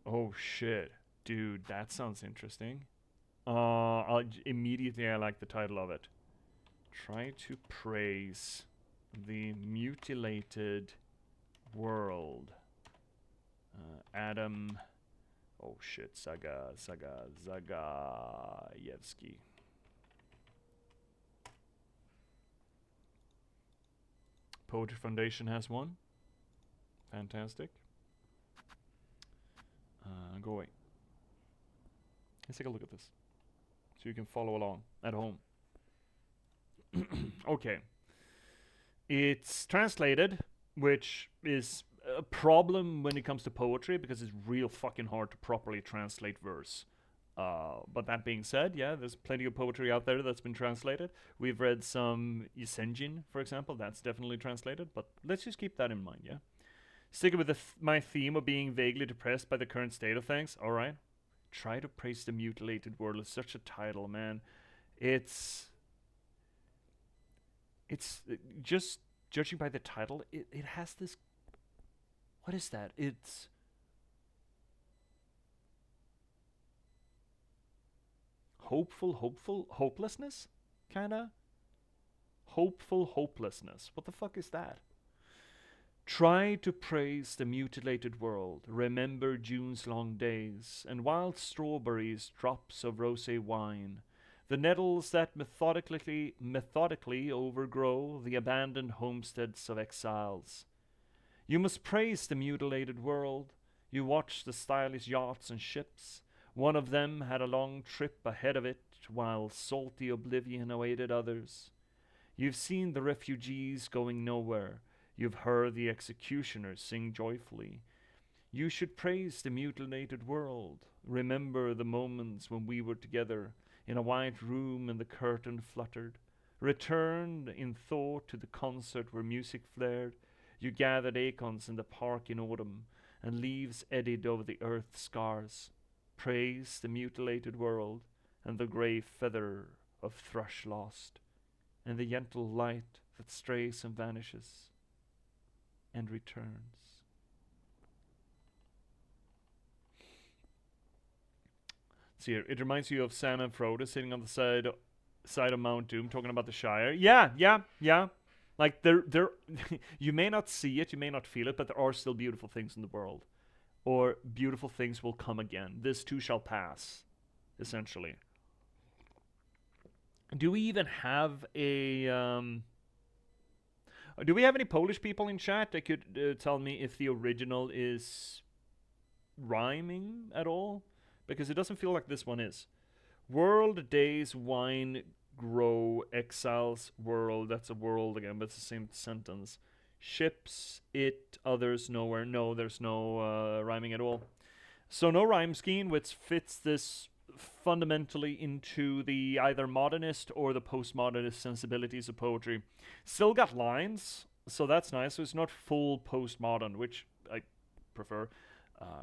Oh shit. Dude, that sounds interesting. Immediately I like the title of it. Try to praise the mutilated world. Adam... Oh shit, Zagayevsky. Poetry Foundation has one. Fantastic. Go away. Let's take a look at this. So you can follow along at home. Okay. It's translated, which is a problem when it comes to poetry because it's real fucking hard to properly translate verse. But that being said, yeah, there's plenty of poetry out there that's been translated. We've read some Isenjin, for example. That's definitely translated, but let's just keep that in mind, yeah? Sticking with my theme of being vaguely depressed by the current state of things, alright? Try to praise the mutilated world is such a title, man. It's just judging by the title, it has this... What is that? It's... hopelessness? Kinda? Hopeful hopelessness. What the fuck is that? Try to praise the mutilated world, remember June's long days, and wild strawberries, drops of rosé wine, the nettles that methodically overgrow the abandoned homesteads of exiles. You must praise the mutilated world. You watch the stylish yachts and ships. One of them had a long trip ahead of it, while salty oblivion awaited others. You've seen the refugees going nowhere. You've heard the executioners sing joyfully. You should praise the mutilated world. Remember the moments when we were together in a white room and the curtain fluttered. Return in thought to the concert where music flared. You gathered acorns in the park in autumn, and leaves eddied over the earth's scars. Praise the mutilated world, and the grey feather of thrush lost, and the gentle light that strays and vanishes, and returns. See here, it reminds you of Sam and Frodo sitting on the side of Mount Doom talking about the Shire. Yeah. Like there you may not see it, you may not feel it, but there are still beautiful things in the world. Or beautiful things will come again. This too shall pass, essentially. Do we even have a do we have any Polish people in chat that could tell me if the original is rhyming at all? Because it doesn't feel like this one is. World, days, wine, grow, exiles, world. That's a world again, but it's the same sentence. Ships, it, others, nowhere. No, there's no rhyming at all. So no rhyme scheme, which fits this fundamentally into the either modernist or the postmodernist sensibilities of poetry. Still got lines, so that's nice. So it's not full postmodern, which I prefer.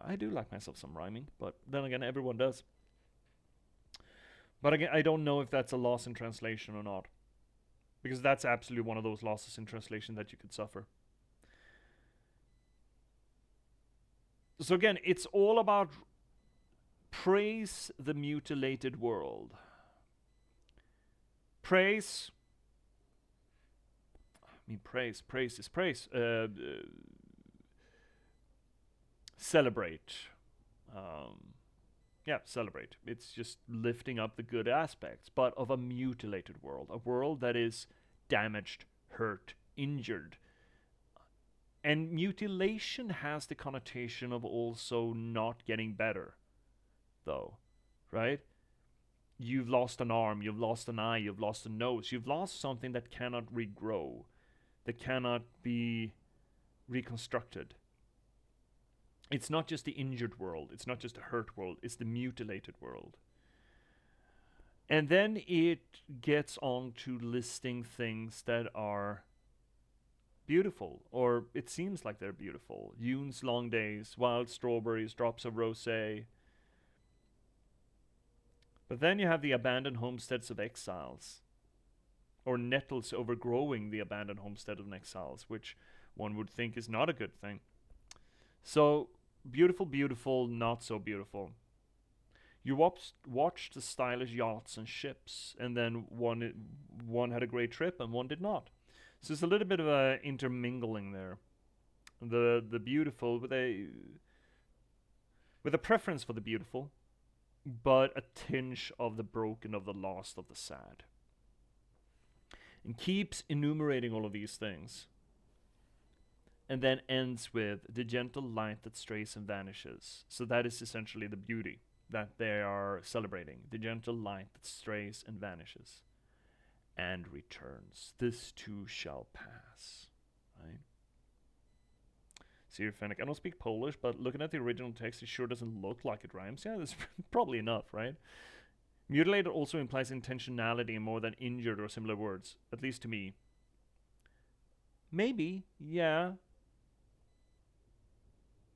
I do like myself some rhyming, but then again, everyone does. But again, I don't know if that's a loss in translation or not. Because that's absolutely one of those losses in translation that you could suffer. So again, it's all about praise the mutilated world. Praise. I mean, praise is praise. Celebrate. Celebrate. It's just lifting up the good aspects, but of a mutilated world. A world that is damaged, hurt, injured. And mutilation has the connotation of also not getting better, though, right? You've lost an arm, you've lost an eye, you've lost a nose, you've lost something that cannot regrow, that cannot be reconstructed. It's not just the injured world, it's not just the hurt world, it's the mutilated world. And then it gets on to listing things that are beautiful, or it seems like they're beautiful. Yoon's long days, wild strawberries, drops of rosé. But then you have the abandoned homesteads of exiles, or nettles overgrowing the abandoned homestead of exiles, which one would think is not a good thing. So, beautiful, beautiful, not so beautiful. You watched the stylish yachts and ships, and then one had a great trip and one did not. So there's a little bit of a intermingling there. The beautiful with a preference for the beautiful, but a tinge of the broken, of the lost, of the sad. And keeps enumerating all of these things. And then ends with the gentle light that strays and vanishes. So that is essentially the beauty that they are celebrating. The gentle light that strays and vanishes and returns. This too shall pass. Right? See, Fennec, I don't speak Polish, but looking at the original text, it sure doesn't look like it rhymes. Yeah, that's probably enough, right? Mutilated also implies intentionality more than injured or similar words, at least to me. Maybe, yeah.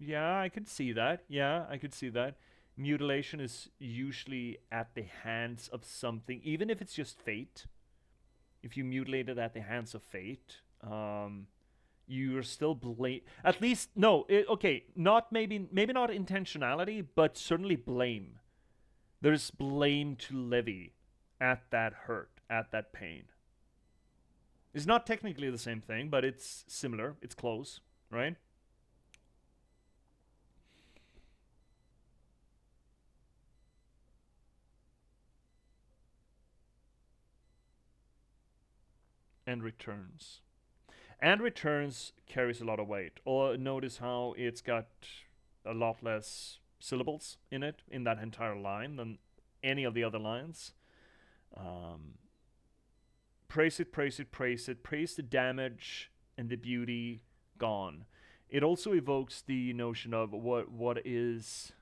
Yeah, I could see that. Yeah, I could see that. Mutilation is usually at the hands of something, even if it's just fate. If you mutilate it at the hands of fate, you're still at least, no, okay, not maybe not intentionality, but certainly blame. There's blame to levy at that hurt, at that pain. It's not technically the same thing, but it's similar. It's close, right? And returns. And Returns carries a lot of weight. Or notice how it's got a lot less syllables in it, in that entire line, than any of the other lines. Praise it, praise it, praise it. Praise the damage and the beauty gone. It also evokes the notion of what is...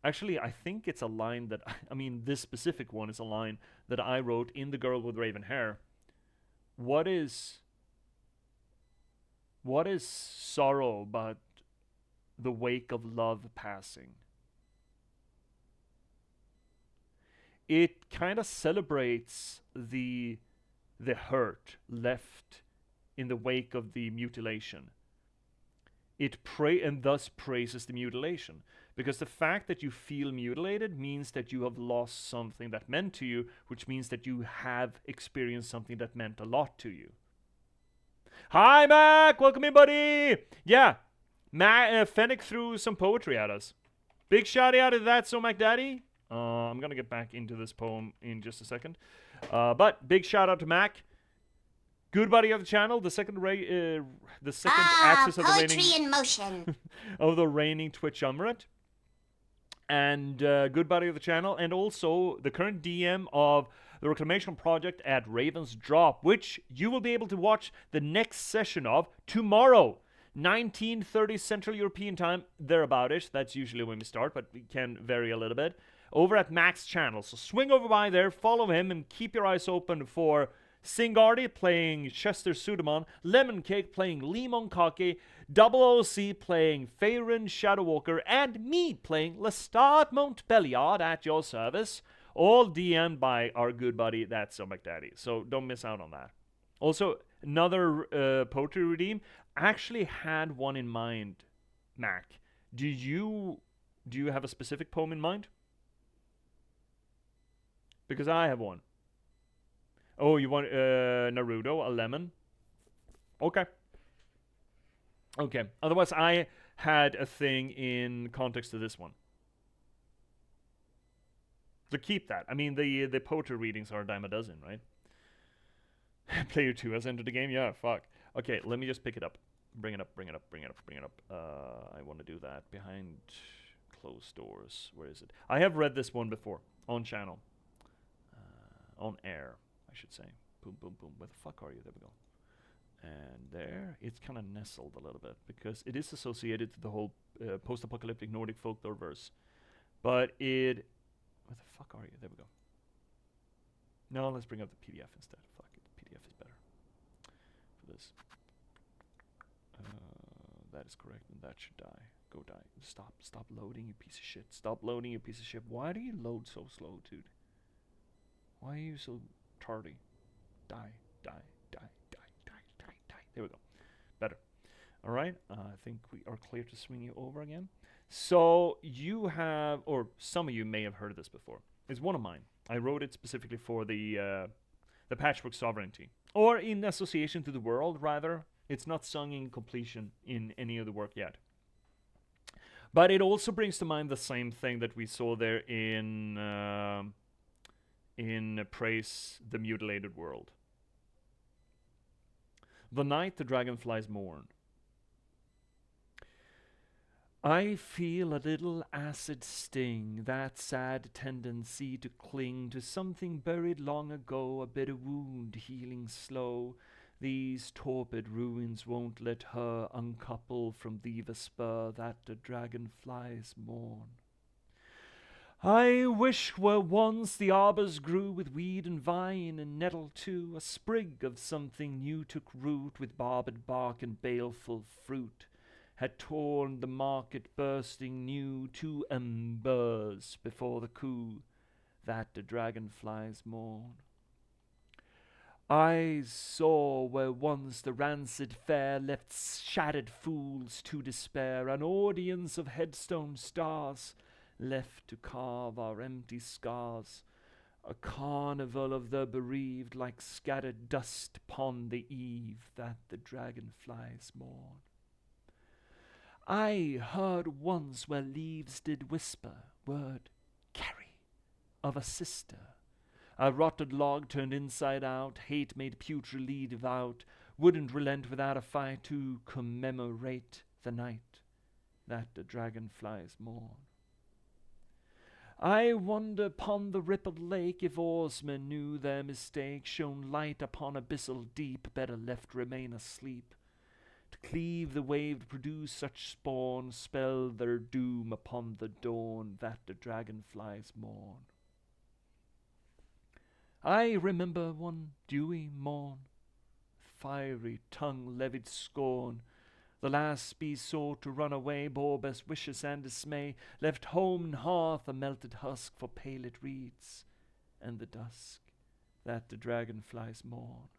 Actually, I think it's a line that... I mean, this specific one is a line that I wrote in The Girl with Raven Hair. What is sorrow but the wake of love passing? It kind of celebrates the hurt left in the wake of the mutilation. It and thus praises the mutilation, because the fact that you feel mutilated means that you have lost something that meant to you, which means that you have experienced something that meant a lot to you. Hi, Mac! Welcome in, buddy! Yeah, Fennec threw some poetry at us. Big shout out to that, so Mac Daddy. I'm gonna get back into this poem in just a second. But big shout out to Mac. Good buddy of the channel, the second axis of the poetry reigning in motion. of the reigning Twitch umret, and good buddy of the channel, and also the current DM of the Reclamation Project at Raven's Drop, which you will be able to watch the next session of tomorrow, 19:30 Central European Time, thereaboutish. That's usually when we start, but we can vary a little bit. Over at Mac's channel, so swing over by there, follow him, and keep your eyes open for Singardi playing Chester Sudamon, Lemon Cake playing Lemon Kake, Double OC playing Faerun Shadowwalker, and me playing Lestat Montbelliard at your service, all DM'd by our good buddy That's So McDaddy. So don't miss out on that. Also, another poetry redeem. I actually had one in mind, Mac. Do you have a specific poem in mind? Because I have one. Oh, you want Naruto, a lemon? Okay. Okay. Otherwise, I had a thing in context to this one. So keep that. I mean, the poetry readings are a dime a dozen, right? Player 2 has entered the game? Yeah, fuck. Okay, let me just pick it up. Bring it up. I want to do that behind closed doors. Where is it? I have read this one before on channel. On air, I should say. Boom, boom, boom. Where the fuck are you? There we go. And there, it's kind of nestled a little bit because it is associated to the whole post-apocalyptic Nordic folklore verse. But it... Where the fuck are you? There we go. No, let's bring up the PDF instead. Fuck it. PDF is better for this. That is correct, and that should die. Go die. Stop loading, you piece of shit. Stop loading, you piece of shit. Why do you load so slow, dude? Why are you so tardy? Die. There we go. Better. All right. I think we are clear to swing you over again. So you have, or some of you may have heard of this before. It's one of mine. I wrote it specifically for the Patchwork Sovereignty, or in association to the world, rather. It's not sung in completion in any of the work yet. But it also brings to mind the same thing that we saw there in Praise the Mutilated World. The night the dragonflies mourn. I feel a little acid sting, that sad tendency to cling to something buried long ago, a bitter wound healing slow. These torpid ruins won't let her uncouple from the spur that the dragonflies mourn. I wish where once the arbors grew with weed and vine and nettle too, a sprig of something new took root with barbed bark and baleful fruit, had torn the market bursting new to embers before the coup that the dragonflies mourn. I saw where once the rancid fair left shattered fools to despair, an audience of headstone stars left to carve our empty scars, a carnival of the bereaved like scattered dust upon the eve that the dragonflies mourn. I heard once where leaves did whisper, word, carry, of a sister. A rotted log turned inside out, hate made putridly devout, wouldn't relent without a fight to commemorate the night that the dragonflies mourn. I wonder upon the rippled lake if oarsmen knew their mistake, shone light upon abyssal deep, better left remain asleep. To cleave the wave, produce such spawn, spell their doom upon the dawn that the dragonflies mourn. I remember one dewy morn, fiery tongue levied scorn. The last bee sought to run away, bore best wishes and dismay, left home and hearth a melted husk for paled reeds, and the dusk that the dragonflies mourn.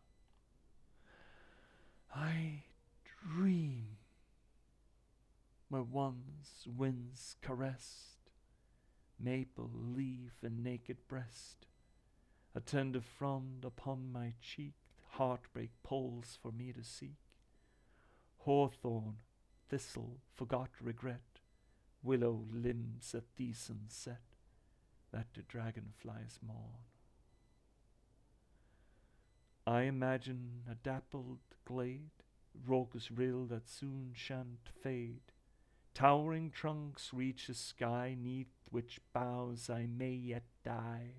I dream where once winds caressed maple leaf and naked breast, a tender frond upon my cheek, heartbreak pulls for me to seek. Hawthorn, thistle, forgot regret, willow limbs at the sunset, that the dragonflies mourn. I imagine a dappled glade, raucous rill that soon shan't fade. Towering trunks reach the sky, neath which boughs I may yet die.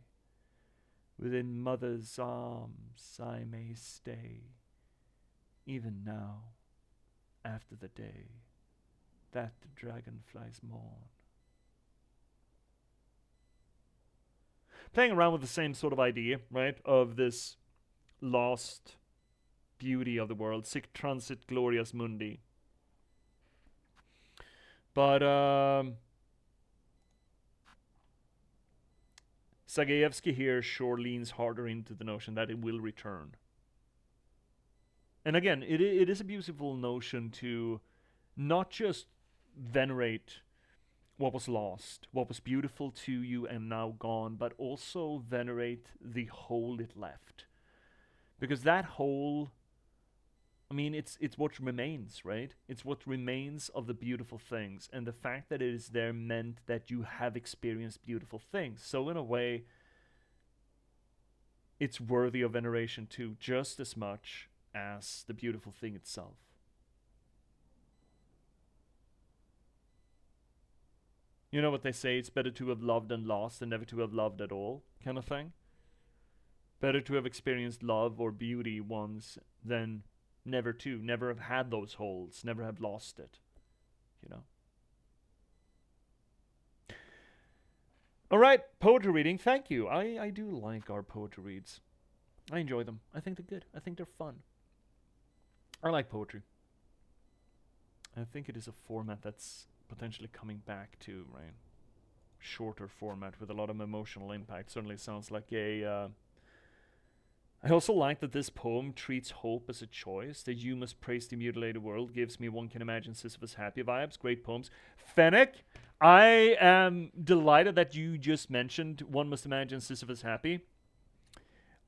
Within mother's arms I may stay, even now, after the day that the dragonflies mourn. Playing around with the same sort of idea, right, of this lost beauty of the world, sic transit glorias mundi. But Zagajewski here sure leans harder into the notion that it will return. And again, it is a beautiful notion to not just venerate what was lost, what was beautiful to you and now gone, but also venerate the hole it left. Because that hole, I mean, it's what remains, right? It's what remains of the beautiful things. And the fact that it is there meant that you have experienced beautiful things. So in a way, it's worthy of veneration too, just as much as the beautiful thing itself. You know what they say, it's better to have loved and lost than never to have loved at all, kind of thing. Better to have experienced love or beauty once than never have had those holes, never have lost it, you know. All right, poetry reading, thank you. I do like our poetry reads. I enjoy them. I think they're good. I think they're fun. I like poetry. I think it is a format that's potentially coming back to, right? Shorter format with a lot of emotional impact. Certainly sounds like a... I also like that this poem treats hope as a choice, that you must praise the mutilated world, gives me one can imagine Sisyphus happy vibes, great poems. Fennec, I am delighted that you just mentioned one must imagine Sisyphus happy.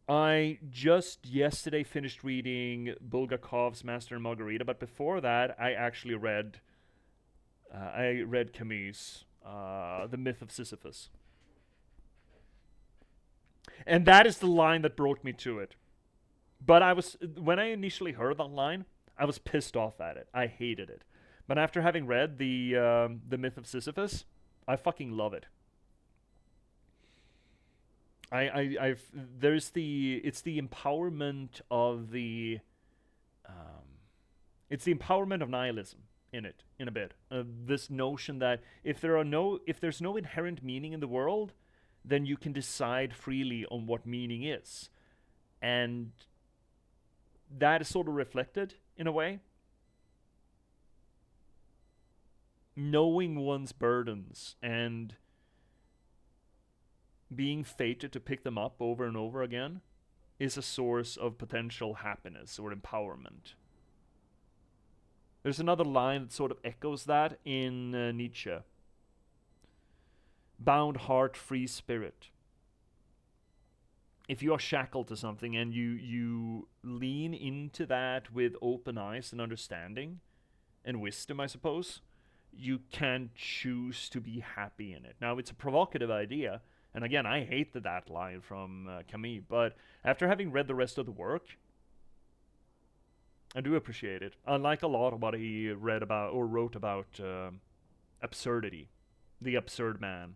I just yesterday finished reading Bulgakov's Master and Margarita, but before that I actually read Camus' The Myth of Sisyphus. And that is the line that brought me to it. But when I initially heard that line, I was pissed off at it. I hated it. But after having read the Myth of Sisyphus, I fucking love it. It's the empowerment of it's the empowerment of nihilism in it, in a bit. This notion that if there's no inherent meaning in the world, then you can decide freely on what meaning is. And that is sort of reflected, in a way. Knowing one's burdens and being fated to pick them up over and over again is a source of potential happiness or empowerment. There's another line that sort of echoes that in Nietzsche. Bound heart, free spirit. If you are shackled to something and you lean into that with open eyes and understanding and wisdom, I suppose, you can choose to be happy in it. Now, it's a provocative idea, and again, I hate that line from Camus, but after having read the rest of the work, I do appreciate it. I like a lot of what he read about or wrote about absurdity, the absurd man.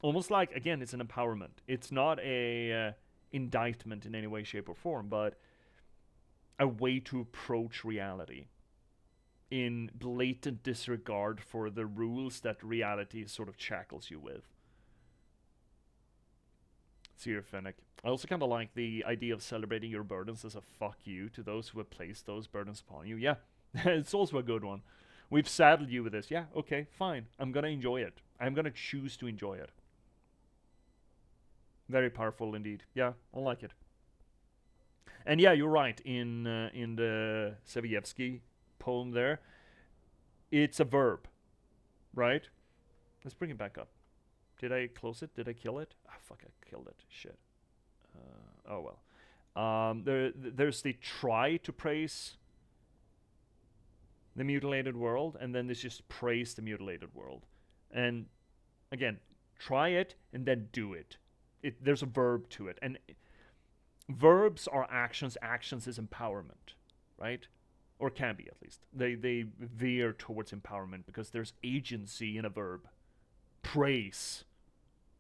Almost like, again, it's an empowerment. It's not a indictment in any way, shape, or form, but a way to approach reality in blatant disregard for the rules that reality sort of shackles you with. See here, Fennec. I also kind of like the idea of celebrating your burdens as a fuck you to those who have placed those burdens upon you. Yeah, it's also a good one. We've saddled you with this. Yeah, okay, fine. I'm gonna enjoy it. I'm gonna choose to enjoy it. Very powerful indeed. Yeah, I like it. And yeah, you're right. In the Seviyevsky poem there, it's a verb, right? Let's bring it back up. Did I close it? Did I kill it? Ah, fuck, I killed it. Shit. Oh well. There's the try to praise the mutilated world, and then there's just praise the mutilated world. And again, try it and then do it. There's a verb to it. And verbs are actions. Actions is empowerment, right? Or can be, at least. They veer towards empowerment because there's agency in a verb. Praise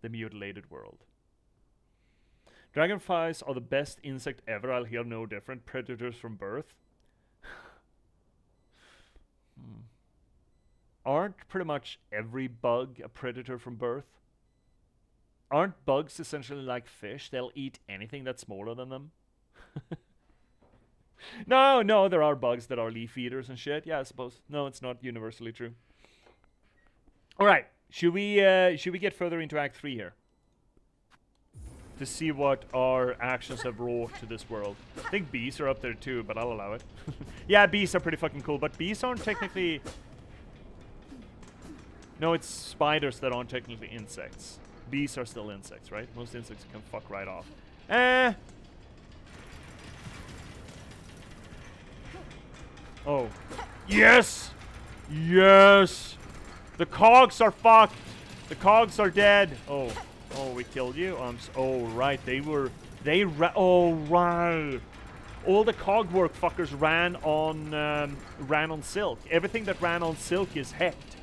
the mutilated world. Dragonflies are the best insect ever. I'll hear no different. Predators from birth. Aren't pretty much every bug a predator from birth? Aren't bugs essentially like fish? They'll eat anything that's smaller than them. No, there are bugs that are leaf eaters and shit. Yeah, I suppose. No, it's not universally true. All right, should we get further into Act 3 here to see what our actions have wrought to this world? I think bees are up there too, but I'll allow it. Yeah, bees are pretty fucking cool, but bees aren't technically. No, it's spiders that aren't technically insects. Bees are still insects, right? Most insects can fuck right off. Oh. Yes! Yes! The cogs are fucked! The cogs are dead! Oh. Oh, we killed you? Oh, right. Oh, right. All the cog work fuckers ran on silk. Everything that ran on silk is hecked.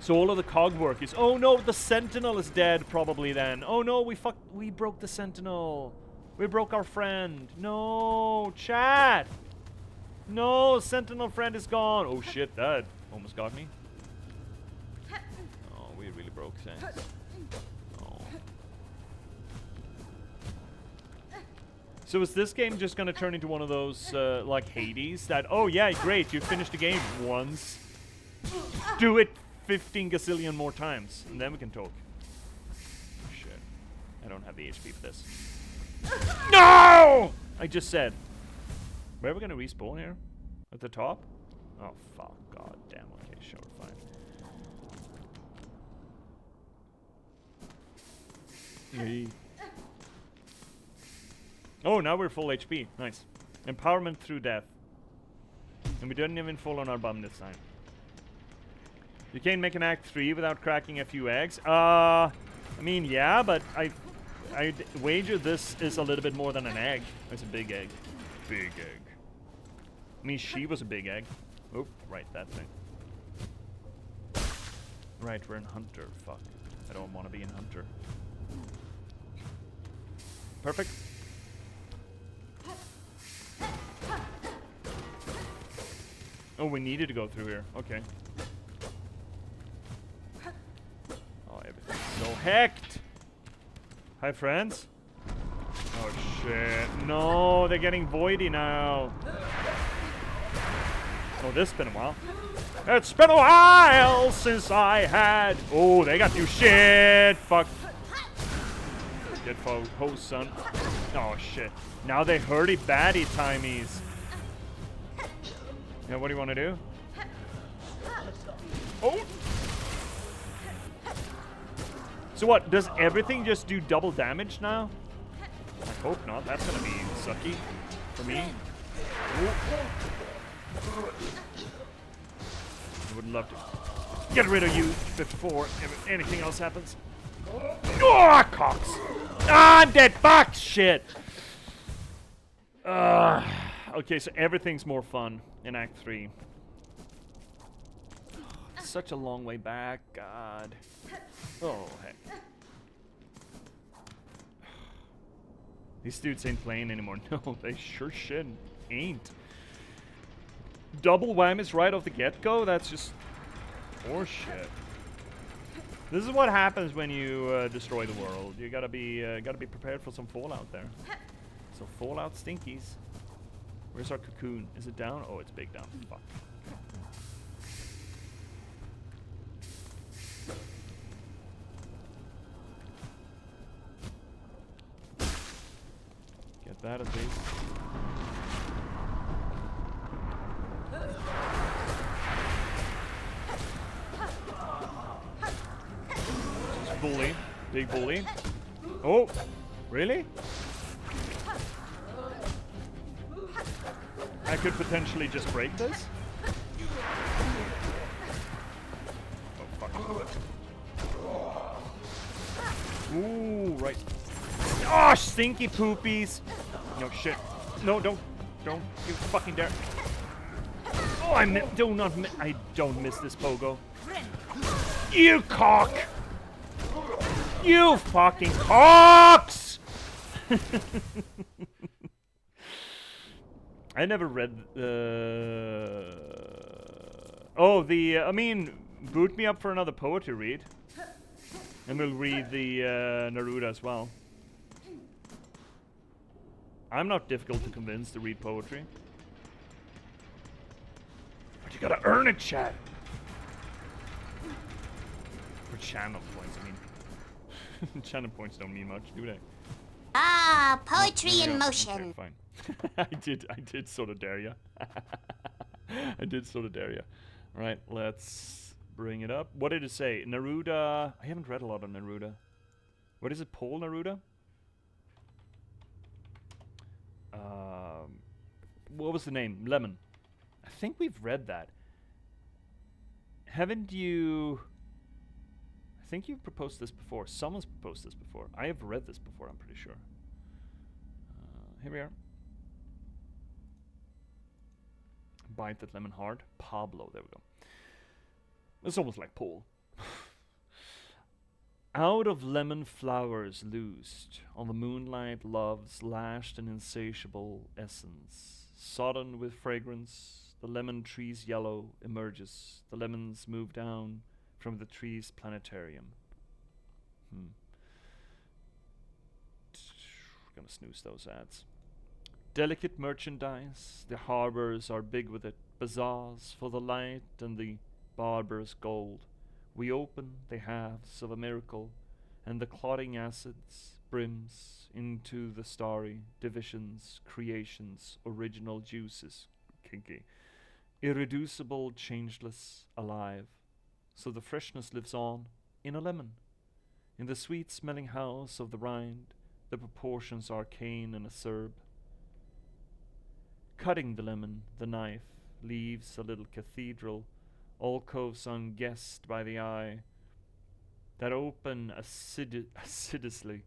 So all of the cog work is... Oh no, the sentinel is dead probably then. Oh no, we broke the sentinel. We broke our friend. No, chat. No, sentinel friend is gone. Oh shit, that almost got me. Oh, we really broke things. Oh. So is this game just gonna turn into one of those, like Hades? That, oh yeah, great, you finished the game once. Do it 15 gazillion more times, and then we can talk. Oh, shit. I don't have the HP for this. No! I just said. Where are we gonna respawn here? At the top? Oh, fuck. God damn. Okay, sure, fine. Yay. Oh, now we're full HP. Nice. Empowerment through death. And we didn't even fall on our bum this time. You can't make an Act 3 without cracking a few eggs. I mean, yeah, but I'd wager this is a little bit more than an egg. It's a big egg. Big egg. I mean, she was a big egg. Oh, right, that thing. Right, we're in Hunter. Fuck. I don't want to be in Hunter. Perfect. Oh, we needed to go through here. Okay. So hecked! Hi, friends. Oh, shit. No, they're getting voidy now. Oh, this has been a while. It's been a while since I had... Oh, they got you shit! Fuck. Get hose, son. Oh, shit. Now they hurdy baddie timies. Yeah, what do you want to do? Oh! So what, does everything just do double damage now? I hope not. That's gonna be sucky for me. Ooh. I would love to get rid of you before anything else happens. Oh, cocks! Ah, I'm dead. Fuck. Shit. Okay, so everything's more fun in Act 3. Such a long way back. God. Oh, heck. These dudes ain't playing anymore. No, they sure shit ain't. Double whammies right off the get-go? That's just horseshit. This is what happens when you destroy the world. You gotta be prepared for some fallout there. So fallout stinkies. Where's our cocoon? Is it down? Oh, it's big down. Fuck. Get that at least. Bully. Big bully. Oh! Really? I could potentially just break this? Oh, fuck. Ooh, right. Oh, stinky poopies! No, shit. No, don't you fucking dare. Oh, I don't miss this pogo. You cock! You fucking cocks! I never read I mean, boot me up for another poetry read. And we'll read the Neruda as well. I'm not difficult to convince to read poetry. But you gotta earn it, chat. For channel points, I mean. Channel points don't mean much, do they? Ah, poetry in Okay, motion. fine. I did sort of dare ya. I did sort of dare ya. Right, let's bring it up. What did it say? Neruda. I haven't read a lot of Neruda. What is it, Paul Neruda? What was the name? Lemon. I think we've read that. Haven't you? I think you've proposed this before. Someone's proposed this before. I have read this before, I'm pretty sure. Here we are. Bite that lemon hard. Pablo, there we go. It's almost like Paul. Out of lemon flowers loosed, on the moonlight love's lashed and insatiable essence. Sodden with fragrance, the lemon tree's yellow emerges. The lemons move down from the tree's planetarium. Gonna snooze those ads. Delicate merchandise, the harbors are big with it. Bazaars for the light and the barbarous gold. We open the halves of a miracle, and the clotting acids brims into the starry divisions, creations, original juices, kinky, irreducible, changeless, alive. So the freshness lives on in a lemon. In the sweet-smelling house of the rind, the proportions arcane and acerb. Cutting the lemon, the knife leaves a little cathedral, alcoves unguessed by the eye, that open assiduously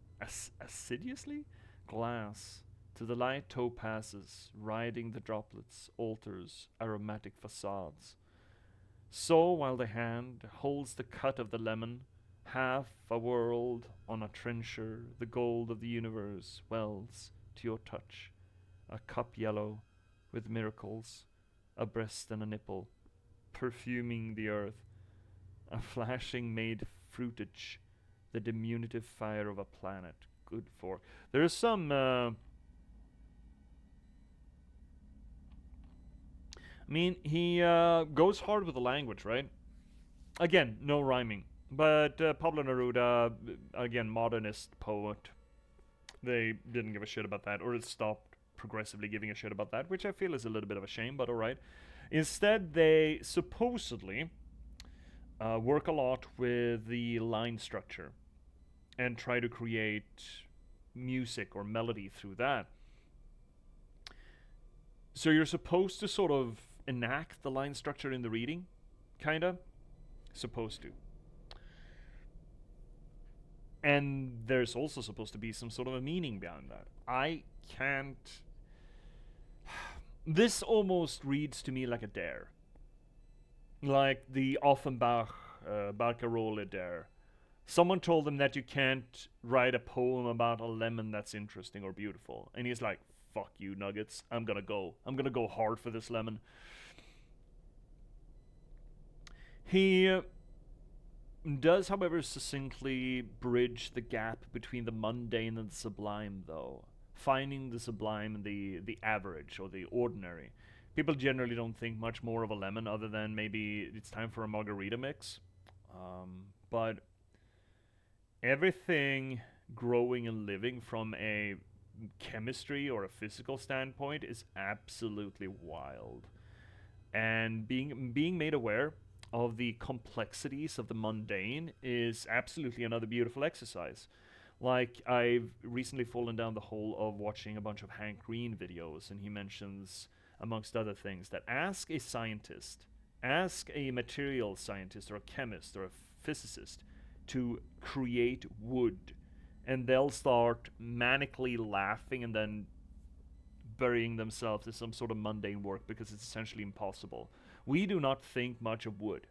glass to the light topazes, riding the droplets, altars, aromatic facades. So while the hand holds the cut of the lemon, half a world on a trencher, the gold of the universe wells to your touch, a cup yellow with miracles, a breast and a nipple, perfuming the earth, a flashing made fruitage, the diminutive fire of a planet. Good for. There's some. I mean, he goes hard with the language, right? Again, no rhyming. But Pablo Neruda, again, modernist poet. They didn't give a shit about that, or it stopped progressively giving a shit about that, which I feel is a little bit of a shame, but alright. Instead, they supposedly work a lot with the line structure and try to create music or melody through that. So you're supposed to sort of enact the line structure in the reading, kinda. Supposed to. And there's also supposed to be some sort of a meaning behind that. I can't. This almost reads to me like a dare. Like the Offenbach Barcarolle dare. Someone told him that you can't write a poem about a lemon that's interesting or beautiful. And he's like, fuck you, Nuggets. I'm gonna go. I'm gonna go hard for this lemon. He does, however, succinctly bridge the gap between the mundane and the sublime, though. Finding the sublime in the average or the ordinary. People generally don't think much more of a lemon other than maybe it's time for a margarita mix. But everything growing and living from a chemistry or a physical standpoint is absolutely wild. And being made aware of the complexities of the mundane is absolutely another beautiful exercise. Like, I've recently fallen down the hole of watching a bunch of Hank Green videos, and he mentions, amongst other things, that ask a scientist, ask a material scientist or a chemist or a physicist to create wood, and they'll start manically laughing and then burying themselves in some sort of mundane work because it's essentially impossible. We do not think much of wood.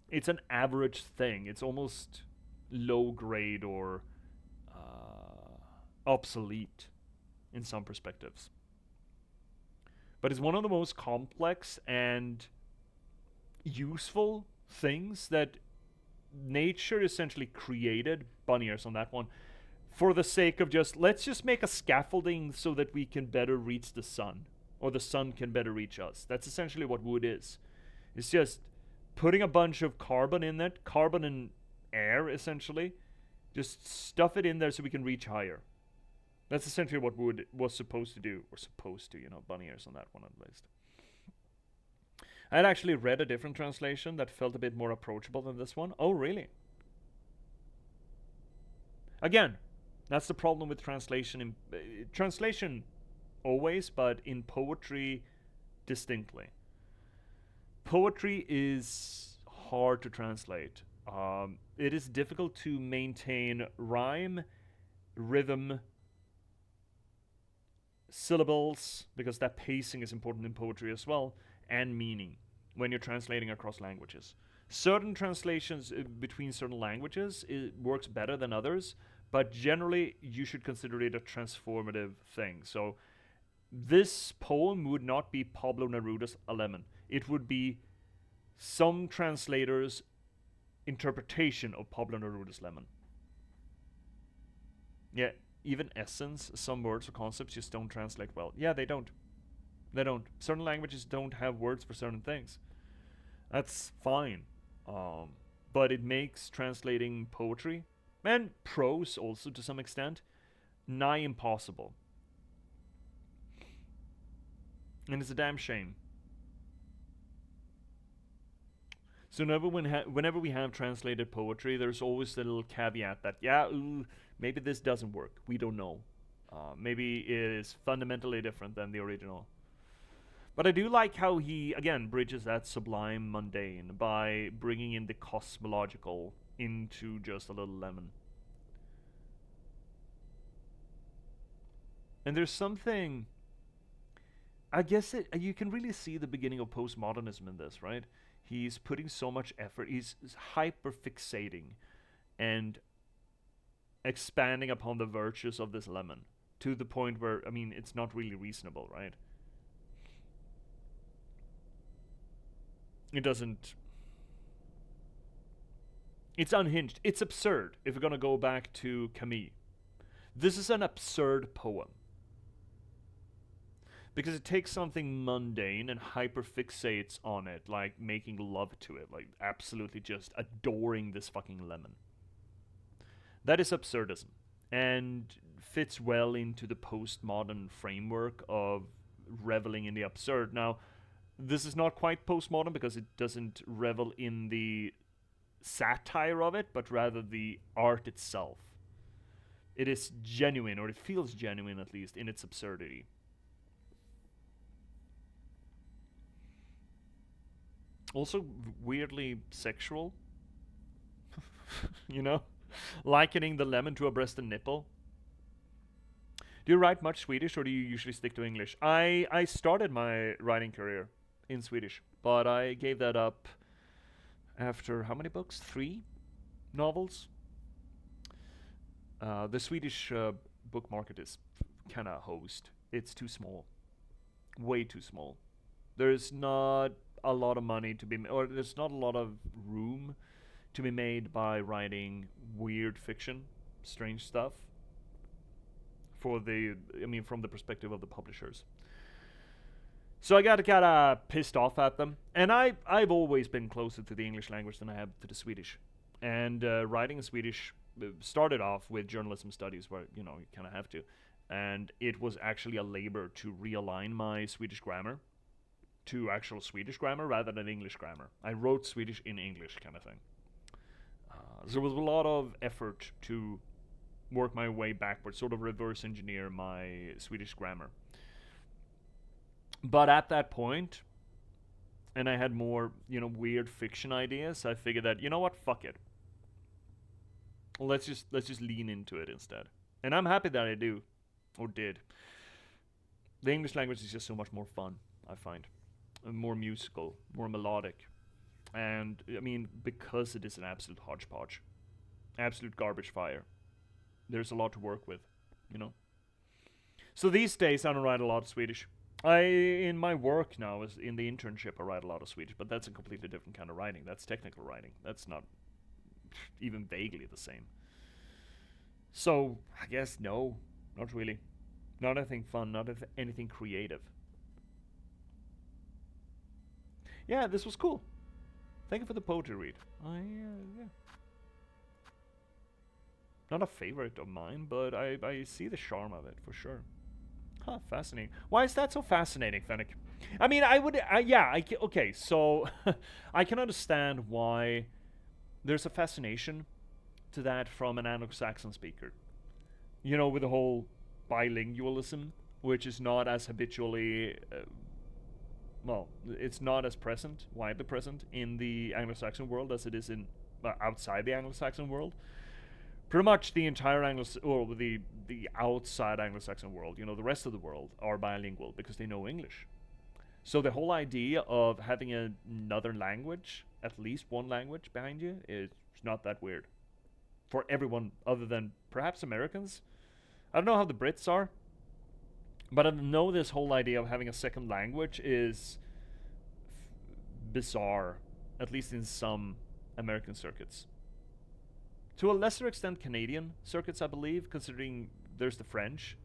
It's an average thing. It's almost low grade or obsolete in some perspectives. But it's one of the most complex and useful things that nature essentially created, bunny ears on that one, for the sake of let's just make a scaffolding so that we can better reach the sun, or the sun can better reach us. That's essentially what wood is. It's just putting a bunch of carbon in it, carbon and air essentially, just stuff it in there so we can reach higher. That's essentially what wood was supposed to do, or supposed to, bunny ears on that one at least. I had actually read a different translation that felt a bit more approachable than this one. Oh, really? Again, that's the problem with translation. Translation always, but in poetry distinctly. Poetry is hard to translate. It is difficult to maintain rhyme, rhythm, syllables, because that pacing is important in poetry as well, and meaning when you're translating across languages. Certain translations between certain languages, it works better than others, but generally you should consider it a transformative thing. So this poem would not be Pablo Neruda's A Lemon. It would be some translators' interpretation of Pablo Neruda's Lemon. Yeah, even essence, some words or concepts just don't translate well. Yeah, they don't. They don't. Certain languages don't have words for certain things. That's fine. But it makes translating poetry, and prose also to some extent, nigh impossible. And it's a damn shame. So whenever we have translated poetry, there's always the little caveat that, maybe this doesn't work. We don't know. Maybe it is fundamentally different than the original. But I do like how he, again, bridges that sublime mundane by bringing in the cosmological into just a little lemon. And there's something, I guess you can really see the beginning of postmodernism in this, right? He's putting so much effort, he's hyper fixating and expanding upon the virtues of this lemon to the point where, it's not really reasonable, right? It's unhinged. It's absurd, if we're gonna go back to Camus. This is an absurd poem. Because it takes something mundane and hyperfixates on it, like making love to it, like absolutely just adoring this fucking lemon. That is absurdism, and fits well into the postmodern framework of reveling in the absurd. Now, this is not quite postmodern because it doesn't revel in the satire of it, but rather the art itself. It is genuine, or it feels genuine at least, in its absurdity. Also weirdly sexual. you know, likening the lemon to a breast and nipple. Do you write much Swedish, or do you usually stick to English? I started my writing career in Swedish, but I gave that up after how many books? 3 novels. The Swedish book market is kind of hosed. It's too small, way too small. There's not a lot of money to be, or there's not a lot of room to be made by writing weird fiction, strange stuff. From the perspective of the publishers. So I got kind of pissed off at them, and I've always been closer to the English language than I have to the Swedish. And writing in Swedish started off with journalism studies, where you kind of have to, and it was actually a labor to realign my Swedish grammar to actual Swedish grammar rather than English grammar. I wrote Swedish in English, kind of thing. So there was a lot of effort to work my way backwards, sort of reverse engineer my Swedish grammar. But at that point, and I had more, weird fiction ideas, I figured that, you know what, fuck it. Let's just lean into it instead. And I'm happy that I do, or did. The English language is just so much more fun, I find. More musical, more melodic. And, because it is an absolute hodgepodge. Absolute garbage fire. There's a lot to work with, So these days I don't write a lot of Swedish. In my work now, is in the internship, I write a lot of Swedish, but that's a completely different kind of writing. That's technical writing. That's not even vaguely the same. So I guess no, not really. Not anything fun, not anything creative. Yeah, this was cool. Thank you for the poetry read. Yeah. Not a favorite of mine, but I see the charm of it, for sure. Huh, fascinating. Why is that so fascinating, Fennec? Okay, so I can understand why there's a fascination to that from an Anglo-Saxon speaker. With the whole bilingualism, which is not as habitually, it's not as widely present in the Anglo-Saxon world as it is in outside the Anglo-Saxon world. Pretty much the entire the outside Anglo-Saxon world, the rest of the world are bilingual because they know English. So the whole idea of having another language, at least one language behind you, is not that weird. For everyone other than perhaps Americans. I don't know how the Brits are, but I know this whole idea of having a second language is bizarre, at least in some American circuits. To a lesser extent, Canadian circuits, I believe, considering there's the French.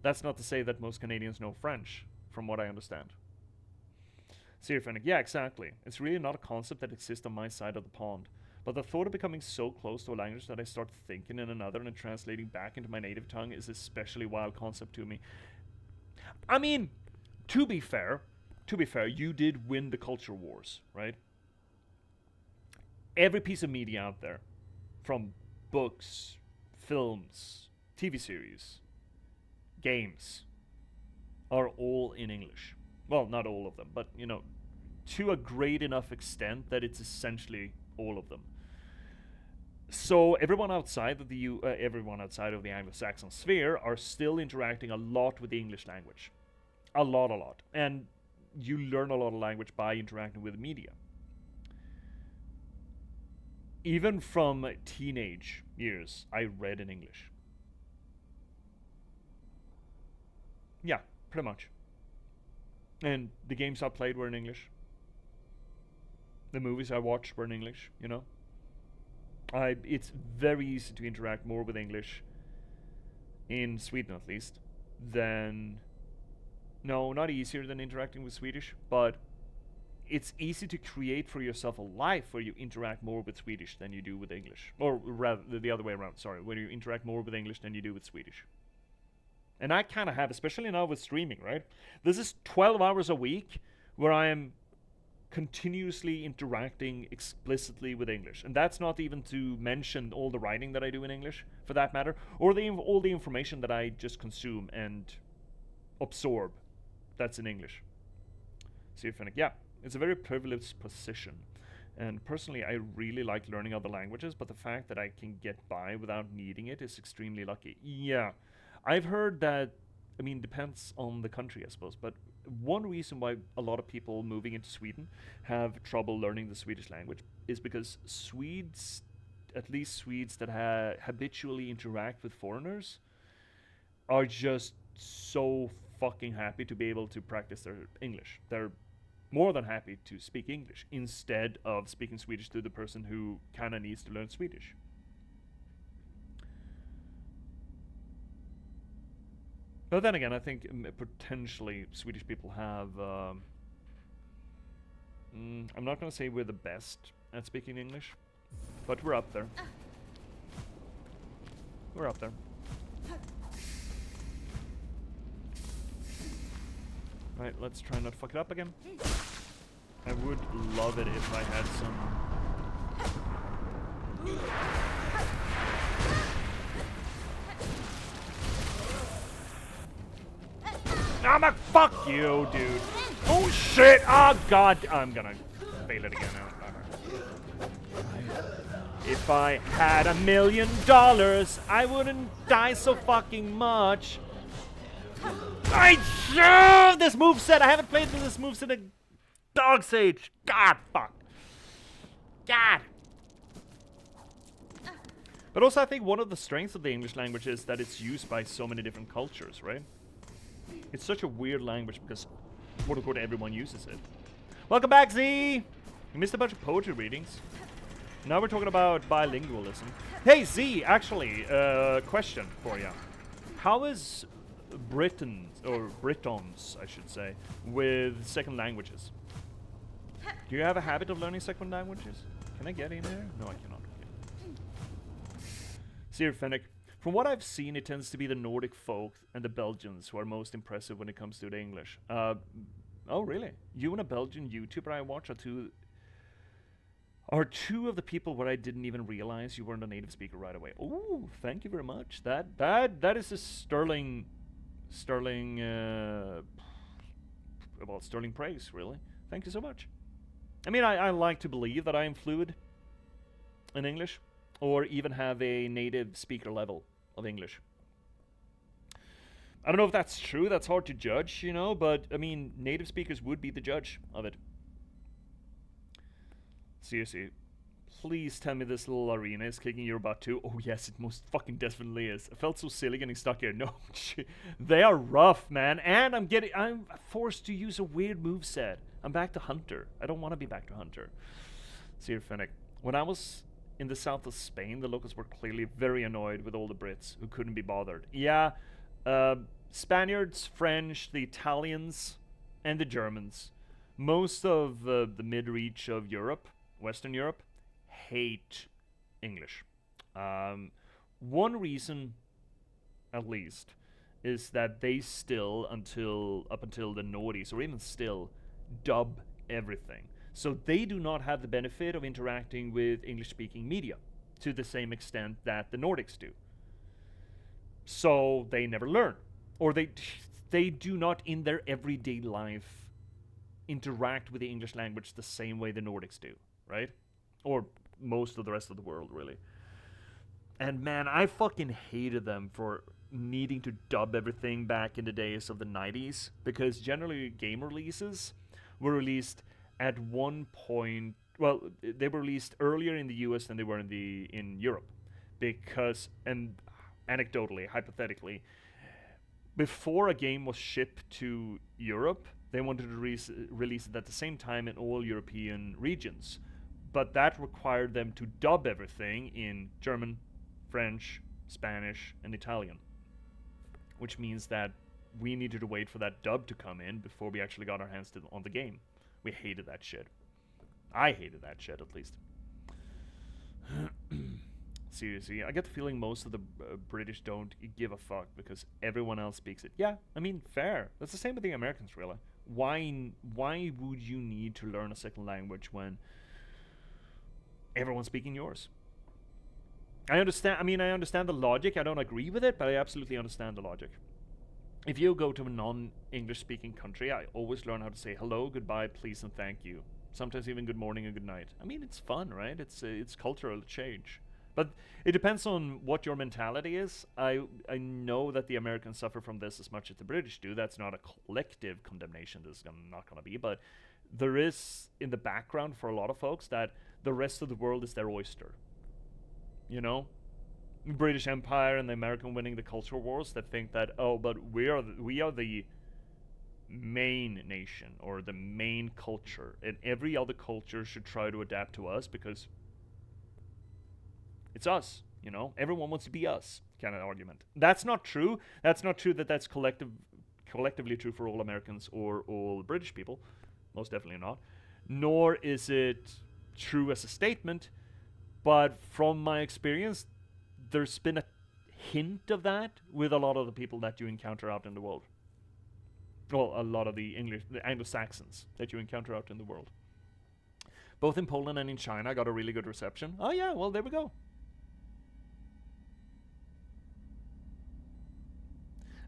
That's not to say that most Canadians know French, from what I understand. Sirfenik, yeah, exactly. It's really not a concept that exists on my side of the pond. But the thought of becoming so close to a language that I start thinking in another and translating back into my native tongue is especially wild concept to me. To be fair, you did win the culture wars, right? Every piece of media out there, from books, films, TV series, games, are all in English. Well, not all of them, but, to a great enough extent that it's essentially all of them. So everyone outside of the Anglo-Saxon sphere are still interacting a lot with the English language. A lot. And you learn a lot of language by interacting with media. Even from teenage years, I read in English. Yeah, pretty much. And the games I played were in English. The movies I watched were in English, It's very easy to interact more with English, in Sweden at least, than... No, not easier than interacting with Swedish, but it's easy to create for yourself a life where you interact more with Swedish than you do with English. Or rather, the other way around, sorry, where you interact more with English than you do with Swedish. And I kind of have, especially now with streaming, right? This is 12 hours a week where I am continuously interacting explicitly with English. And that's not even to mention all the writing that I do in English, for that matter, or all the information that I just consume and absorb that's in English. So you think, yeah, it's a very privileged position. And personally, I really like learning other languages, but the fact that I can get by without needing it is extremely lucky. Yeah, I've heard that, I mean, depends on the country, I suppose, but one reason why a lot of people moving into Sweden have trouble learning the Swedish language is because Swedes, at least Swedes that habitually interact with foreigners, are just so fucking happy to be able to practice their English. They're more than happy to speak English instead of speaking Swedish to the person who kind of needs to learn Swedish. But then again, I think potentially Swedish people have. I'm not going to say we're the best at speaking English, but we're up there. We're up there. Right, let's try not to fuck it up again. I would love it if I had some... Ah, fuck you, dude. Oh shit! Oh god! I'm gonna fail it again now. If I had $1 million, I wouldn't die so fucking much. I love this moveset. I haven't played with this moveset in a dog's age. God, fuck. God. But also, I think one of the strengths of the English language is that it's used by so many different cultures, right? It's such a weird language because, quote unquote, everyone uses it. Welcome back, Z. You missed a bunch of poetry readings. Now we're talking about bilingualism. Hey, Z, actually, question for you. How is Britons, or Britons, I should say, with second languages? Do you have a habit of learning second languages? Can I get in there? No, I cannot. Sir Fennec, from what I've seen, it tends to be the Nordic folk and the Belgians who are most impressive when it comes to the English. Oh, really? You and a Belgian YouTuber I watch are two of the people where I didn't even realize you weren't a native speaker right away. Oh, thank you very much. That is a sterling praise, really. Thank you so much. I mean, I like to believe that I am fluid in English, or even have a native speaker level of English. I don't know if that's true. That's hard to judge, you know, but I mean, native speakers would be the judge of it. Seriously, please tell me this little arena is kicking your butt too. Oh yes, it most fucking definitely is. I felt so silly getting stuck here. No, they are rough, man. And I'm forced to use a weird moveset. I'm back to Hunter. I don't want to be back to Hunter. Sir Fennec, when I was in the south of Spain, the locals were clearly very annoyed with all the Brits who couldn't be bothered. Yeah, Spaniards, French, the Italians, and the Germans. Most of the mid-reach of Europe, Western Europe, hate English. One reason, at least, is that they still, up until the noughties, or even still, dub everything. So they do not have the benefit of interacting with English-speaking media to the same extent that the Nordics do. So they never learn, or they do not in their everyday life interact with the English language the same way the Nordics do, right? Or most of the rest of the world, really. And man, I fucking hated them for needing to dub everything back in the days of the 90s, because generally game releases were released at one point. Well, they were released earlier in the US than they were in Europe, because, and anecdotally, hypothetically, before a game was shipped to Europe, they wanted to release it at the same time in all European regions. But that required them to dub everything in German, French, Spanish, and Italian. Which means that we needed to wait for that dub to come in before we actually got our hands on the game. We hated that shit. I hated that shit, at least. Seriously, I get the feeling most of the British don't give a fuck because everyone else speaks it. Yeah, I mean, fair. That's the same with the Americans, really. Why would you need to learn a second language when everyone's speaking yours? I understand the logic. I don't agree with it, but I absolutely understand the logic. If you go to a non-English speaking country, I always learn how to say hello, goodbye, please, and thank you. Sometimes even good morning and good night. I mean, it's fun, right? It's cultural change. But it depends on what your mentality is. I know that the Americans suffer from this as much as the British do. That's not a collective condemnation. This is not going to be. But there is in the background for a lot of folks that the rest of the world is their oyster. You know? British Empire and the American winning the cultural wars that think that, oh, but we are the main nation or the main culture. And every other culture should try to adapt to us because it's us, you know? Everyone wants to be us, kind of argument. That's not true. That's not true that that's collectively true for all Americans or all British people. Most definitely not. Nor is it true as a statement. But from my experience, there's been a hint of that with a lot of the people that you encounter out in the world. Well, a lot of the Anglo-Saxons that you encounter out in the world. Both in Poland and in China got a really good reception. Oh yeah, well, there we go.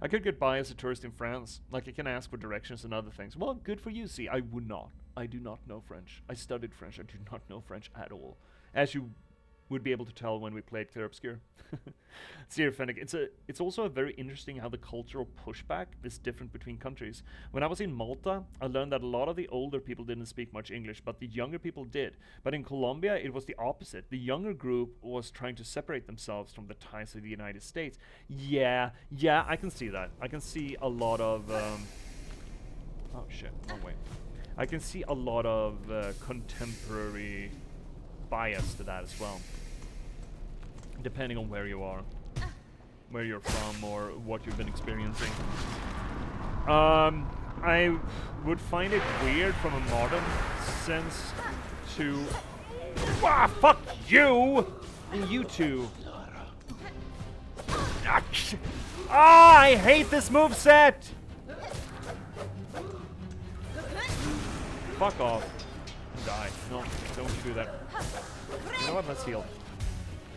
I could get by as a tourist in France. Like, I can ask for directions and other things. Well, good for you. See, I would not. I do not know French. I studied French. I do not know French at all. As you would be able to tell when we played Clear Obscure. See here, Fennec. It's also a very interesting how the cultural pushback is different between countries. When I was in Malta, I learned that a lot of the older people didn't speak much English, but the younger people did. But in Colombia, it was the opposite. The younger group was trying to separate themselves from the ties of the United States. Yeah, I can see that. I can see a lot of... oh shit, wrong way. I can see a lot of contemporary bias to that as well. Depending on where you are, where you're from, or what you've been experiencing. I would find it weird from a modern sense to... Ah, fuck you! And you two. Ah, I hate this moveset! Fuck off. Die. No, don't you do that. You know what? Let's heal.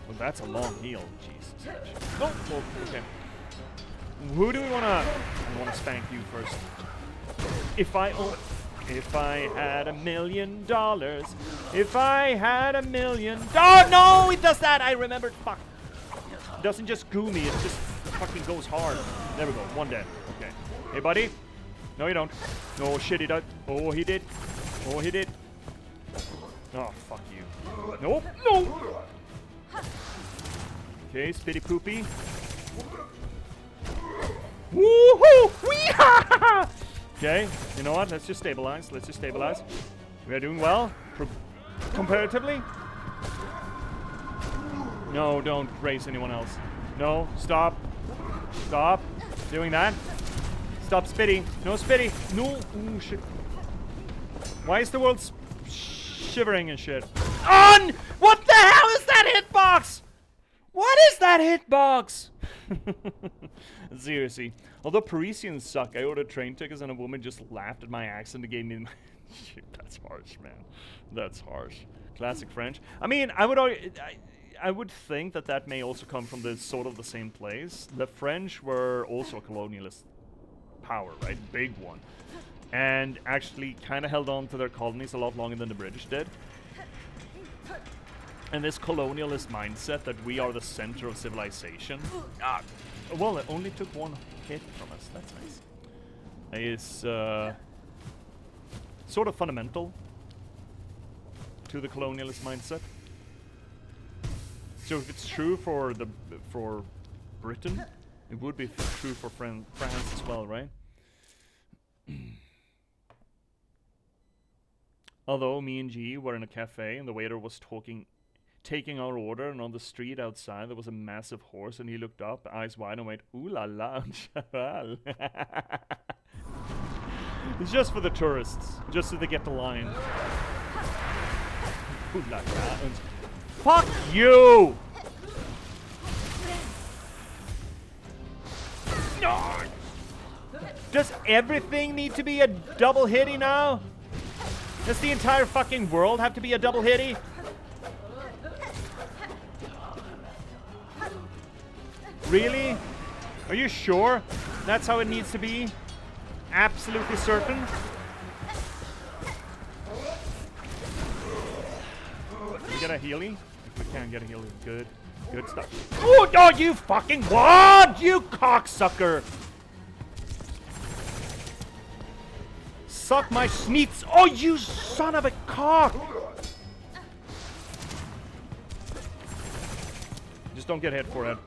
Well, that's a long heal. Jesus. No! Well, okay. Who do we wanna... I wanna spank you first. If I had $1 million. If I had $1 million. Oh, no! It does that! I remembered. Fuck. It doesn't just goo me. It just fucking goes hard. There we go. One dead. Okay. Hey, buddy. No, you don't. No, shit, he does. Oh, he did. Oh, he did. Oh, fuck you. Nope. No! Okay, spitty poopy. Woohoo! Wee-ha! Okay, you know what? Let's just stabilize. Let's just stabilize. We are doing well. Comparatively. No, don't raise anyone else. No, stop. Stop doing that. Stop spitty. No spitty. No. Ooh, shit. Why is the world shivering and shit? On! What the hell is that hitbox? What is that hitbox? Seriously. Although Parisians suck, I ordered train tickets and a woman just laughed at my accent and gave me... Shit, that's harsh, man. That's harsh. Classic French. I mean, I would think that that may also come from the sort of the same place. The French were also a colonialist power, right? Big one. And actually kind of held on to their colonies a lot longer than the British did. And this colonialist mindset that we are the center of civilization. Well, it only took one hit from us. That's nice. Is sort of fundamental to the colonialist mindset. So if it's true for Britain, it would be true for France as well, right? Although me and G were in a cafe and the waiter was taking our order, and on the street outside there was a massive horse, and he looked up, eyes wide, and went, "Ooh la la, cheval." It's just for the tourists, just so they get the line. Ooh la la. Fuck you! No! Does everything need to be a double hitty now? Does the entire fucking world have to be a double hitty? Really? Are you sure that's how it needs to be? Absolutely certain? Can we get a healy? If we can get a healy, good. Good stuff. Oh, oh, you fucking what? You cocksucker! Suck my sneets. Oh, you son of a cock! Just don't get hit, forehead.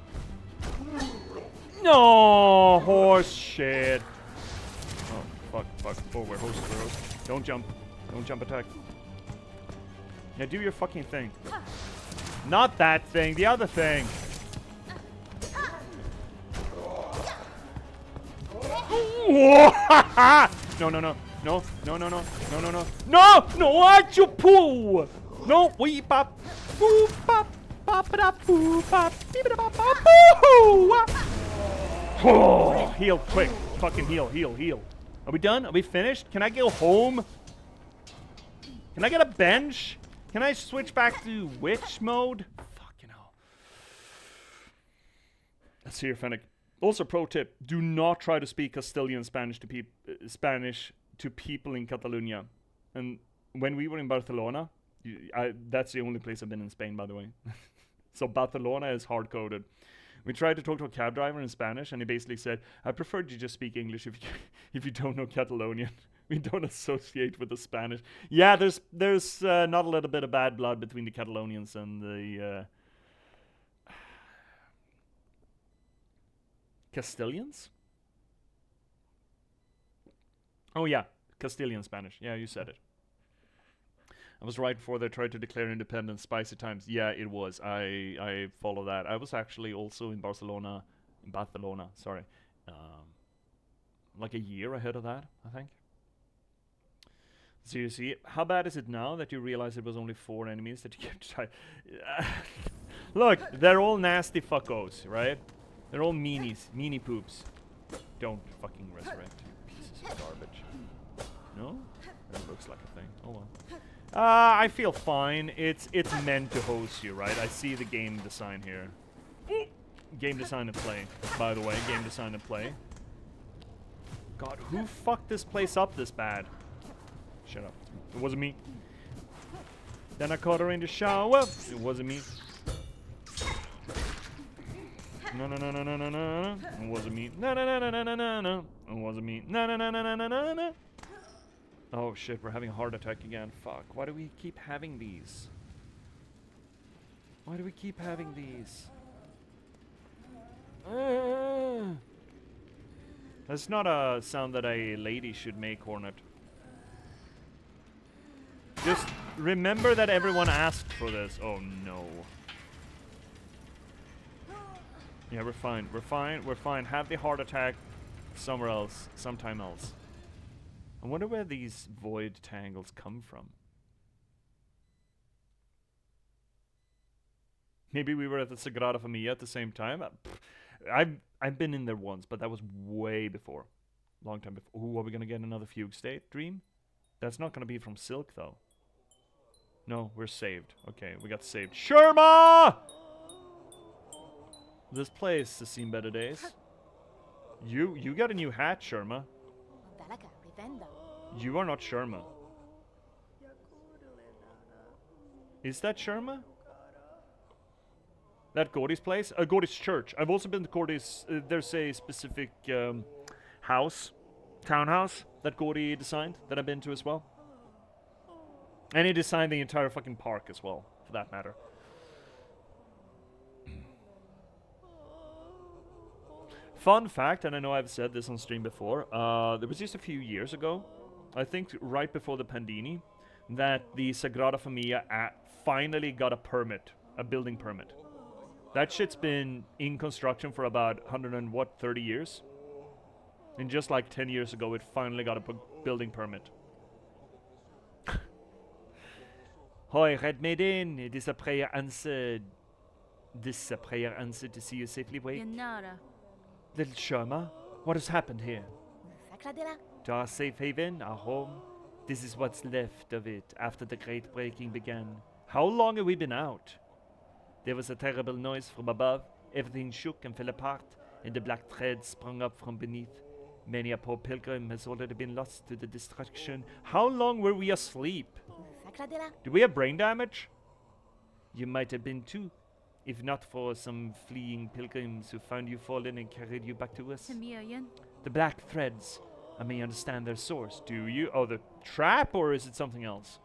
No, horse shit. Oh, fuck, fuck. Oh, we're host. Don't jump. Don't jump attack. Yeah, do your fucking thing. Not that thing, the other thing. No, no, no. No, no, no, no. No, no, no. No! No, what you poo! No, we pop. Boo pop. Pop it up, boo pop. Beep it up, pop. Boo! Oh, heal quick. Fucking heal, heal, heal. Are we done? Are we finished? Can I go home? Can I get a bench? Can I switch back to witch mode? Fucking hell. Let's see here, Fennec. Also, pro tip: do not try to speak Castilian Spanish to people in Catalonia. And when we were in Barcelona, that's the only place I've been in Spain, by the way. So Barcelona is hard coded. We tried to talk to a cab driver in Spanish, and he basically said, "I prefer you just speak English if you don't know Catalonian. We don't associate with the Spanish." Yeah, there's not a little bit of bad blood between the Catalonians and the Castilians. Oh yeah, Castilian Spanish. Yeah, you said it. I was right before they tried to declare independence. Spicy times. Yeah, it was. I follow that. I was actually also in Barcelona. Sorry, like a year ahead of that, I think. So you see, how bad is it now that you realize it was only 4 enemies that you kept trying? Look, they're all nasty fuckos, right? They're all meanie poops. Don't fucking resurrect, you pieces of garbage. No? That looks like a thing. Oh well. I feel fine. It's meant to host you, right? I see the game design here. Game design to play, by the way. Game design to play. God, who fucked this place up this bad? Shut up. It wasn't me. Then I caught her in the shower. It wasn't me. No, no, no, no, no, no, no. It wasn't me. No, no, no, no, no, no, no, no. It wasn't me. No, no, no, no, no, no, no, no. Oh shit, we're having a heart attack again. Fuck. Why do we keep having these? Why do we keep having these? That's not a sound that a lady should make, Hornet. Just remember that everyone asked for this. Oh no. Yeah, we're fine. We're fine. We're fine. Have the heart attack somewhere else. Sometime else. I wonder where these void tangles come from. Maybe we were at the Sagrada Familia at the same time. I've been in there once, but that was way before. Long time before. Ooh, are we gonna get another fugue state dream? That's not gonna be from Silk though. No, we're saved. Okay, we got saved. Sherma! This place has seen better days. You got a new hat, Sherma. You are not Sherma. Is that Sherma? That Gordy's place? Gordy's church. I've also been to Gordy's. There's a specific townhouse that Gordy designed that I've been to as well. And he designed the entire fucking park as well, for that matter. Fun fact, and I know I've said this on stream before, there was just a few years ago, I think right before the pandemic, that the Sagrada Familia finally got a permit, a building permit. That shit's been in construction for about 30 years? And just like 10 years ago, it finally got a building permit. Hoi, Red Maiden, it is a prayer answered. This is a prayer answered to see you safely wake. Little Sherma, what has happened here? To our safe haven, our home. This is what's left of it after the great breaking began. How long have we been out? There was a terrible noise from above. Everything shook and fell apart, and the black thread sprung up from beneath. Many a poor pilgrim has already been lost to the destruction. How long were we asleep? Do we have brain damage? You might have been too, if not for some fleeing pilgrims who found you fallen and carried you back to us. The black threads. I may understand their source. Do you? Oh, the trap, or is it something else?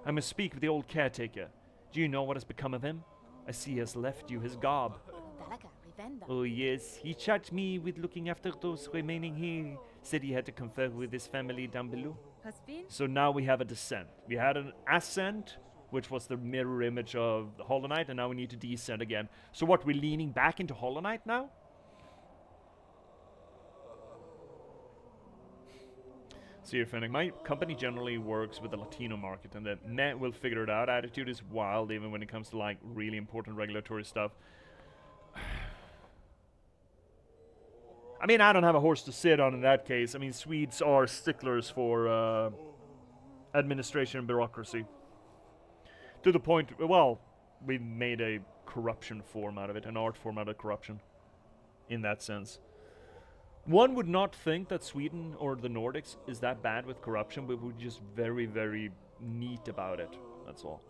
I must speak with the old caretaker. Do you know what has become of him? I see he has left you his garb. Oh yes, he charged me with looking after those remaining here. Said he had to confer with his family down below. So now we have a descent. We had an ascent, which was the mirror image of Hollow Knight, and now we need to descend again. So what, we're leaning back into Hollow Knight now? See here, Fennec, my company generally works with the Latino market, and the meh, we'll figure it out attitude is wild, even when it comes to like really important regulatory stuff. I mean, I don't have a horse to sit on in that case. I mean, Swedes are sticklers for administration and bureaucracy. To the point, well, we made a corruption form out of it, an art form out of corruption, in that sense. One would not think that Sweden or the Nordics is that bad with corruption, but we're just very, very neat about it. That's all.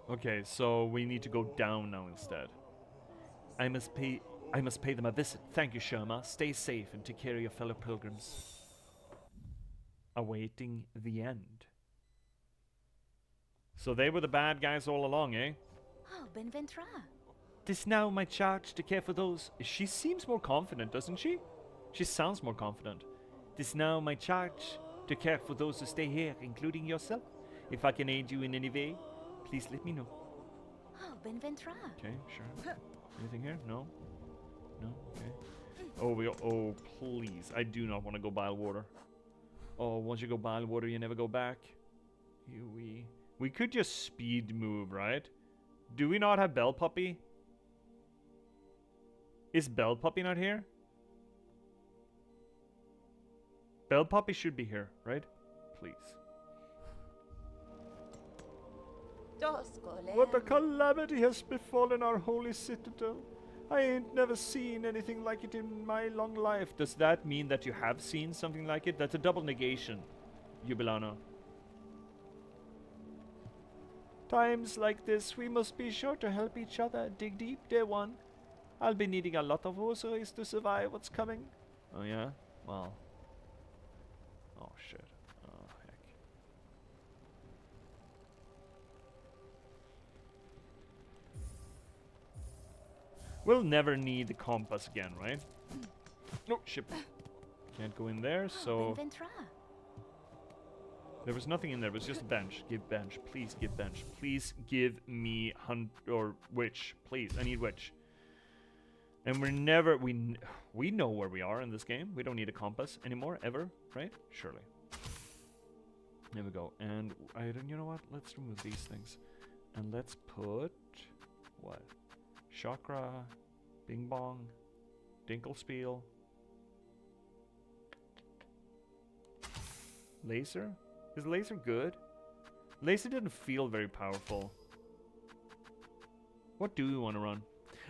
Okay, so we need to go down now instead. I must pay them a visit. Thank you, Sherma. Stay safe and take care of your fellow pilgrims. Awaiting the end. So they were the bad guys all along, eh? Oh, Benventra. Tis now my charge to care for those. She seems more confident, doesn't she? She sounds more confident. Tis now my charge to care for those who stay here, including yourself. If I can aid you in any way, please let me know. Oh, Benventra. Okay, sure. Anything here? No? No? Okay. Oh, please. I do not want to go bile water. Oh, once you go bile water, you never go back. We could just speed move, right? Do we not have Bell Puppy? Is Bell Puppy not here? Bell Puppy should be here, right? Please. What a calamity has befallen our holy citadel. I ain't never seen anything like it in my long life. Does that mean that you have seen something like it? That's a double negation, Jubilano. Times like this, we must be sure to help each other. Dig deep, dear one. I'll be needing a lot of rosaries to survive what's coming. Oh yeah? Well. Oh shit. Oh heck. We'll never need the compass again, right? No, ship. Can't go in there, so... There was nothing in there, it was just bench. Give bench. Please give bench. Please give me hunt or witch. Please, I need witch. And we're never... We know where we are in this game. We don't need a compass anymore, ever, right? Surely. There we go. And you know what? Let's remove these things. And let's put... What? Chakra, Bing Bong, Dinkelspiel, Laser? Is Laser good? Laser didn't feel very powerful. What do we want to run?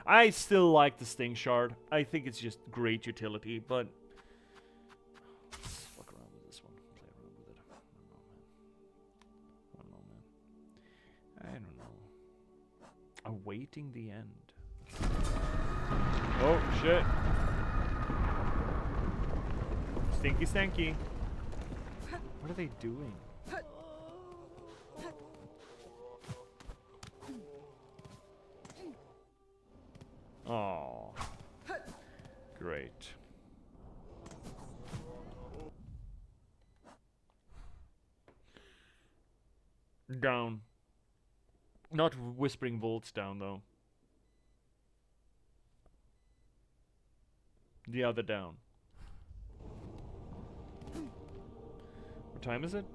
I still like the Sting Shard. I think it's just great utility, but... Let's fuck around with this one. Play around with it. I don't know, man. I don't know. Awaiting the end. Oh, shit. Stinky stanky. What are they doing? Oh. Great. Down. Not Whispering Volts down, though. The other down. What time is it?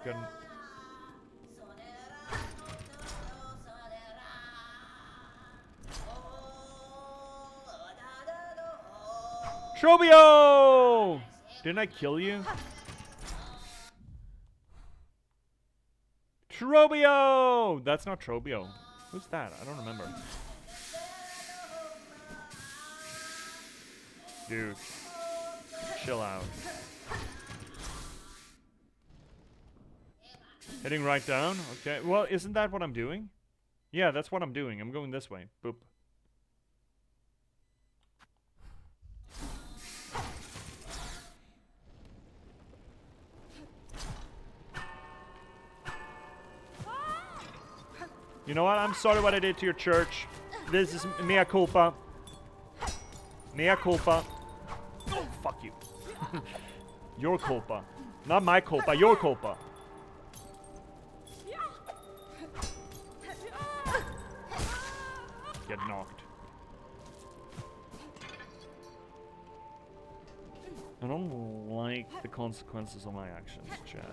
Got Trobio! Didn't I kill you? Trobio! That's not Trobio. Who's that? I don't remember. Dude. Chill out. Heading right down. Okay. Well, isn't that what I'm doing? Yeah, that's what I'm doing. I'm going this way. Boop. You know what? I'm sorry what I did to your church. This is mea culpa. Mea culpa. Oh, fuck you. Your culpa. Not my culpa, your culpa. Get knocked. I don't like the consequences of my actions, chat.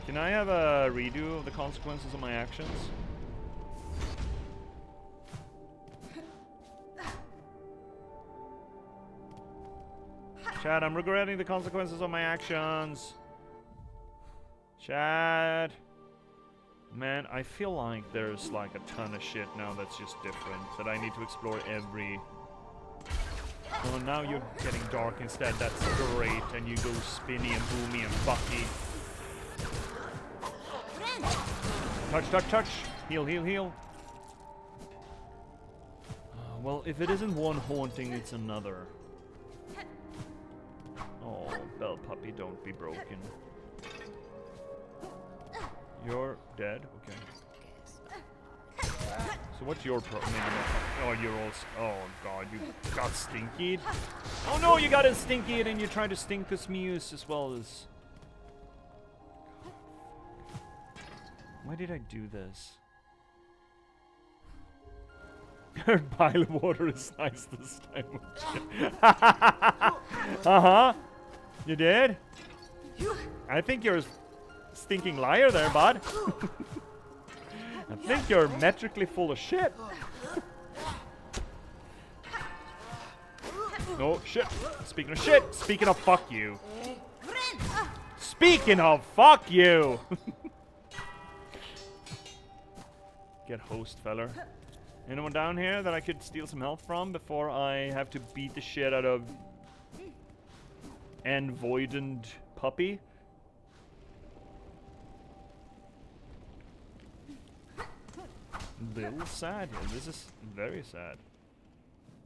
Can I have a redo of the consequences of my actions? Chad, I'm regretting the consequences of my actions. Chad. Man, I feel like there's like a ton of shit now that's just different. That I need to explore every... Oh, now you're getting dark instead. That's great. And you go spinny and boomy and fucky. Touch, touch, touch. Heal, heal, heal. Well, if it isn't one haunting, it's another. Oh, Bell Puppy, don't be broken. You're dead? Okay. So what's your problem? Oh, you're all... Oh, God, you got stinkied? Oh, no, you got stinkied and you tried to stink us Muse as well as... Why did I do this? Her pile of water is nice this time. Uh-huh. You did? I think you're a stinking liar there, bud. I think you're metrically full of shit. Oh, shit. Speaking of shit. Speaking of fuck you. Speaking of fuck you. Get host, feller. Anyone down here that I could steal some health from before I have to beat the shit out of Voidend Puppy? Little sad here. This is very sad.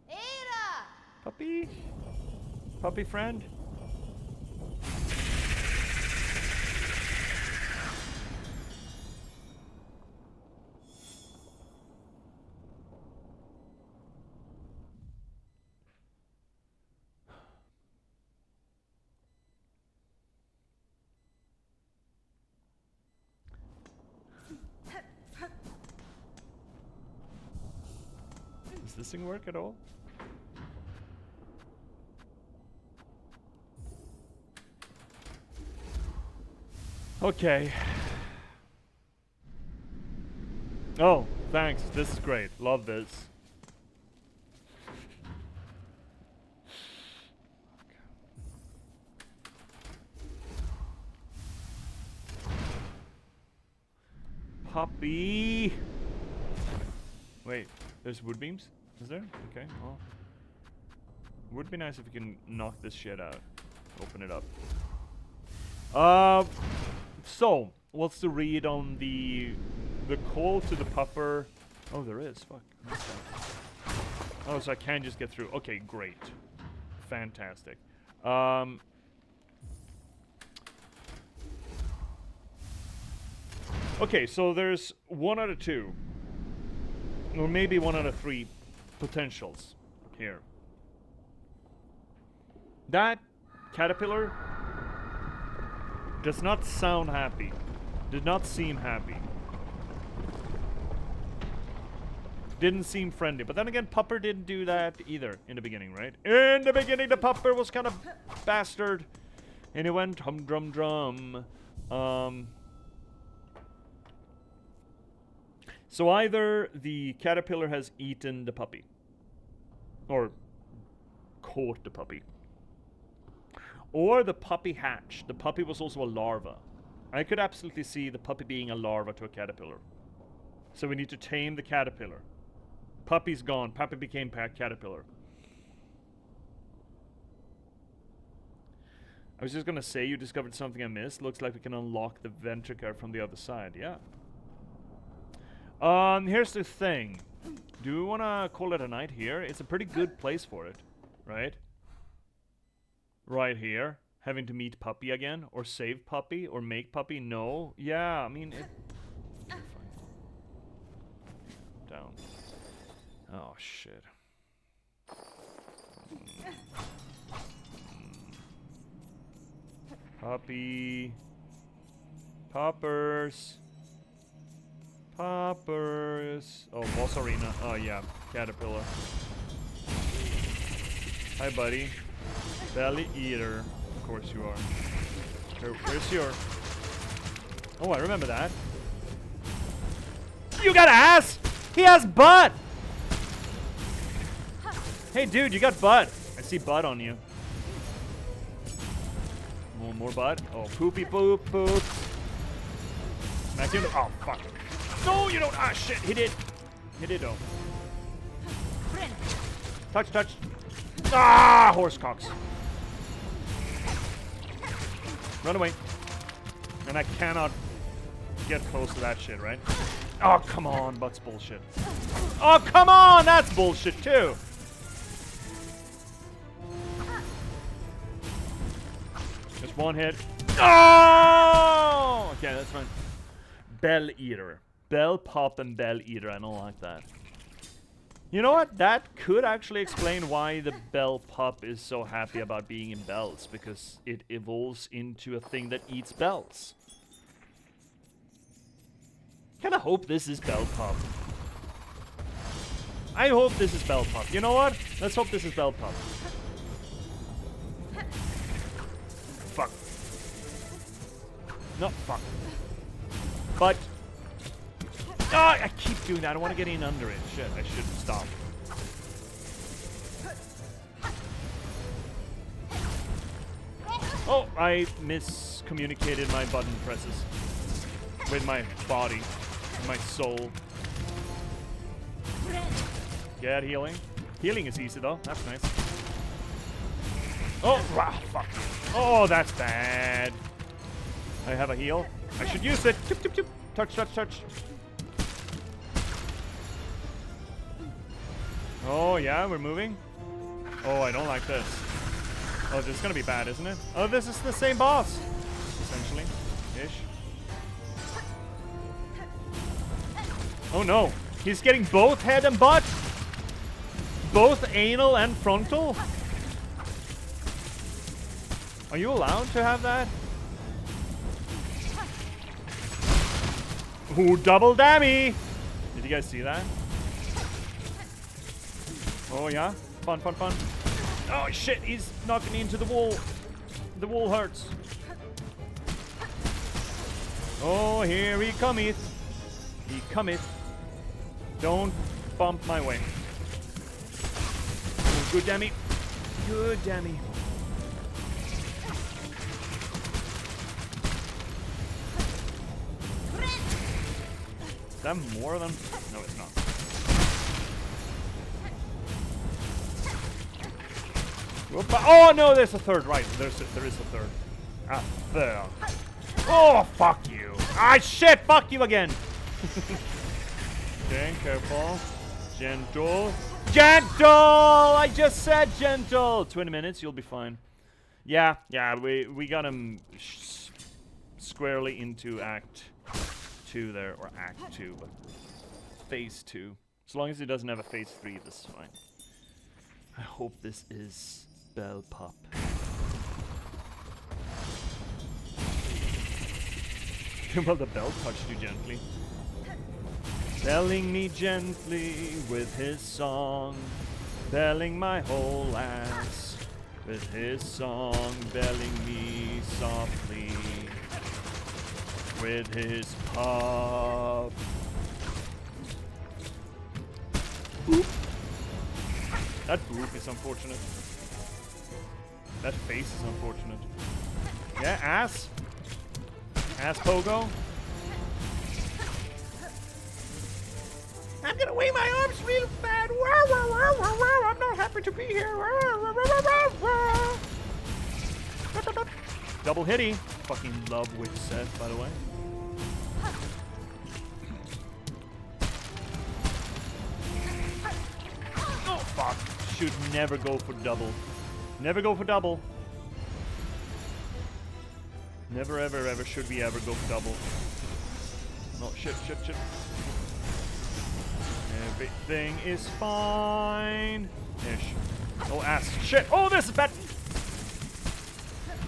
Ada! Puppy? Puppy friend? Does this thing work at all? Okay. Oh, thanks. This is great. Love this. Puppy. Wait, there's wood beams? Is there? Okay, well. Would be nice if we can knock this shit out. Open it up. So, what's the read on the call to the pupper? Oh, there is. Fuck. Oh, so I can just get through. Okay, great. Fantastic. Okay, so there's 1 out of 2. Or maybe 1 out of 3 potentials here. That caterpillar does not sound happy. Did not seem happy. Didn't seem friendly. But then again, Pupper didn't do that either in the beginning, right? In the beginning, the Pupper was kind of bastard. And he went hum drum drum. So either the caterpillar has eaten the puppy. Or caught the puppy. Or the puppy hatched. The puppy was also a larva. I could absolutely see the puppy being a larva to a caterpillar. So we need to tame the caterpillar. Puppy's gone. Puppy became caterpillar. was just gonna say you discovered something I missed. Looks like we can unlock the ventricle from the other side. Yeah. Here's the thing. Do we wanna call it a night here? It's a pretty good place for it, right? Right here. Having to meet Puppy again, or save Puppy, or make Puppy. No. Yeah, I mean it. Fine. Down. Oh shit. Puppy. Poppers. Poppers. Oh, boss arena. Oh, yeah. Caterpillar. Hi, buddy. Belly eater. Of course you are. Where's your... Oh, I remember that. You got ass! He has butt! Hey, dude, you got butt. I see butt on you. More butt. Oh, poopy poop poop. Smack him. Oh, fuck. No, you don't. Ah, shit. He did. He did, though. Touch, touch. Ah, horse cocks. Run away. And I cannot get close to that shit, right? Oh, come on. Butt's bullshit. Oh, come on. That's bullshit, too. Just one hit. Oh! Okay, that's fine. Bell Eater. Bell Pop and Bell Eater. I don't like that. You know what? That could actually explain why the Bell Pop is so happy about being in bells. Because it evolves into a thing that eats bells. Kinda hope this is Bell Pop. I hope this is Bell Pop. You know what? Let's hope this is Bell Pop. Fuck. No, fuck. But... Ah, I keep doing that. I want to get in under it. Shit, I should stop. Oh, I miscommunicated my button presses. With my body. My soul. Get healing. Healing is easy though. That's nice. Oh, rah, fuck. Oh, that's bad. I have a heal. I should use it. Chip, chip, chip. Touch, touch, touch. Oh, yeah, we're moving. Oh, I don't like this. Oh, this is gonna be bad, isn't it? Oh, this is the same boss. Essentially. Ish. Oh, no. He's getting both head and butt. Both anal and frontal. Are you allowed to have that? Ooh, double dammy! Did you guys see that? Oh yeah? Fun, fun, fun. Oh shit, he's knocking me into the wall. The wall hurts. Oh, here he cometh. He cometh. Don't bump my way. Oh, good dammy. Good dammy. Is that more than... No, it's not. Oh, no, there's a third. Right, there is a third. A third. Oh, fuck you. Ah, shit, fuck you again. Okay, careful. Gentle. Gentle! I just said gentle. 20 minutes, you'll be fine. Yeah, we got him squarely into Act 2 there, or Act 2, but Phase 2. As long as he doesn't have a Phase 3, this is fine. I hope this is Bell Pop. Well, the bell touched you gently. Belling me gently with his song, belling my whole ass with his song, belling me softly with his pop. Boop. That boop is unfortunate. That face is unfortunate. Yeah, ass. Ass pogo. I'm gonna wave my arms real bad. I'm not happy to be here. Double hitty. Fucking love witch set, by the way. Oh, fuck. Should never go for double. Never go for double. Never, ever, ever should we ever go for double. No, shit. Everything is fine. Ish. Oh, ass. Shit. Oh, this is bad.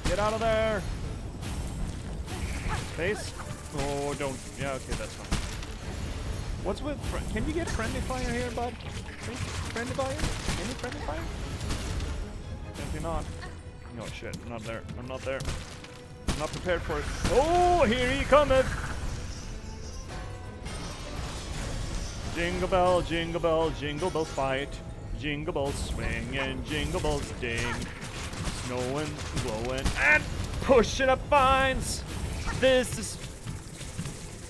Get out of there. Space. Oh, don't. Yeah, okay, that's fine. What's with... Can you get friendly fire here, bud? Friendly fire? Any friendly fire? Apparently not. No, shit. I'm not there. I'm not there. I'm not prepared for it. Oh, here he cometh. Jingle bell, jingle bell fight. Jingle bells swing and jingle bells ding. Snowing, blowing, and pushing up vines. This is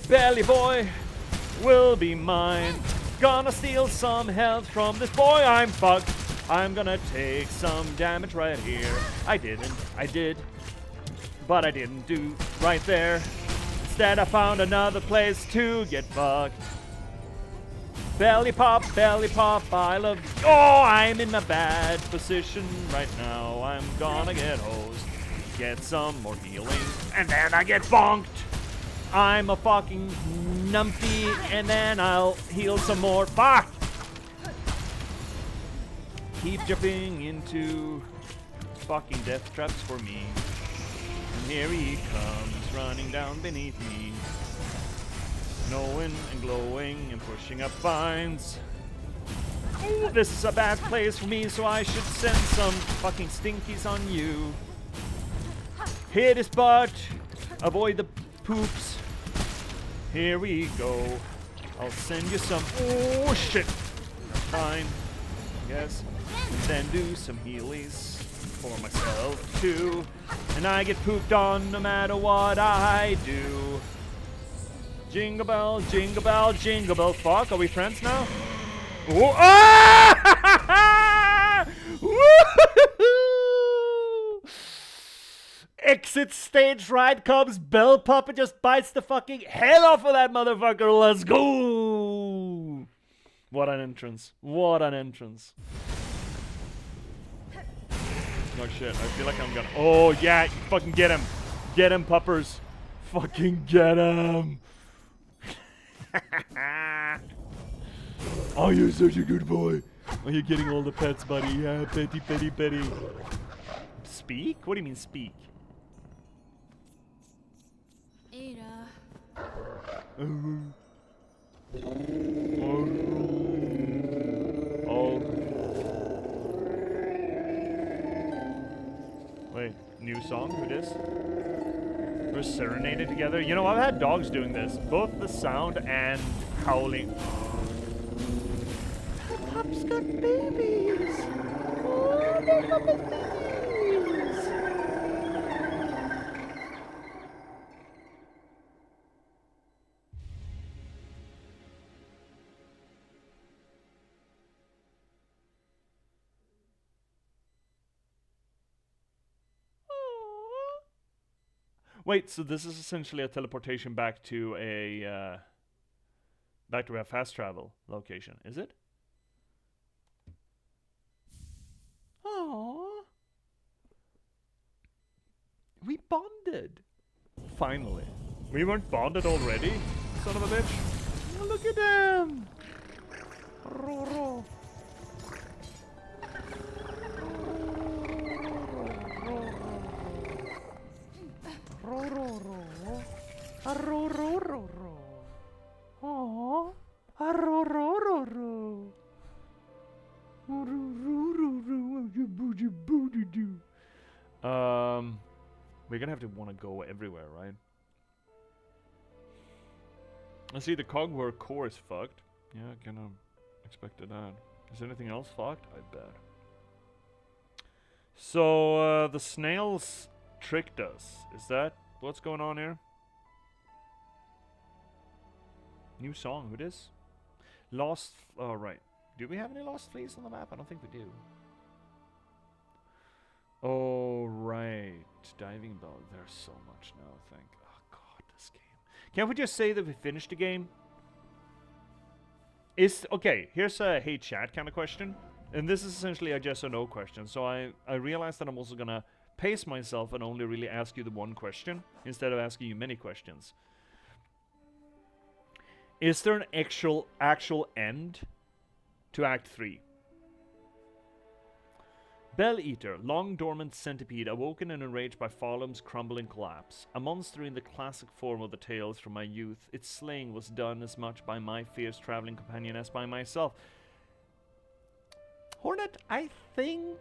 Belly Boy will be mine. Gonna steal some health from this boy. I'm fucked. I'm gonna take some damage right here. I did, but I didn't do right there. Instead, I found another place to get fucked. Belly pop, I love you. Oh, I'm in a bad position right now. I'm gonna get hosed. Get some more healing. And then I get bonked. I'm a fucking numpty. And then I'll heal some more. Fuck! Keep jumping into fucking death traps for me. And here he comes, running down beneath me. Snowing and glowing and pushing up vines. Ooh, this is a bad place for me, so I should send some fucking stinkies on you. Hit his butt. Avoid the poops. Here we go. I'll send you some. Oh shit. That's fine. Yes. And then do some healies for myself too. And I get pooped on no matter what I do. Jingle bell, jingle bell, jingle bell. Fuck, are we friends now? Oh, ah! Exit stage right comes Bell Pup and just bites the fucking head off of that motherfucker. Let's go! What an entrance. What an entrance. Oh shit, I feel like I'm gonna... Oh yeah, fucking get him. Get him, puppers. Fucking get him. Oh, you're such a good boy. Oh, you're getting all the pets, buddy. Yeah, petty, petty, petty. Speak? What do you mean speak? Ada. Oh. Wait, new song? Who this? We're serenaded together. You know, I've had dogs doing this. Both the sound and howling. The pup's got babies. Oh, the pup has babies. Wait, so this is essentially a teleportation back to a fast travel location, is it? Aww. We bonded. Finally. We weren't bonded already, son of a bitch. Oh, look at them. We're gonna have to want to go everywhere, right? I see the Cogware core is fucked. Yeah, I kind of expected that. Is anything else fucked? I bet. So, the snails tricked us. Is that what's going on here? New song, who this? Lost, oh right. Do we have any lost fleas on the map? I don't think we do. Oh, right. Diving bell. There's so much now, I think. Oh, God, this game. Can't we just say that we finished the game? Okay, here's a hey chat kind of question. And this is essentially a yes or no question. So I realized that I'm also going to pace myself and only really ask you the one question instead of asking you many questions. Is there an actual end to Act 3? Bell Eater, long dormant centipede, awoken and enraged by Farlam's crumbling collapse. A monster in the classic form of the tales from my youth, its slaying was done as much by my fierce traveling companion as by myself. Hornet, I think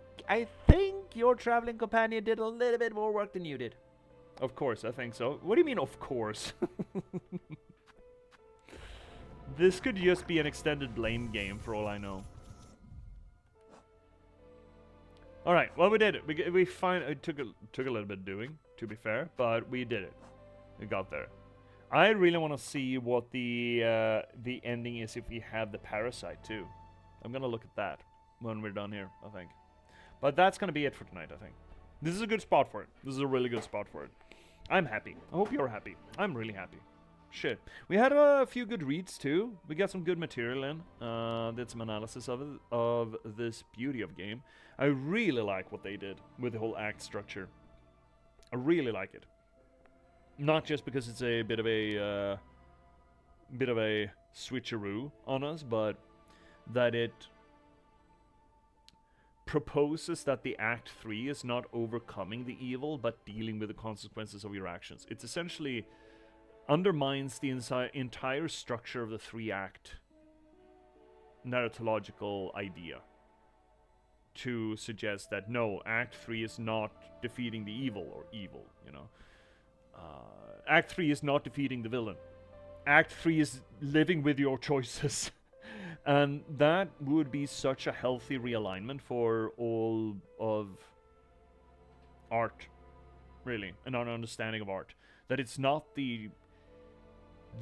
your traveling companion did a little bit more work than you did. Of course, I think so. What do you mean, of course? This could just be an extended blame game for all I know. All right, well, we did it. It took a little bit doing, to be fair, but we did it. We got there. I really want to see what the ending is if we have the parasite too. I'm gonna look at that when we're done here, I think. But that's gonna be it for tonight, I think. This is a good spot for it. This is a really good spot for it. I'm happy. I hope you're happy. I'm really happy. Shit. We had a few good reads too. We got some good material in. Did some analysis of this beauty of game. I really like what they did with the whole act structure. I really like it. Not just because it's a bit of a switcheroo on us, but that it proposes that the Act 3 is not overcoming the evil, but dealing with the consequences of your actions. It's essentially undermines the entire structure of the 3-act narratological idea to suggest that no, Act 3 is not defeating the evil, or evil, you know. Act 3 is not defeating the villain. Act 3 is living with your choices. And that would be such a healthy realignment for all of art, really, and our understanding of art. That it's not the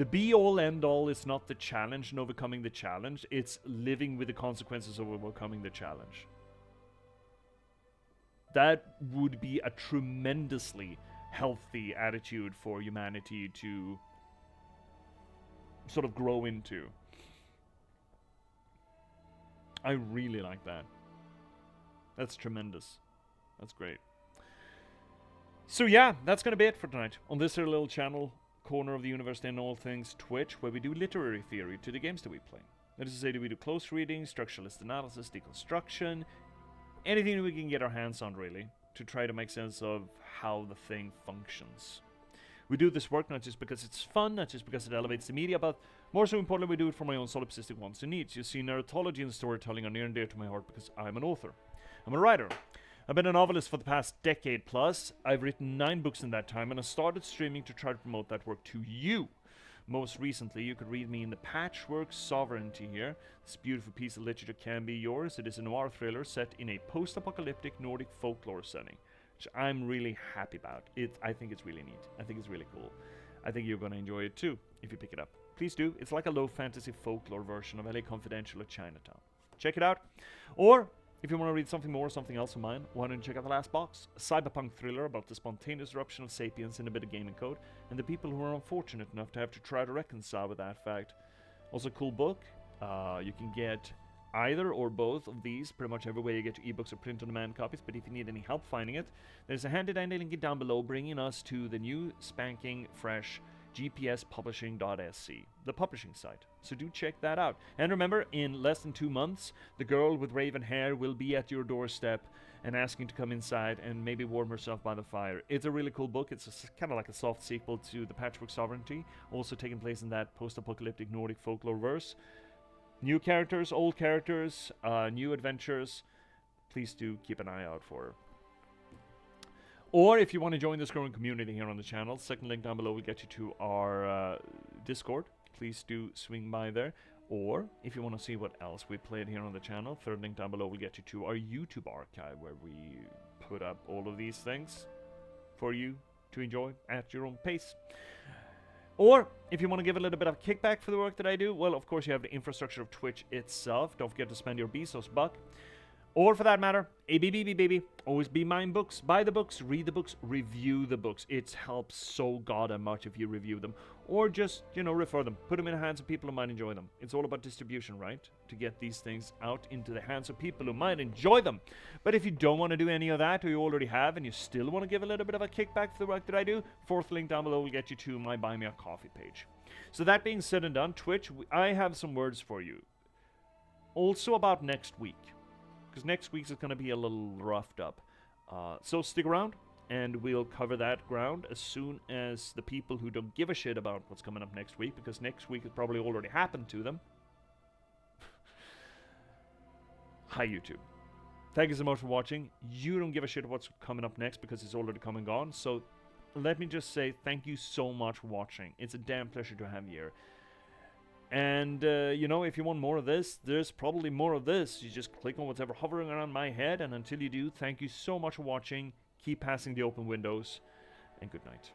be-all, end-all is not the challenge and overcoming the challenge. It's living with the consequences of overcoming the challenge. That would be a tremendously healthy attitude for humanity to sort of grow into. I really like that. That's tremendous. That's great. So yeah, that's gonna be it for tonight on this here little channel, corner of the universe and all things Twitch, where we do literary theory to the games that we play. That is to say, that we do close reading, structuralist analysis, deconstruction, anything we can get our hands on, really, to try to make sense of how the thing functions. We do this work not just because it's fun, not just because it elevates the media, but more so importantly, we do it for my own solipsistic wants and needs. You see, narratology and storytelling are near and dear to my heart because I'm an author. I'm a writer. I've been a novelist for the past decade plus. I've written 9 books in that time, and I started streaming to try to promote that work to you. Most recently, you could read me in the Patchwork Sovereignty here. This beautiful piece of literature can be yours. It is a noir thriller set in a post-apocalyptic Nordic folklore setting, which I'm really happy about. I think it's really neat. I think it's really cool. I think you're going to enjoy it too, if you pick it up. Please do. It's like a low-fantasy folklore version of LA Confidential or Chinatown. Check it out. Or if you want to read something more or something else of mine, why don't you check out The Last Box, a cyberpunk thriller about the spontaneous eruption of sapiens in a bit of gaming code, and the people who are unfortunate enough to have to try to reconcile with that fact. Also a cool book. You can get either or both of these pretty much everywhere you get your ebooks or print-on-demand copies, but if you need any help finding it, there's a handy-dandy link down below bringing us to the new spanking fresh J.P.S. publishing.sc, the publishing site. So do check that out. And remember, in less than 2 months, the girl with raven hair will be at your doorstep and asking to come inside and maybe warm herself by the fire. It's a really cool book. It's kind of like a soft sequel to The Patchwork Sovereignty, also taking place in that post-apocalyptic Nordic folklore verse. New characters, old characters, new adventures. Please do keep an eye out for her. Or if you want to join this growing community here on the channel, second link down below will get you to our Discord. Please do swing by there. Or if you want to see what else we played here on the channel, third link down below will get you to our YouTube archive, where we put up all of these things for you to enjoy at your own pace. Or if you want to give a little bit of kickback for the work that I do, well, of course, you have the infrastructure of Twitch itself. Don't forget to spend your Bezos buck Or for that matter, ABBB baby, always be mine books, buy the books, read the books, review the books. It helps so goddamn much if you review them. Or just, refer them. Put them in the hands of people who might enjoy them. It's all about distribution, right? To get these things out into the hands of people who might enjoy them. But if you don't want to do any of that, or you already have, and you still want to give a little bit of a kickback for the work that I do, fourth link down below will get you to my Buy Me a Coffee page. So that being said and done, Twitch, I have some words for you. Also about next week. Because next week's is going to be a little roughed up. So stick around, and we'll cover that ground as soon as the people who don't give a shit about what's coming up next week, because next week has probably already happened to them. Hi, YouTube. Thank you so much for watching. You don't give a shit what's coming up next because it's already come and gone. So let me just say thank you so much for watching. It's a damn pleasure to have you here. And, if you want more of this, there's probably more of this. You just click on whatever hovering around my head, and until you do, thank you so much for watching. Keep passing the open windows, and good night.